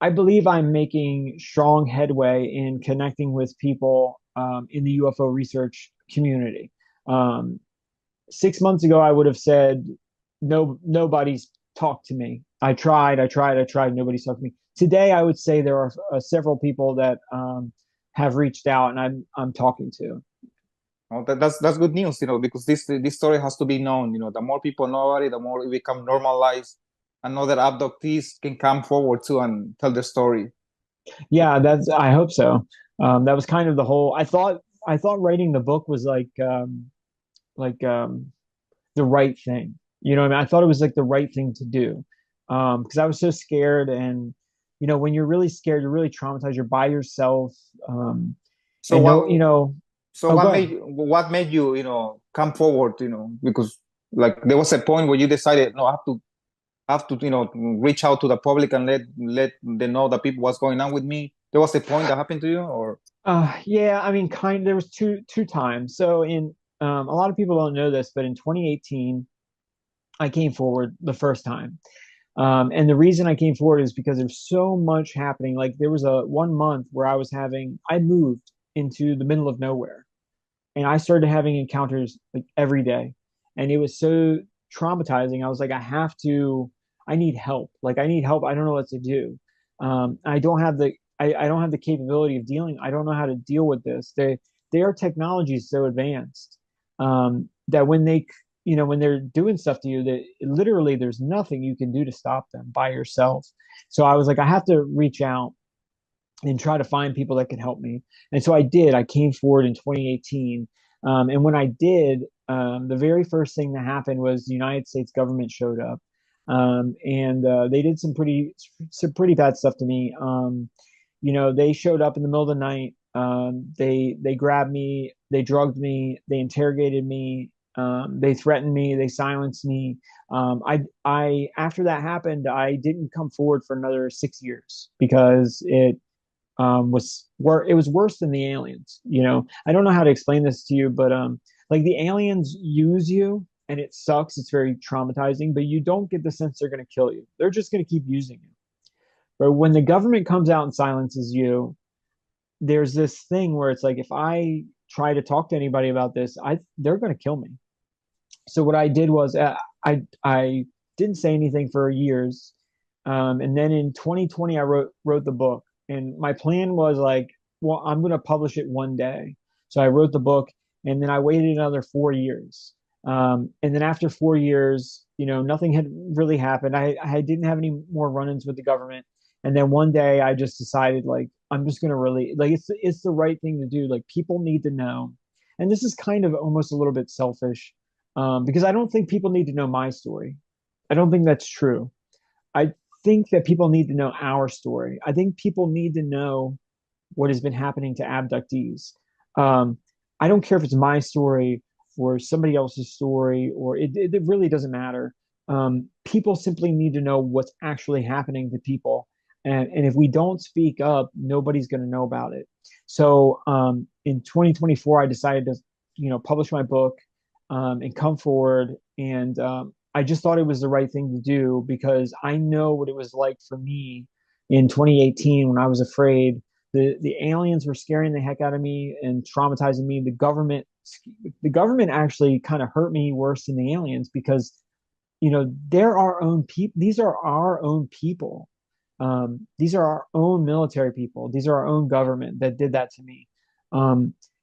I believe I'm making strong headway in connecting with people in the UFO research community. Um, 6 months ago, I would have said, no, nobody's talked to me. I tried. Nobody's talked to me. Today, I would say there are several people that have reached out, and I'm talking to. Oh, that's good news, because this story has to be known. The more people know about it, the more it become normalized, and other abductees can come forward too and tell their story. Yeah, I hope so. That was kind of the whole. I thought writing the book was like the right thing. You know what I mean? I thought it was like the right thing to do. Because I was so scared, and when you're really scared, you're really traumatized, you're by yourself. So And no, what so oh, go what ahead. made you, come forward, because like there was a point where you decided, no, I have to, reach out to the public and let them know that people what's going on with me. There was a point that happened to you, or Yeah, I mean, there was two times. So a lot of people don't know this, but in 2018, I came forward the first time. And the reason I came forward is because there's so much happening. Like there was a 1 month where I moved into the middle of nowhere and I started having encounters like every day. And it was so traumatizing. I was like, I need help. Like I need help. I don't know what to do. I don't have the capability of dealing. I don't know how to deal with this. Their technology is so advanced that when they're doing stuff to you, that literally there's nothing you can do to stop them by yourself. So I was like, I have to reach out and try to find people that can help me. And so I did. I came forward in 2018. And when I did, the very first thing that happened was the United States government showed up. And they did some pretty bad stuff to me. They showed up in the middle of the night. They grabbed me, they drugged me, they interrogated me, they threatened me, they silenced me. I after that happened, I didn't come forward for another 6 years because it was worse than the aliens. I don't know how to explain this to you, but like the aliens use you, and it sucks. It's very traumatizing, but you don't get the sense they're going to kill you. They're just going to keep using you. But when the government comes out and silences you, there's this thing where it's like if I try to talk to anybody about this, they're going to kill me. So what I did was I didn't say anything for years, and then in 2020 I wrote the book, and my plan was like, well, I'm going to publish it one day. So I wrote the book, and then I waited another 4 years, and then after 4 years, nothing had really happened. I didn't have any more run-ins with the government, and then one day I just decided like I'm just going to really like it's the right thing to do. Like people need to know, and this is kind of almost a little bit selfish because I don't think people need to know my story. I don't think that's true. I think that people need to know our story. I think people need to know what has been happening to abductees. Um, I don't care if it's my story or somebody else's story, or it really doesn't matter. People simply need to know what's actually happening to people. And if we don't speak up, nobody's going to know about it. So in 2024, I decided to, publish my book and come forward. And I just thought it was the right thing to do because I know what it was like for me in 2018 when I was afraid. The aliens were scaring the heck out of me and traumatizing me. The government actually kind of hurt me worse than the aliens because they're our own people. These are our own people. These are our own military people. These are our own government that did that to me.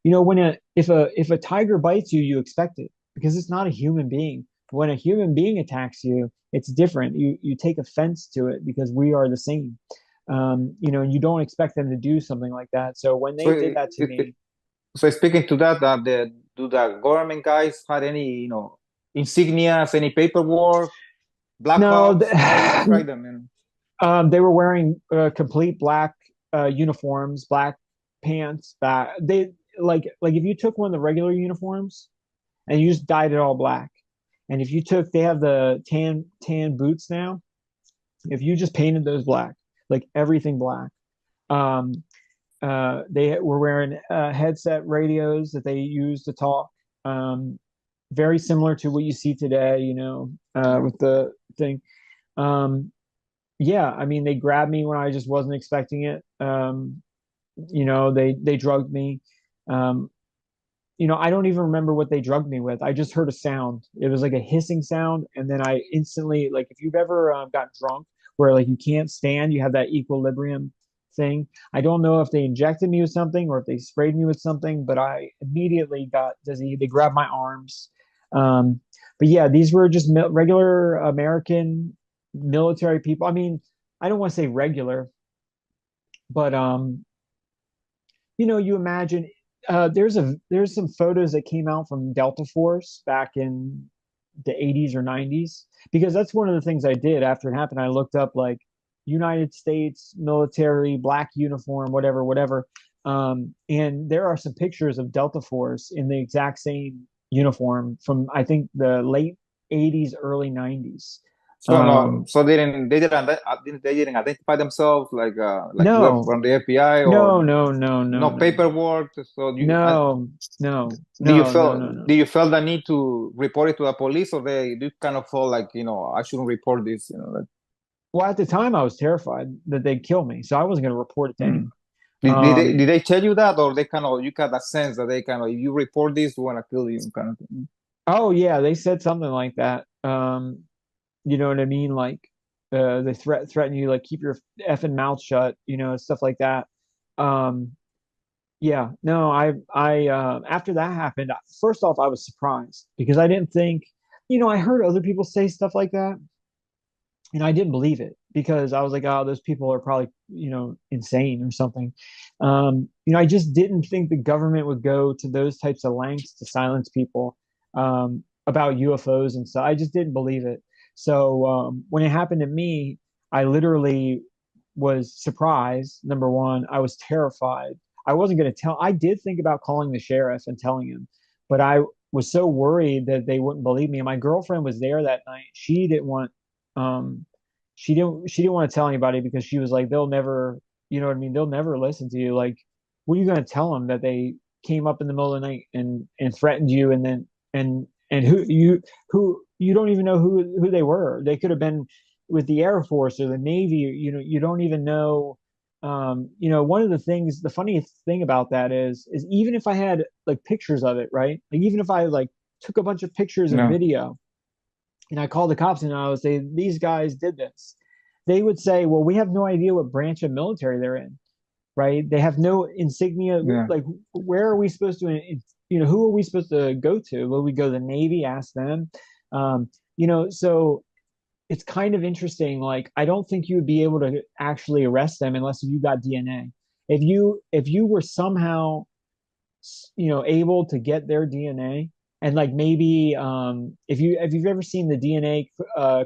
If a tiger bites you, you expect it because it's not a human being. When a human being attacks you, it's different. You take offense to it because we are the same. You don't expect them to do something like that. So when So, they did that to me, so speaking to that, do the government guys had any, insignias, any paperwork, black no, ops? How would you describe them? they were wearing complete black uniforms, black pants. They like if you took one of the regular uniforms and you just dyed it all black, and if you took, they have the tan boots now. If you just painted those black, like everything black, um, they were wearing headset radios that they use to talk. Very similar to what you see today, with the thing. Um, yeah, I mean, they grabbed me when I just wasn't expecting it. They drugged me. Um, I don't even remember what they drugged me with. I just heard a sound. It was like a hissing sound, and then I instantly, like, if you've ever got drunk, where like you can't stand, you have that equilibrium thing. I don't know if they injected me with something or if they sprayed me with something, but I immediately got dizzy. They grabbed my arms. Um, but yeah, these were just regular American military people. I mean, I don't want to say regular, but you imagine there's some photos that came out from Delta Force back in the 80s or 90s because that's one of the things I did after it happened. I looked up like United States military black uniform, whatever, whatever. And there are some pictures of Delta Force in the exact same uniform from I think the late 80s, early 90s. So no, Um, so they didn't identify themselves like we're no, from the FBI or no, no, no, no, no no, paperwork. So no, no, do you no, no, feel no, no. do you feel the need to report it to the police, or they do you kind of feel like I shouldn't report this? Well, at the time, I was terrified that they'd kill me, so I wasn't going to report it to Mm. anyone. Did they tell you that, or they kind of you got that sense that they kind of if you report this, we want to kill you kind of thing? Oh yeah, they said something like that. You know what I mean? Like, they threaten you, like keep your effing mouth shut, stuff like that. Um, yeah, no, after that happened, first off, I was surprised because I didn't think, I heard other people say stuff like that, and I didn't believe it because I was like, oh, those people are probably, insane or something. I just didn't think the government would go to those types of lengths to silence people about UFOs and stuff. I just didn't believe it. So when it happened to me, I literally was surprised. Number one, I was terrified. I wasn't going to tell. I did think about calling the sheriff and telling him, but I was so worried that they wouldn't believe me. And my girlfriend was there that night. Um, she didn't want to tell anybody because she was like, they'll never, you know what I mean? They'll never listen to you. Like, what are you going to tell them that they came up in the middle of the night and threatened you, and then and who you don't even know who they were. They could have been with the Air Force or the Navy. You don't even know. One of the things, the funniest thing about that is even if I had like pictures of it, right? Like even if I like took a bunch of pictures and No, video, and I called the cops and I would say, these guys did this, they would say, well, we have no idea what branch of military they're in, right? They have no insignia. yeah, Like, where are we supposed to, who are we supposed to go to? Will we go to the Navy, ask them? So it's kind of interesting. Like, I don't think you would be able to actually arrest them unless you got DNA. If you were somehow able to get their DNA, and like maybe if you've ever seen the DNA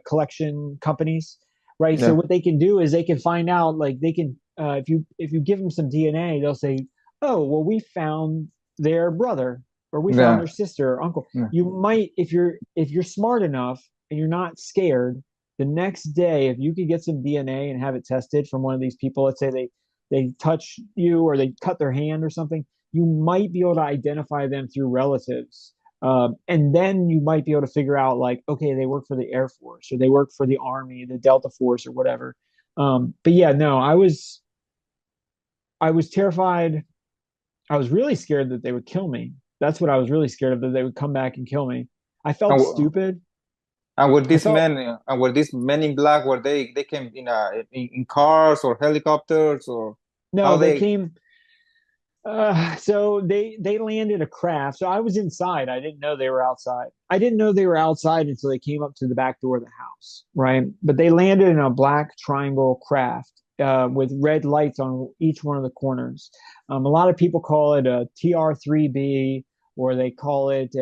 collection companies, right? So yeah, what they can do is they can find out, like they can, if you give them some DNA, they'll say, oh well, we found their brother, or we found yeah, their sister or uncle. yeah, You might, if you're smart enough and you're not scared, the next day, if you could get some DNA and have it tested from one of these people, let's say they touch you or they cut their hand or something, you might be able to identify them through relatives. And then you might be able to figure out, like, okay, they work for the Air Force or they work for the Army, the Delta Force or whatever. But yeah, no, I was terrified. I was really scared that they would kill me. That's what I was really scared of, that they would come back and kill me. I and, felt w- stupid. and were I these felt men were these men in black, were they came in cars or helicopters, or how No, they they came. So they landed a craft. So I was inside. I didn't know they were outside. I didn't know they were outside until they came up to the back door of the house, right? But they landed in a black triangle craft with red lights on each one of the corners. A lot of people call it a TR-3B, or they call it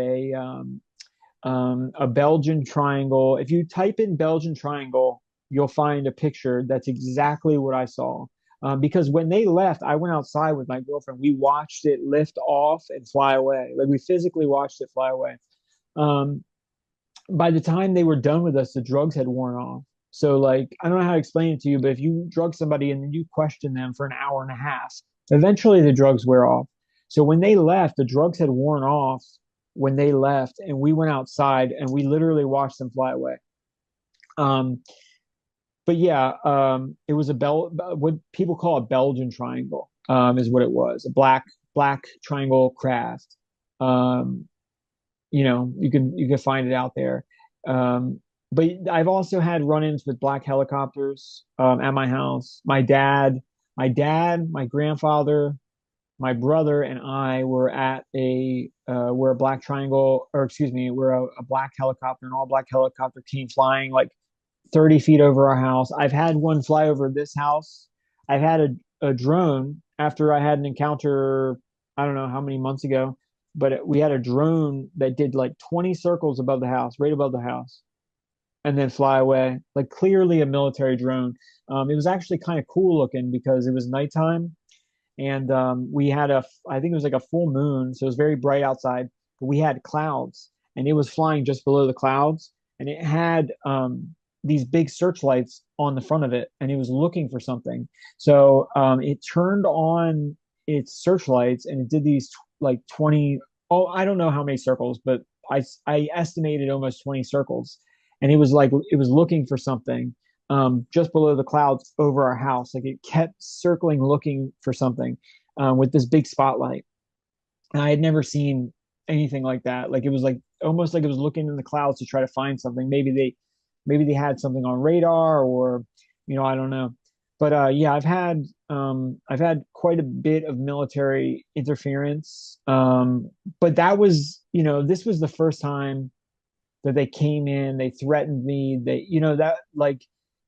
a Belgian triangle. If you type in Belgian triangle, you'll find a picture that's exactly what I saw. Because when they left, I went outside with my girlfriend. We watched it lift off and fly away. Like, we physically watched it fly away. Um, by the time they were done with us, the drugs had worn off. So, like, I don't know how to explain it to you, but if you drug somebody and then you question them for an hour and a half, eventually the drugs wear off. So when they left, the drugs had worn off when they left, and we went outside and we literally watched them fly away. Um, but yeah, it was what people call a Belgian triangle, is what it was, a black triangle craft. Um, you can find it out there. Um, but I've also had run-ins with black helicopters at my house. My dad, my grandfather, my brother, and I were at we're a black triangle, or excuse me, we're a black helicopter, an all black helicopter came flying like 30 feet over our house. I've had one fly over this house. I've had a drone after I had an encounter, I don't know how many months ago, but we had a drone that did like 20 circles above the house, right above the house, and then fly away, like clearly a military drone. It was actually kind of cool looking because it was nighttime, and we had I think it was like a full moon, so it was very bright outside, but we had clouds, and it was flying just below the clouds, and it had these big searchlights on the front of it, and it was looking for something. So it turned on its searchlights, and it did these like 20, oh, I don't know how many circles, but I estimated almost 20 circles, and it was like it was looking for something just below the clouds over our house. Like it kept circling, looking for something with this big spotlight. And I had never seen anything like that. Like it was like almost like it was looking in the clouds to try to find something. Maybe they had something on radar, or I don't know. But yeah, I've had quite a bit of military interference. But that was, this was the first time that they came in, they threatened me. They, that like,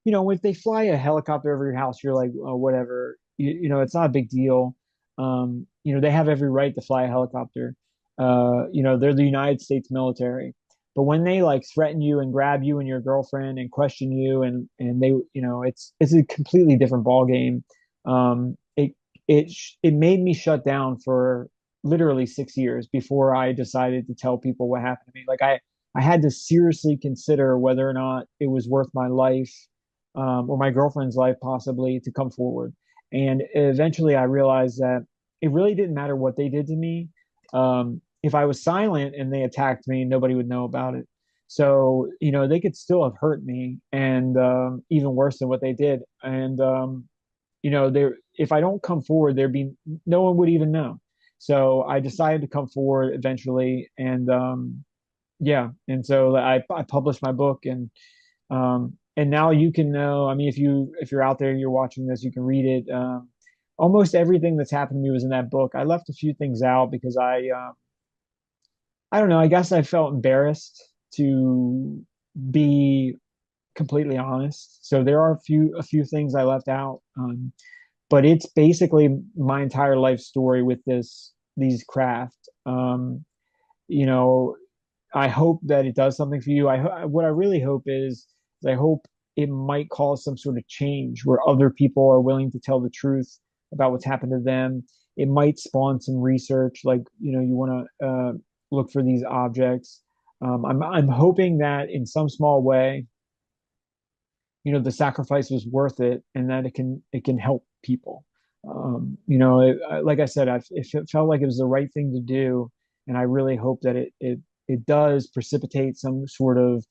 if they fly a helicopter over your house, you're like, oh, whatever. It's not a big deal. They have every right to fly a helicopter. They're the United States military. But when they like threaten you and grab you and your girlfriend and question you, and they, it's a completely different ball game. It made me shut down for literally 6 years before I decided to tell people what happened to me. Like I had to seriously consider whether or not it was worth my life, or my girlfriend's life possibly, to come forward. And eventually I realized that it really didn't matter what they did to me. If I was silent and they attacked me, nobody would know about it. So, they could still have hurt me, and even worse than what they did. And, if I don't come forward, no one would even know. So I decided to come forward eventually. And, yeah. And so I published my book, and now you can know, I mean, if you're out there and you're watching this, you can read it. Almost everything that's happened to me was in that book. I left a few things out because I don't know, I guess I felt embarrassed to be completely honest. So there are a few things I left out. But it's basically my entire life story with these craft. You know, I hope that it does something for you. What I really hope is I hope it might cause some sort of change where other people are willing to tell the truth about what's happened to them. It might spawn some research, like, you want to look for these objects. I'm hoping that in some small way, the sacrifice was worth it, and that it can help people. Like I said, it felt like it was the right thing to do, and I really hope that it does precipitate some sort of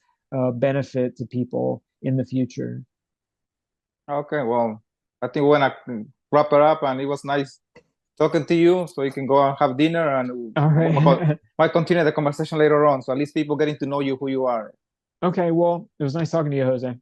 benefit to people in the future. Okay, well, I think we're gonna wrap it up, and it was nice talking to you. So you can go and have dinner, and All right. might continue the conversation later on. So at least people getting to know you, who you are. Okay, well, it was nice talking to you, Jose.